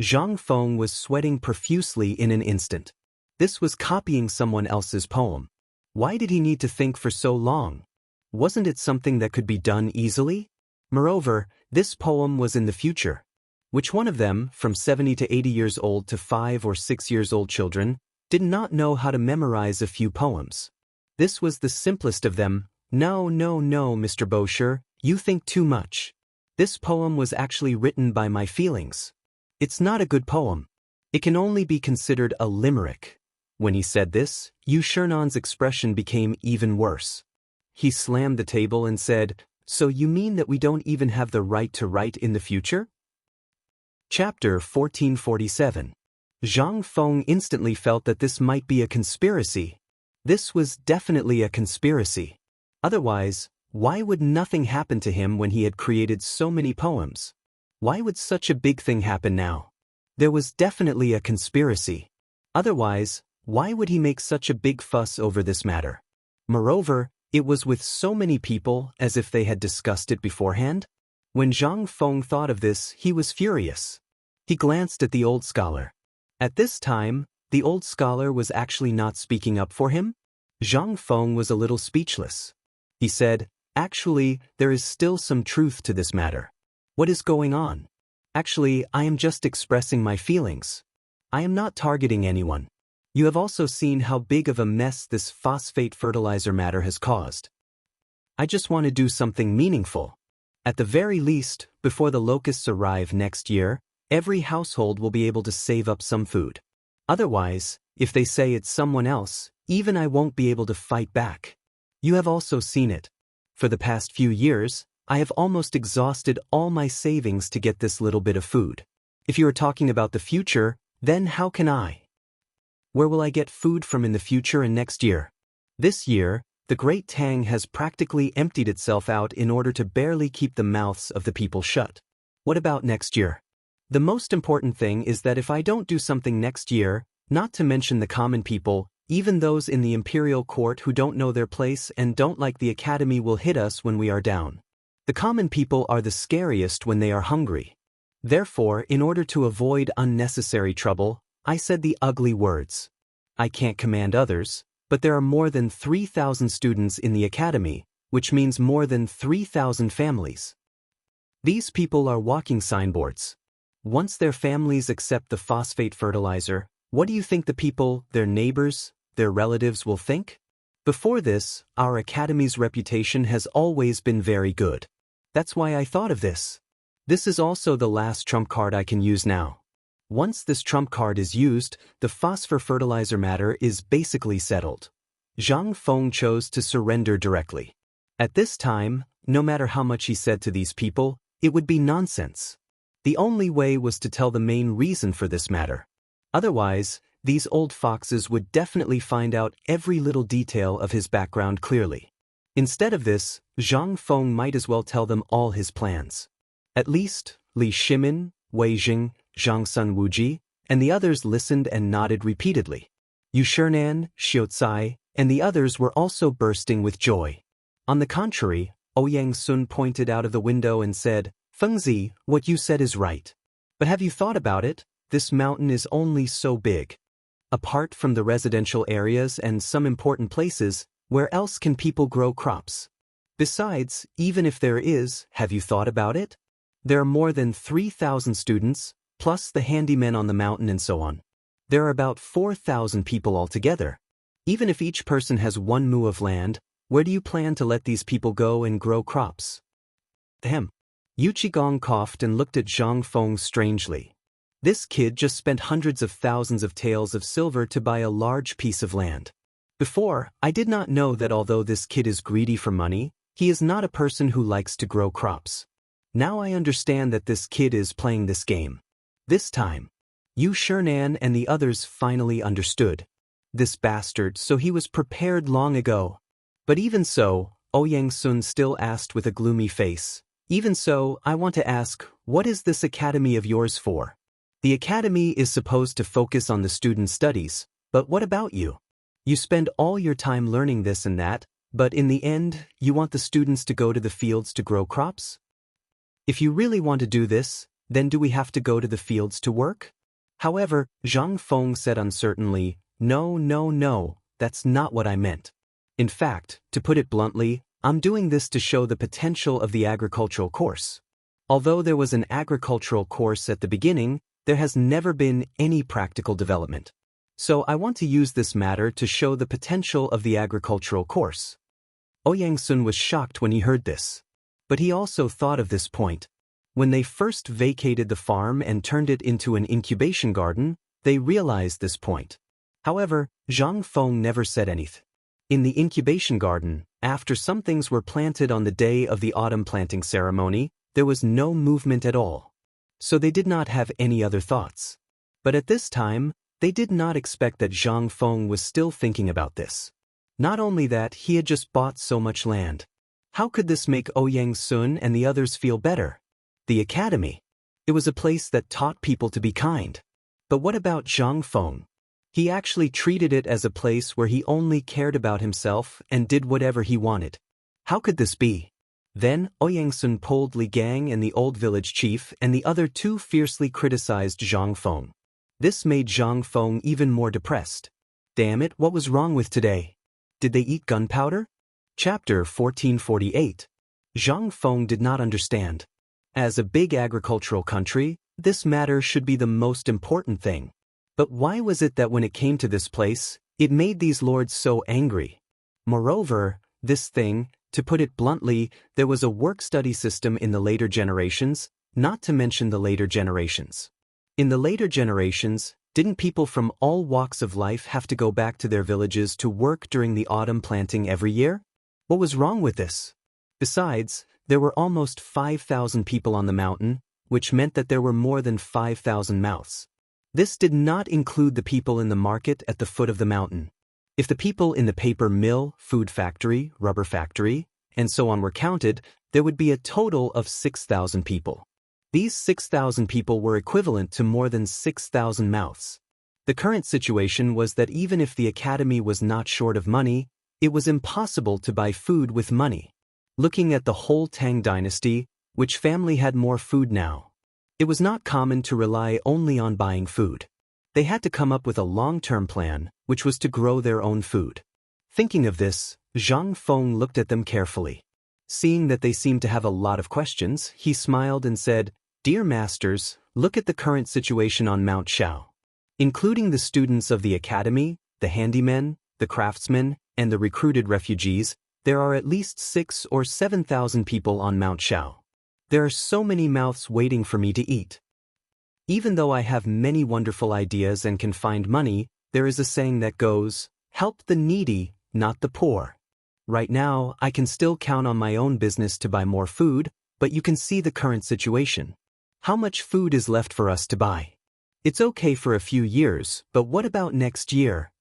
Zhang Feng was sweating profusely in an instant. This was copying someone else's poem. Why did he need to think for so long? Wasn't it something that could be done easily? Moreover, this poem was in the future. Which one of them, from 70 to 80 years old to 5 or 6 years old children, did not know how to memorize a few poems? This was the simplest of them. No, Mr. Bosher, you think too much. This poem was actually written by my feelings. It's not a good poem. It can only be considered a limerick. When he said this, Yu Shernan's expression became even worse. He slammed the table and said, "So you mean that we don't even have the right to write in the future?" Chapter 1447. Zhang Feng instantly felt that this might be a conspiracy. This was definitely a conspiracy. Otherwise, why would nothing happen to him when he had created so many poems? Why would such a big thing happen now? There was definitely a conspiracy. Otherwise, why would he make such a big fuss over this matter? Moreover, it was with so many people as if they had discussed it beforehand. When Zhang Feng thought of this, he was furious. He glanced at the old scholar. At this time, the old scholar was actually not speaking up for him. Zhang Feng was a little speechless. He said, "Actually, there is still some truth to this matter. What is going on? Actually, I am just expressing my feelings. I am not targeting anyone. You have also seen how big of a mess this phosphate fertilizer matter has caused. I just want to do something meaningful. At the very least, before the locusts arrive next year, every household will be able to save up some food. Otherwise, if they say it's someone else, even I won't be able to fight back. You have also seen it. For the past few years, I have almost exhausted all my savings to get this little bit of food. If you are talking about the future, then how can I? Where will I get food from in the future and next year? This year, the great Tang has practically emptied itself out in order to barely keep the mouths of the people shut. What about next year? The most important thing is that if I don't do something next year, not to mention the common people, even those in the imperial court who don't know their place and don't like the academy will hit us when we are down. The common people are the scariest when they are hungry. Therefore, in order to avoid unnecessary trouble, I said the ugly words. I can't command others, but there are more than 3,000 students in the academy, which means more than 3,000 families. These people are walking signboards. Once their families accept the phosphate fertilizer, what do you think the people, their neighbors, their relatives will think? Before this, our academy's reputation has always been very good. That's why I thought of this. This is also the last trump card I can use now. Once this trump card is used, the phosphor fertilizer matter is basically settled. Zhang Feng chose to surrender directly. At this time, no matter how much he said to these people, it would be nonsense. The only way was to tell the main reason for this matter. Otherwise, these old foxes would definitely find out every little detail of his background clearly. Instead of this, Zhang Feng might as well tell them all his plans. At least, Li Shimin, Wei Jing, Zhang Sun Wuji, and the others listened and nodded repeatedly. Yu Shernan, Xiaotsai, and the others were also bursting with joy. On the contrary, Ouyang Sun pointed out of the window and said, "Fengzi, what you said is right. But have you thought about it? This mountain is only so big. Apart from the residential areas and some important places, where else can people grow crops? Besides, even if there is, have you thought about it? There are more than 3,000 students, plus the handymen on the mountain and so on. There are about 4,000 people altogether. Even if each person has 1 mu of land, where do you plan to let these people go and grow crops?" Ahem. Yu Qigong coughed and looked at Zhang Feng strangely. This kid just spent hundreds of thousands of taels of silver to buy a large piece of land. Before, I did not know that although this kid is greedy for money, he is not a person who likes to grow crops. Now I understand that this kid is playing this game. This time, Yu Shernan and the others finally understood. This bastard, so he was prepared long ago. But even so, Ouyang Sun still asked with a gloomy face, "Even so, I want to ask, what is this academy of yours for? The academy is supposed to focus on the student studies, but what about you? You spend all your time learning this and that, but in the end, you want the students to go to the fields to grow crops? If you really want to do this, then do we have to go to the fields to work?" However, Zhang Feng said uncertainly, No, that's not what I meant. In fact, to put it bluntly, I'm doing this to show the potential of the agricultural course. Although there was an agricultural course at the beginning, there has never been any practical development. So I want to use this matter to show the potential of the agricultural course. Ouyang Sun was shocked when he heard this. But he also thought of this point. When they first vacated the farm and turned it into an incubation garden, they realized this point. However, Zhang Feng never said anything. In the incubation garden, after some things were planted on the day of the autumn planting ceremony, there was no movement at all. So they did not have any other thoughts. But at this time, they did not expect that Zhang Feng was still thinking about this. Not only that, he had just bought so much land. How could this make Ouyang Sun and the others feel better? The academy. It was a place that taught people to be kind. But what about Zhang Feng? He actually treated it as a place where he only cared about himself and did whatever he wanted. How could this be? Then, Ouyangsun pulled Li Gang and the old village chief, and the other two fiercely criticized Zhang Feng. This made Zhang Feng even more depressed. Damn it, what was wrong with today? Did they eat gunpowder? Chapter 1448. Zhang Feng did not understand. As a big agricultural country, this matter should be the most important thing. But why was it that when it came to this place, it made these lords so angry? Moreover, this thing, to put it bluntly, there was a work-study system in the later generations, not to mention the later generations. In the later generations, didn't people from all walks of life have to go back to their villages to work during the autumn planting every year? What was wrong with this? Besides, there were almost 5,000 people on the mountain, which meant that there were more than 5,000 mouths. This did not include the people in the market at the foot of the mountain. If the people in the paper mill, food factory, rubber factory, and so on were counted, there would be a total of 6,000 people. These 6,000 people were equivalent to more than 6,000 mouths. The current situation was that even if the academy was not short of money, it was impossible to buy food with money. Looking at the whole Tang dynasty, which family had more food now? It was not common to rely only on buying food. They had to come up with a long-term plan, which was to grow their own food. Thinking of this, Zhang Feng looked at them carefully. Seeing that they seemed to have a lot of questions, he smiled and said, "Dear masters, look at the current situation on Mount Xiao. Including the students of the academy, the handymen, the craftsmen, and the recruited refugees, there are at least 6,000 or 7,000 people on Mount Xiao. There are so many mouths waiting for me to eat. Even though I have many wonderful ideas and can find money, there is a saying that goes, 'Help the needy, not the poor.' Right now, I can still count on my own business to buy more food, but you can see the current situation. How much food is left for us to buy? It's okay for a few years, but what about next year?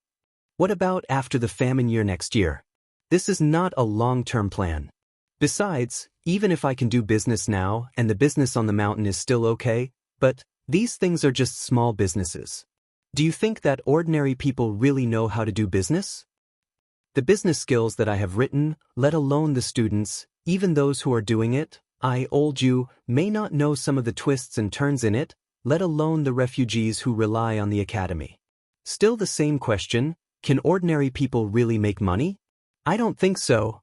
What about after the famine year next year? This is not a long-term plan. Besides, even if I can do business now and the business on the mountain is still okay, but these things are just small businesses. Do you think that ordinary people really know how to do business? The business skills that I have written, let alone the students, even those who are doing it, I, old you, may not know some of the twists and turns in it, let alone the refugees who rely on the academy. Still the same question, can ordinary people really make money? I don't think so.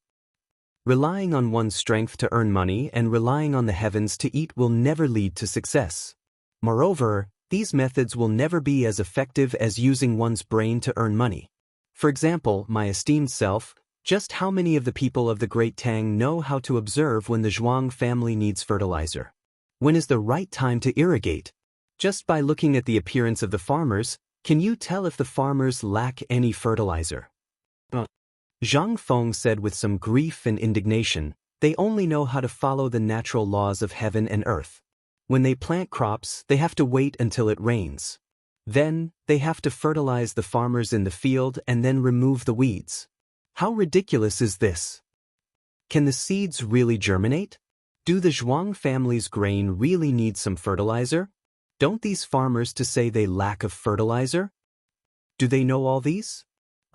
Relying on one's strength to earn money and relying on the heavens to eat will never lead to success. Moreover, these methods will never be as effective as using one's brain to earn money. For example, my esteemed self, just how many of the people of the Great Tang know how to observe when the Zhuang family needs fertilizer? When is the right time to irrigate? Just by looking at the appearance of the farmers, can you tell if the farmers lack any fertilizer? Zhang Feng said with some grief and indignation, they only know how to follow the natural laws of heaven and earth. When they plant crops, they have to wait until it rains. Then, they have to fertilize the farmers in the field and then remove the weeds. How ridiculous is this? Can the seeds really germinate? Do the Zhuang family's grain really need some fertilizer? Don't these farmers to say they lack of fertilizer? Do they know all these?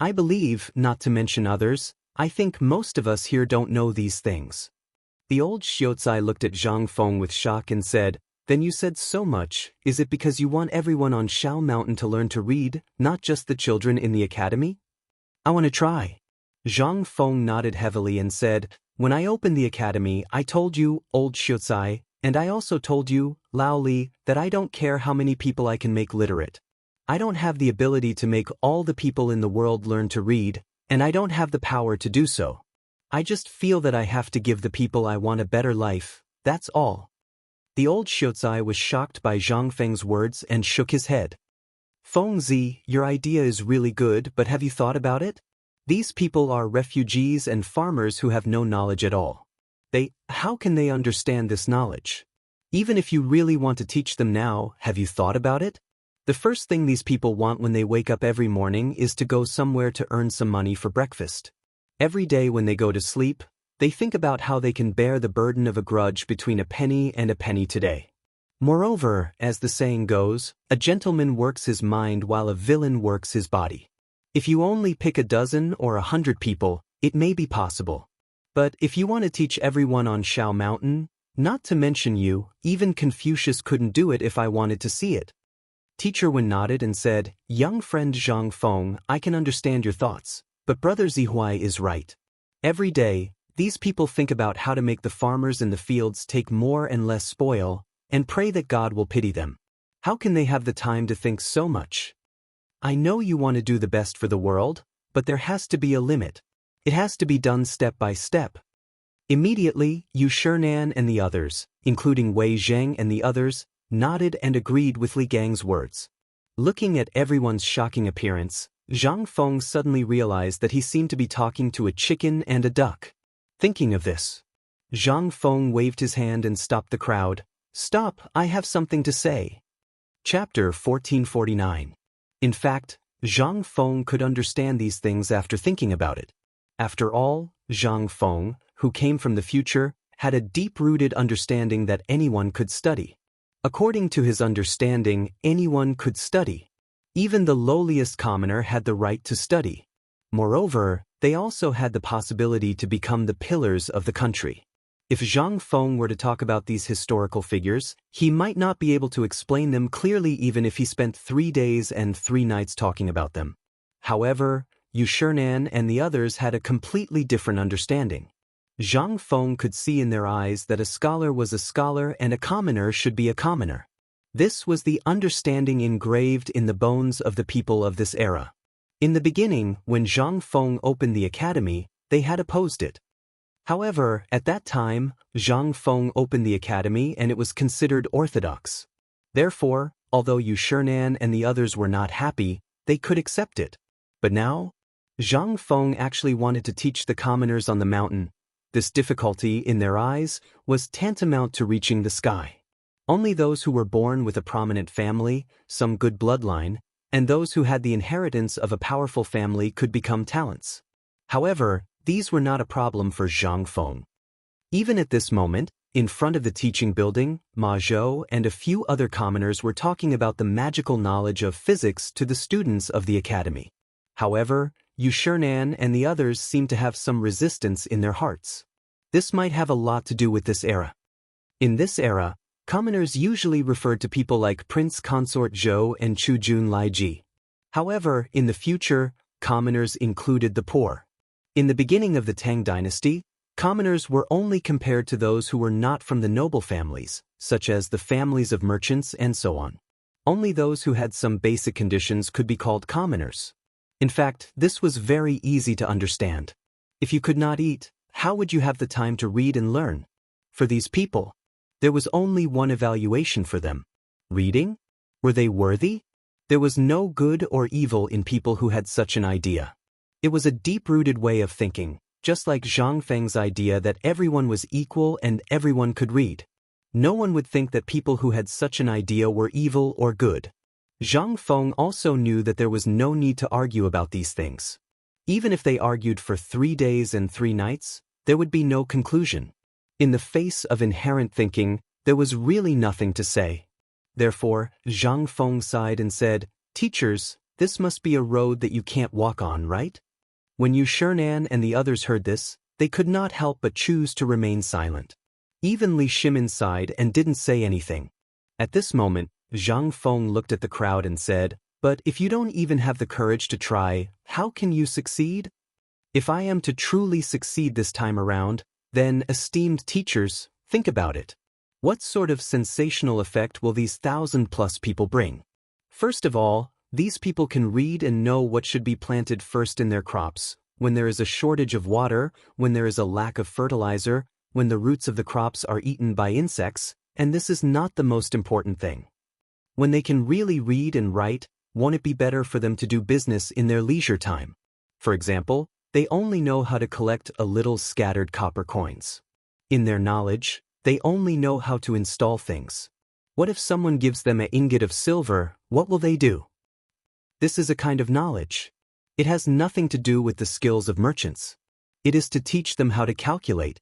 I believe, not to mention others, I think most of us here don't know these things. The old Xiaotsai looked at Zhang Feng with shock and said, "Then you said so much, is it because you want everyone on Shao Mountain to learn to read, not just the children in the academy?" "I want to try." Zhang Feng nodded heavily and said, "When I opened the academy, I told you, old Xiaotsai, and I also told you, Lao Li, that I don't care how many people I can make literate. I don't have the ability to make all the people in the world learn to read, and I don't have the power to do so. I just feel that I have to give the people I want a better life, that's all." The old Xiaotsai was shocked by Zhang Feng's words and shook his head. "Feng Zi, your idea is really good, but have you thought about it? These people are refugees and farmers who have no knowledge at all. How can they understand this knowledge? Even if you really want to teach them now, have you thought about it? The first thing these people want when they wake up every morning is to go somewhere to earn some money for breakfast. Every day when they go to sleep, they think about how they can bear the burden of a grudge between a penny and a penny today. Moreover, as the saying goes, a gentleman works his mind while a villain works his body. If you only pick a dozen or 100 people, it may be possible. But if you want to teach everyone on Shao Mountain, not to mention you, even Confucius couldn't do it if I wanted to see it. Teacher Wen nodded and said, young friend Zhang Feng, I can understand your thoughts, but brother Zihuai is right. Every day, these people think about how to make the farmers in the fields take more and less spoil, and pray that God will pity them. How can they have the time to think so much? I know you want to do the best for the world, but there has to be a limit. It has to be done step by step. Immediately, Yu Shinan and the others, including Wei Zheng and the others, nodded and agreed with Li Gang's words. Looking at everyone's shocking appearance, Zhang Feng suddenly realized that he seemed to be talking to a chicken and a duck. Thinking of this, Zhang Feng waved his hand and stopped the crowd. Stop, I have something to say. Chapter 1449. In fact, Zhang Feng could understand these things after thinking about it. After all, Zhang Feng, who came from the future, had a deep-rooted understanding that anyone could study. According to his understanding, anyone could study. Even the lowliest commoner had the right to study. Moreover, they also had the possibility to become the pillars of the country. If Zhang Feng were to talk about these historical figures, he might not be able to explain them clearly even if he spent 3 days and 3 nights talking about them. However, Yu Shinan and the others had a completely different understanding. Zhang Feng could see in their eyes that a scholar was a scholar and a commoner should be a commoner. This was the understanding engraved in the bones of the people of this era. In the beginning, when Zhang Feng opened the academy, they had opposed it. However, at that time, Zhang Feng opened the academy and it was considered orthodox. Therefore, although Yu Shinan and the others were not happy, they could accept it. But now, Zhang Feng actually wanted to teach the commoners on the mountain. This difficulty, in their eyes, was tantamount to reaching the sky. Only those who were born with a prominent family, some good bloodline, and those who had the inheritance of a powerful family could become talents. However, these were not a problem for Zhang Feng. Even at this moment, in front of the teaching building, Ma Zhou and a few other commoners were talking about the magical knowledge of physics to the students of the academy. However, Yu Shinan and the others seemed to have some resistance in their hearts. This might have a lot to do with this era. In this era, commoners usually referred to people like Prince Consort Zhou and Chujun Laiji. However, in the future, commoners included the poor. In the beginning of the Tang dynasty, commoners were only compared to those who were not from the noble families, such as the families of merchants and so on. Only those who had some basic conditions could be called commoners. In fact, this was very easy to understand. If you could not eat, how would you have the time to read and learn? For these people, there was only one evaluation for them. Reading? Were they worthy? There was no good or evil in people who had such an idea. It was a deep-rooted way of thinking, just like Zhang Feng's idea that everyone was equal and everyone could read. No one would think that people who had such an idea were evil or good. Zhang Feng also knew that there was no need to argue about these things. Even if they argued for 3 days and 3 nights, there would be no conclusion. In the face of inherent thinking, there was really nothing to say. Therefore, Zhang Feng sighed and said, "Teachers, this must be a road that you can't walk on, right?" When Yu Shinan and the others heard this, they could not help but choose to remain silent. Even Li Shimin sighed and didn't say anything. At this moment, Zhang Feng looked at the crowd and said, "But if you don't even have the courage to try, how can you succeed? If I am to truly succeed this time around, then, esteemed teachers, think about it. What sort of sensational effect will these 1,000+ people bring? First of all, these people can read and know what should be planted first in their crops, when there is a shortage of water, when there is a lack of fertilizer, when the roots of the crops are eaten by insects, and this is not the most important thing. When they can really read and write, won't it be better for them to do business in their leisure time? For example, they only know how to collect a little scattered copper coins. In their knowledge, they only know how to install things. What if someone gives them an ingot of silver, what will they do? This is a kind of knowledge. It has nothing to do with the skills of merchants. It is to teach them how to calculate.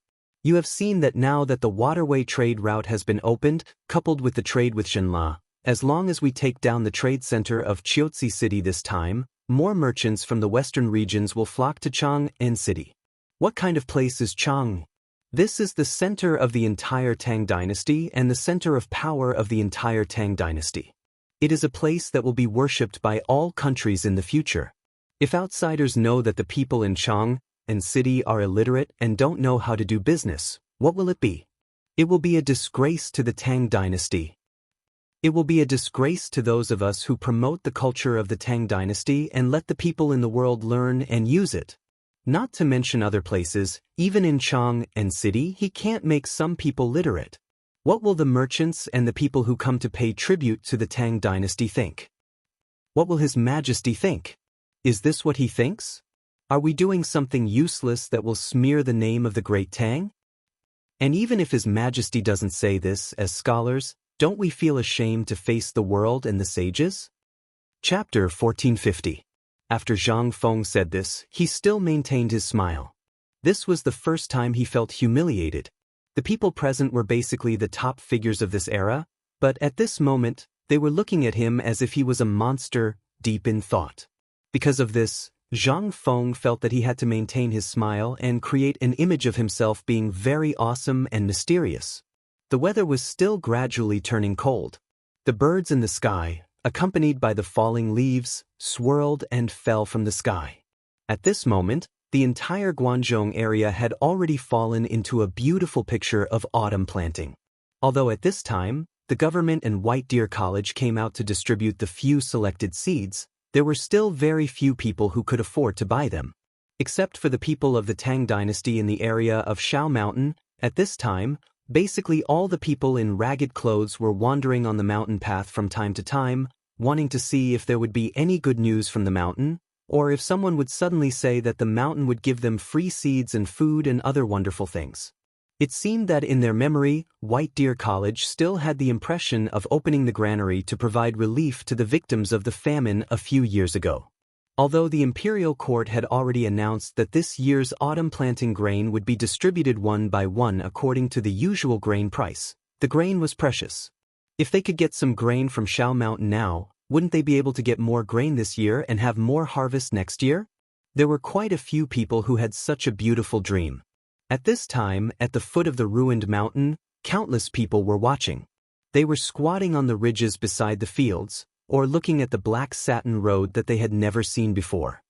You have seen that now that the waterway trade route has been opened, coupled with the trade with Xianxia, as long as we take down the trade center of Chiaotzi City this time, more merchants from the western regions will flock to Chang'an City. What kind of place is Chang? This is the center of the entire Tang dynasty and the center of power of the entire Tang dynasty. It is a place that will be worshipped by all countries in the future. If outsiders know that the people in Chang'an City are illiterate and don't know how to do business, what will it be? It will be a disgrace to the Tang dynasty. It will be a disgrace to those of us who promote the culture of the Tang dynasty and let the people in the world learn and use it. Not to mention other places, even in Chang'an City, he can't make some people literate. What will the merchants and the people who come to pay tribute to the Tang dynasty think? What will His Majesty think? Is this what he thinks? Are we doing something useless that will smear the name of the great Tang? And even if His Majesty doesn't say this, as scholars, don't we feel ashamed to face the world and the sages? Chapter 1450. After Zhang Feng said this, he still maintained his smile. This was the first time he felt humiliated. The people present were basically the top figures of this era, but at this moment, they were looking at him as if he was a monster, deep in thought. Because of this, Zhang Feng felt that he had to maintain his smile and create an image of himself being very awesome and mysterious. The weather was still gradually turning cold. The birds in the sky, accompanied by the falling leaves, swirled and fell from the sky. At this moment, the entire Guangzhou area had already fallen into a beautiful picture of autumn planting. Although at this time, the government and White Deer College came out to distribute the few selected seeds, there were still very few people who could afford to buy them. Except for the people of the Tang dynasty in the area of Shao Mountain, at this time, basically all the people in ragged clothes were wandering on the mountain path from time to time, wanting to see if there would be any good news from the mountain, or if someone would suddenly say that the mountain would give them free seeds and food and other wonderful things. It seemed that in their memory, White Deer College still had the impression of opening the granary to provide relief to the victims of the famine a few years ago. Although the imperial court had already announced that this year's autumn planting grain would be distributed one by one according to the usual grain price, the grain was precious. If they could get some grain from Shao Mountain now, wouldn't they be able to get more grain this year and have more harvest next year? There were quite a few people who had such a beautiful dream. At this time, at the foot of the ruined mountain, countless people were watching. They were squatting on the ridges beside the fields, or looking at the black satin road that they had never seen before.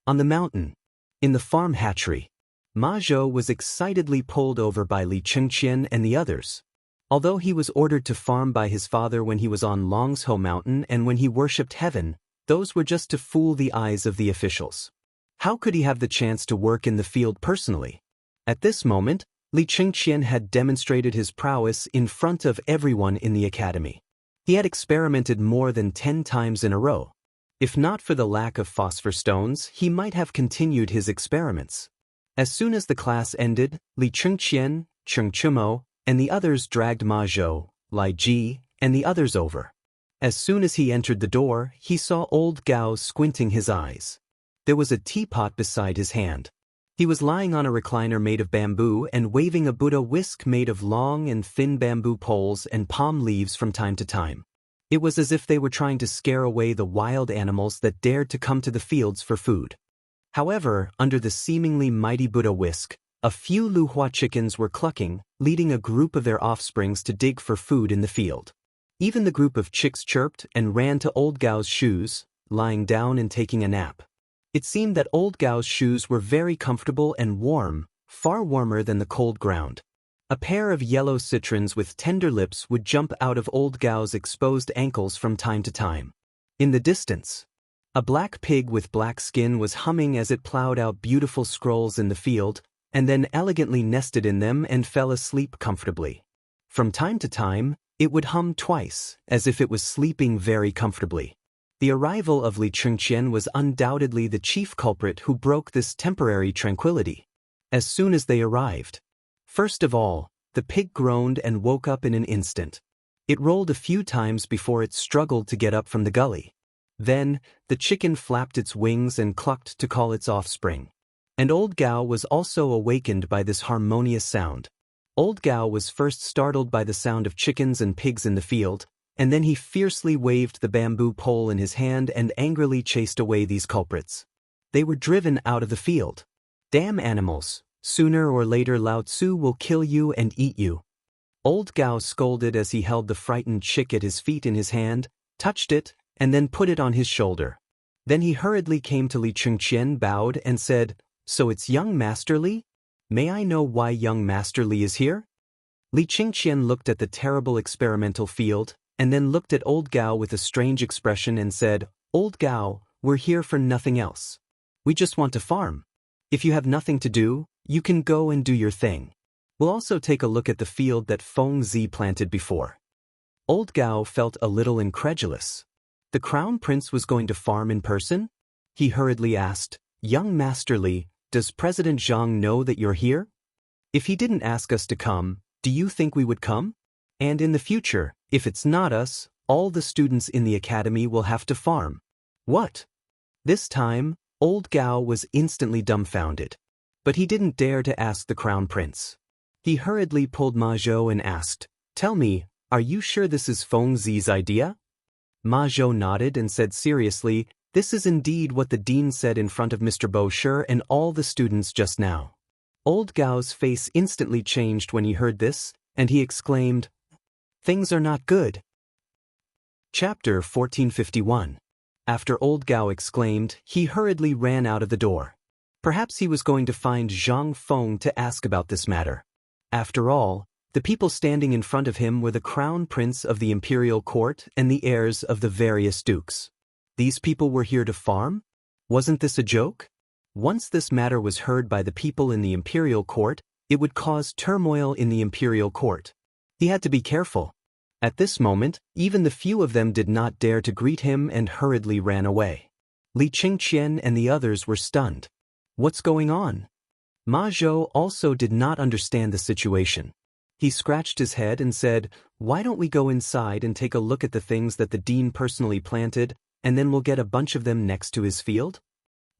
On the mountain, in the farm hatchery, Ma Zhou was excitedly pulled over by Li Chengqian and the others. Although he was ordered to farm by his father when he was on Longzhou Mountain and when he worshipped heaven, those were just to fool the eyes of the officials. How could he have the chance to work in the field personally? At this moment, Li Chengqian had demonstrated his prowess in front of everyone in the academy. He had experimented more than 10 times in a row. If not for the lack of phosphor stones, he might have continued his experiments. As soon as the class ended, Li Chengqian, Cheng Chumo, and the others dragged Ma Zhou, Lai Ji, and the others over. As soon as he entered the door, he saw old Gao squinting his eyes. There was a teapot beside his hand. He was lying on a recliner made of bamboo and waving a Buddha whisk made of long and thin bamboo poles and palm leaves from time to time. It was as if they were trying to scare away the wild animals that dared to come to the fields for food. However, under the seemingly mighty Buddha whisk, a few Luhua chickens were clucking, leading a group of their offsprings to dig for food in the field. Even the group of chicks chirped and ran to old Gao's shoes, lying down and taking a nap. It seemed that old Gao's shoes were very comfortable and warm, far warmer than the cold ground. A pair of yellow citrons with tender lips would jump out of old Gao's exposed ankles from time to time. In the distance, a black pig with black skin was humming as it plowed out beautiful scrolls in the field, and then elegantly nested in them and fell asleep comfortably. From time to time, it would hum twice, as if it was sleeping very comfortably. The arrival of Li Chengqian was undoubtedly the chief culprit who broke this temporary tranquility. As soon as they arrived, first of all, the pig groaned and woke up in an instant. It rolled a few times before it struggled to get up from the gully. Then, the chicken flapped its wings and clucked to call its offspring. And old Gao was also awakened by this harmonious sound. Old Gao was first startled by the sound of chickens and pigs in the field, and then he fiercely waved the bamboo pole in his hand and angrily chased away these culprits. They were driven out of the field. Damn animals, sooner or later Lao Tzu will kill you and eat you. Old Gao scolded as he held the frightened chick at his feet in his hand, touched it, and then put it on his shoulder. Then he hurriedly came to Li Chengqian, bowed, and said, "So it's young Master Li? May I know why young Master Li is here?" Li Chengqian looked at the terrible experimental field, and then looked at old Gao with a strange expression and said, "Old Gao, we're here for nothing else. We just want to farm. If you have nothing to do, you can go and do your thing. We'll also take a look at the field that Feng Zi planted before." Old Gao felt a little incredulous. The Crown Prince was going to farm in person? He hurriedly asked, "Young Master Li, does President Zhang know that you're here? If he didn't ask us to come, do you think we would come? And in the future, if it's not us, all the students in the academy will have to farm." What? This time, old Gao was instantly dumbfounded. But he didn't dare to ask the Crown Prince. He hurriedly pulled Ma Zhou and asked, "Tell me, are you sure this is Feng Zi's idea?" Ma Zhou nodded and said seriously, "This is indeed what the dean said in front of Mr. Bosher and all the students just now." Old Gao's face instantly changed when he heard this, and he exclaimed, "Things are not good." Chapter 1451. After old Gao exclaimed, he hurriedly ran out of the door. Perhaps he was going to find Zhang Feng to ask about this matter. After all, the people standing in front of him were the crown prince of the imperial court and the heirs of the various dukes. These people were here to farm? Wasn't this a joke? Once this matter was heard by the people in the imperial court, it would cause turmoil in the imperial court. He had to be careful. At this moment, even the few of them did not dare to greet him and hurriedly ran away. Li Chengqian and the others were stunned. What's going on? Ma Zhou also did not understand the situation. He scratched his head and said, "Why don't we go inside and take a look at the things that the dean personally planted, and then we'll get a bunch of them next to his field?"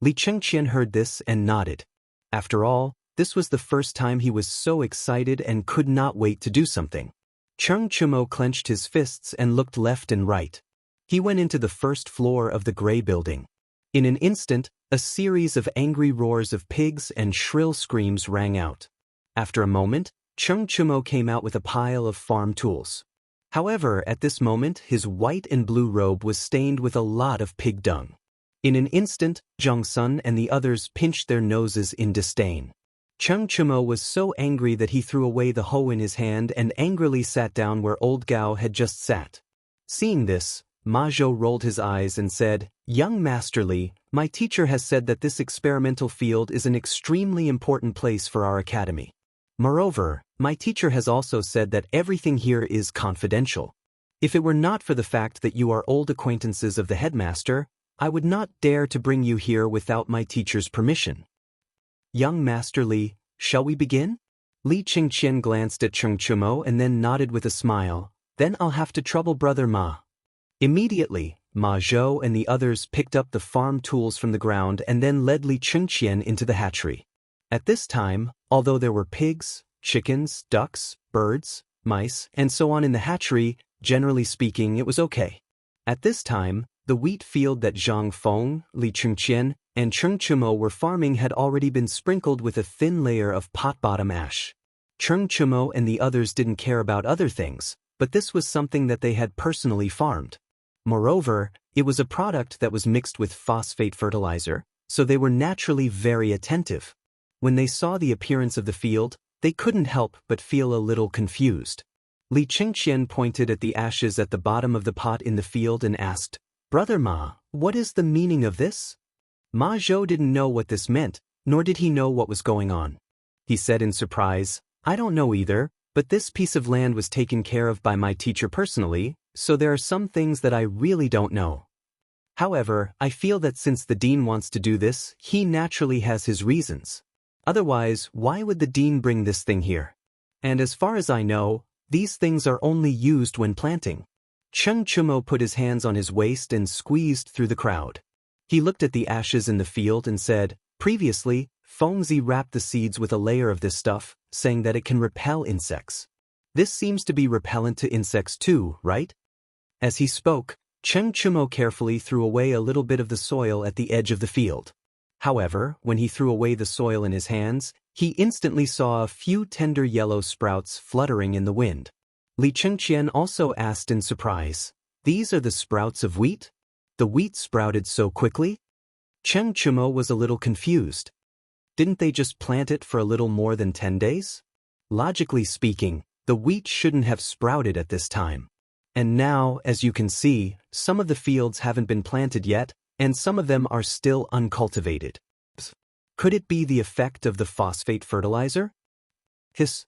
Li Chengqian heard this and nodded. After all, this was the first time he was so excited and could not wait to do something. Cheng Chumo clenched his fists and looked left and right. He went into the first floor of the gray building. In an instant, a series of angry roars of pigs and shrill screams rang out. After a moment, Cheng Chumo came out with a pile of farm tools. However, at this moment, his white and blue robe was stained with a lot of pig dung. In an instant, Zhang Sun and the others pinched their noses in disdain. Cheng Chumo was so angry that he threw away the hoe in his hand and angrily sat down where old Gao had just sat. Seeing this, Ma Zhou rolled his eyes and said, "Young Master Li, my teacher has said that this experimental field is an extremely important place for our academy. Moreover, my teacher has also said that everything here is confidential. If it were not for the fact that you are old acquaintances of the headmaster, I would not dare to bring you here without my teacher's permission. Young Master Li, shall we begin?" Li Chengqian glanced at Cheng Chumo and then nodded with a smile. "Then I'll have to trouble Brother Ma." Immediately, Ma Zhou and the others picked up the farm tools from the ground and then led Li Chengqian into the hatchery. At this time, although there were pigs, chickens, ducks, birds, mice, and so on in the hatchery, generally speaking it was okay. At this time, the wheat field that Zhang Feng, Li Chengqian, and Cheng Chumo were farming had already been sprinkled with a thin layer of pot-bottom ash. Cheng Chumo and the others didn't care about other things, but this was something that they had personally farmed. Moreover, it was a product that was mixed with phosphate fertilizer, so they were naturally very attentive. When they saw the appearance of the field, they couldn't help but feel a little confused. Li Chengqian pointed at the ashes at the bottom of the pot in the field and asked, "Brother Ma, what is the meaning of this?" Ma Zhou didn't know what this meant, nor did he know what was going on. He said in surprise, "I don't know either, but this piece of land was taken care of by my teacher personally, so there are some things that I really don't know. However, I feel that since the dean wants to do this, he naturally has his reasons. Otherwise, why would the dean bring this thing here? And as far as I know, these things are only used when planting." Cheng Chumo put his hands on his waist and squeezed through the crowd. He looked at the ashes in the field and said, "Previously, Fengzi wrapped the seeds with a layer of this stuff, saying that it can repel insects. This seems to be repellent to insects too, right? As he spoke, Cheng Chumo carefully threw away a little bit of the soil at the edge of the field. However, when he threw away the soil in his hands, he instantly saw a few tender yellow sprouts fluttering in the wind. Li Chengqian also asked in surprise, "These are the sprouts of wheat? The wheat sprouted so quickly?" Cheng Chumo was a little confused. Didn't they just plant it for a little more than 10 days? Logically speaking, the wheat shouldn't have sprouted at this time. And now, as you can see, some of the fields haven't been planted yet, and some of them are still uncultivated. Could it be the effect of the phosphate fertilizer? Hiss.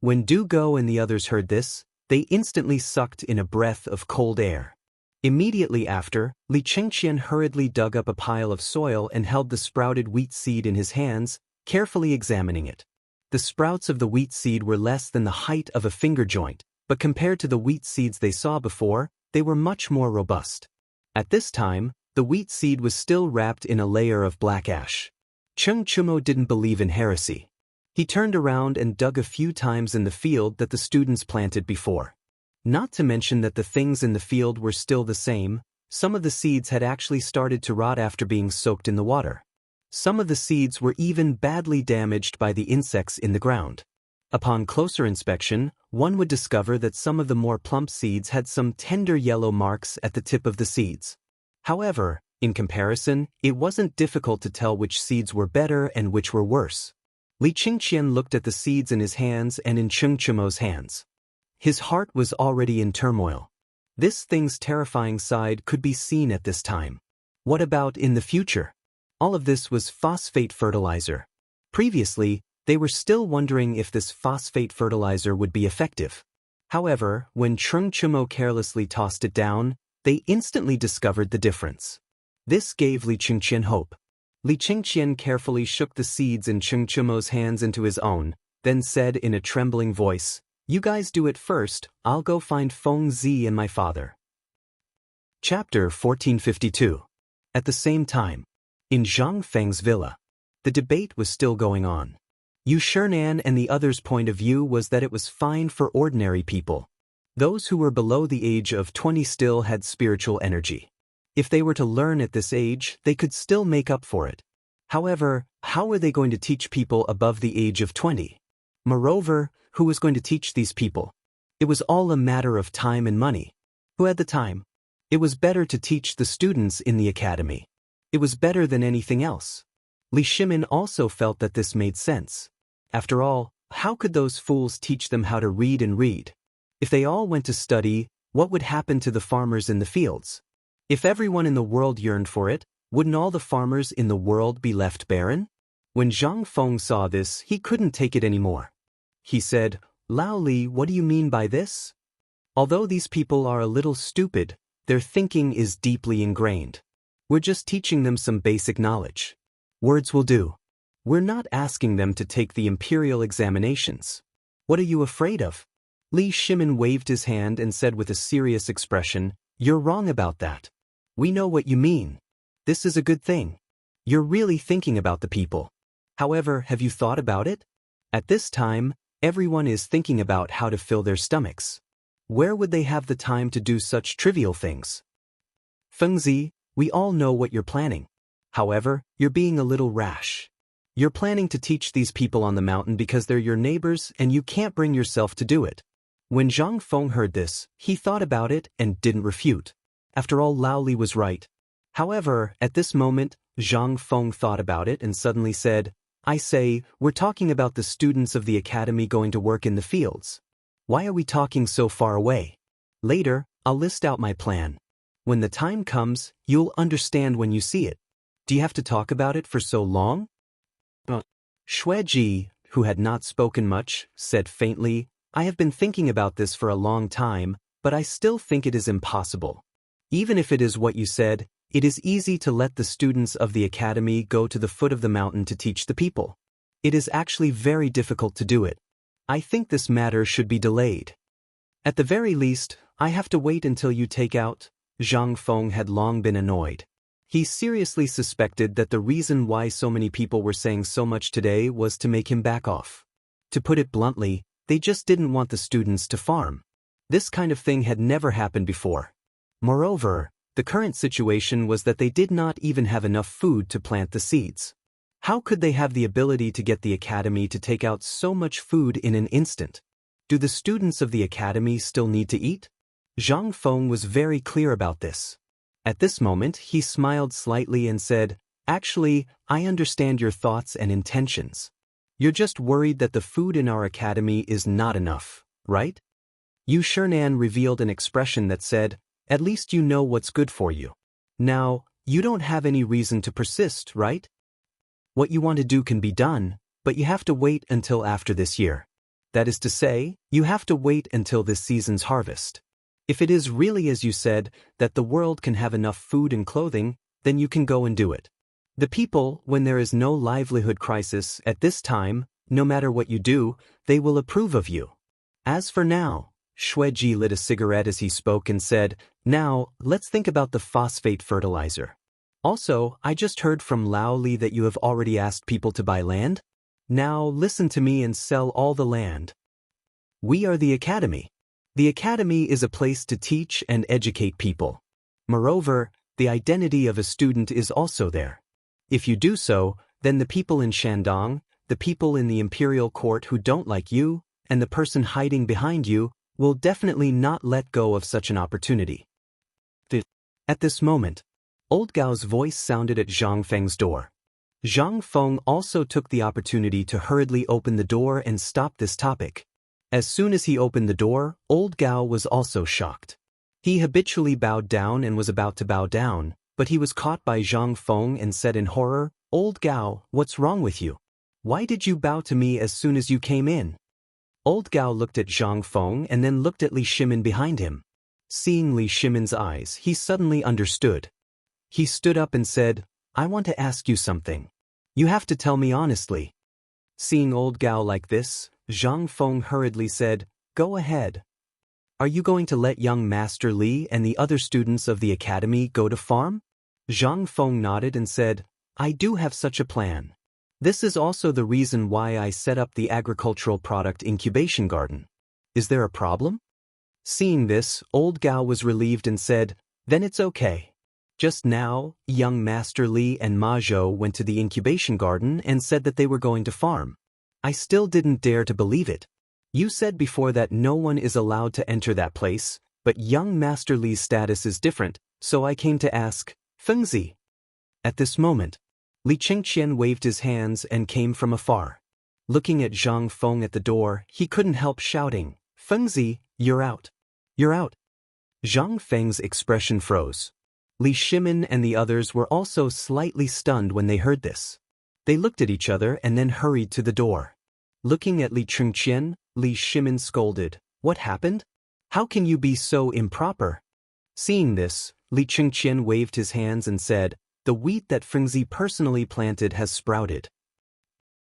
When Du Go and the others heard this, they instantly sucked in a breath of cold air. Immediately after, Li Chengqian hurriedly dug up a pile of soil and held the sprouted wheat seed in his hands, carefully examining it. The sprouts of the wheat seed were less than the height of a finger joint, but compared to the wheat seeds they saw before, they were much more robust. At this time, the wheat seed was still wrapped in a layer of black ash. Cheng Chumo didn't believe in heresy. He turned around and dug a few times in the field that the students planted before. Not to mention that the things in the field were still the same, some of the seeds had actually started to rot after being soaked in the water. Some of the seeds were even badly damaged by the insects in the ground. Upon closer inspection, one would discover that some of the more plump seeds had some tender yellow marks at the tip of the seeds. However, in comparison, it wasn't difficult to tell which seeds were better and which were worse. Li Chengqian looked at the seeds in his hands and in Cheng Chumo's hands. His heart was already in turmoil. This thing's terrifying side could be seen at this time. What about in the future? All of this was phosphate fertilizer. Previously, they were still wondering if this phosphate fertilizer would be effective. However, when Cheng Chumo carelessly tossed it down, they instantly discovered the difference. This gave Li Chengqian hope. Li Chengqian carefully shook the seeds in Cheng Chumo's hands into his own, then said in a trembling voice, "You guys do it first, I'll go find Feng Zi and my father." Chapter 1452. At the same time, in Zhang Feng's villa, the debate was still going on. Yu Shernan and the others' point of view was that it was fine for ordinary people. Those who were below the age of 20 still had spiritual energy. If they were to learn at this age, they could still make up for it. However, how were they going to teach people above the age of 20? Moreover, who was going to teach these people? It was all a matter of time and money. Who had the time? It was better to teach the students in the academy. It was better than anything else. Li Shimin also felt that this made sense. After all, how could those fools teach them how to read and read? If they all went to study, what would happen to the farmers in the fields? If everyone in the world yearned for it, wouldn't all the farmers in the world be left barren? When Zhang Feng saw this, he couldn't take it anymore. He said, "Lao Li, what do you mean by this? Although these people are a little stupid, their thinking is deeply ingrained. We're just teaching them some basic knowledge. Words will do. We're not asking them to take the imperial examinations. What are you afraid of?" Li Shimin waved his hand and said with a serious expression, "You're wrong about that. We know what you mean. This is a good thing. You're really thinking about the people. However, have you thought about it? At this time, everyone is thinking about how to fill their stomachs. Where would they have the time to do such trivial things? Fengzi, we all know what you're planning. However, you're being a little rash. You're planning to teach these people on the mountain because they're your neighbors and you can't bring yourself to do it." When Zhang Feng heard this, he thought about it and didn't refute. After all, Lao Li was right. However, at this moment, Zhang Feng thought about it and suddenly said, "I say, we're talking about the students of the academy going to work in the fields. Why are we talking so far away? Later, I'll list out my plan. When the time comes, you'll understand when you see it. Do you have to talk about it for so long?" Xue Ji, who had not spoken much, said faintly, "I have been thinking about this for a long time, but I still think it is impossible. Even if it is what you said, it is easy to let the students of the academy go to the foot of the mountain to teach the people. It is actually very difficult to do it. I think this matter should be delayed. At the very least, I have to wait until you take out." Zhang Feng had long been annoyed. He seriously suspected that the reason why so many people were saying so much today was to make him back off. To put it bluntly, they just didn't want the students to farm. This kind of thing had never happened before. Moreover, the current situation was that they did not even have enough food to plant the seeds. How could they have the ability to get the academy to take out so much food in an instant? Do the students of the academy still need to eat? Zhang Feng was very clear about this. At this moment, he smiled slightly and said, "Actually, I understand your thoughts and intentions. You're just worried that the food in our academy is not enough, right?" Yu Shernan revealed an expression that said, "At least you know what's good for you. Now, you don't have any reason to persist, right? What you want to do can be done, but you have to wait until after this year. That is to say, you have to wait until this season's harvest. If it is really as you said, that the world can have enough food and clothing, then you can go and do it. The people, when there is no livelihood crisis at this time, no matter what you do, they will approve of you. As for now," Xueji lit a cigarette as he spoke and said, "Now, let's think about the phosphate fertilizer. Also, I just heard from Lao Li that you have already asked people to buy land. Now, listen to me and sell all the land. We are the academy. The academy is a place to teach and educate people. Moreover, the identity of a student is also there. If you do so, then the people in Shandong, the people in the imperial court who don't like you, and the person hiding behind you, will definitely not let go of such an opportunity." At this moment, Old Gao's voice sounded at Zhang Feng's door. Zhang Feng also took the opportunity to hurriedly open the door and stop this topic. As soon as he opened the door, Old Gao was also shocked. He habitually bowed down and was about to bow down, but he was caught by Zhang Feng and said in horror, "Old Gao, what's wrong with you? Why did you bow to me as soon as you came in?" Old Gao looked at Zhang Feng and then looked at Li Shimin behind him. Seeing Li Shimin's eyes, he suddenly understood. He stood up and said, "I want to ask you something. You have to tell me honestly." Seeing Old Gao like this, Zhang Feng hurriedly said, "Go ahead. Are you going to let young Master Li and the other students of the academy go to farm?" Zhang Feng nodded and said, "I do have such a plan. This is also the reason why I set up the agricultural product incubation garden. Is there a problem?" Seeing this, Old Gao was relieved and said, "Then it's okay. Just now, young Master Li and Ma Zhou went to the incubation garden and said that they were going to farm. I still didn't dare to believe it. You said before that no one is allowed to enter that place, but young Master Li's status is different, so I came to ask, Fengzi." At this moment, Li Qingqian waved his hands and came from afar. Looking at Zhang Feng at the door, he couldn't help shouting, "Fengzi, you're out. You're out." Zhang Feng's expression froze. Li Shimin and the others were also slightly stunned when they heard this. They looked at each other and then hurried to the door. Looking at Li Qingqian, Li Shimin scolded, "What happened? How can you be so improper?" Seeing this, Li Qingqian waved his hands and said, "The wheat that Fengzi personally planted has sprouted.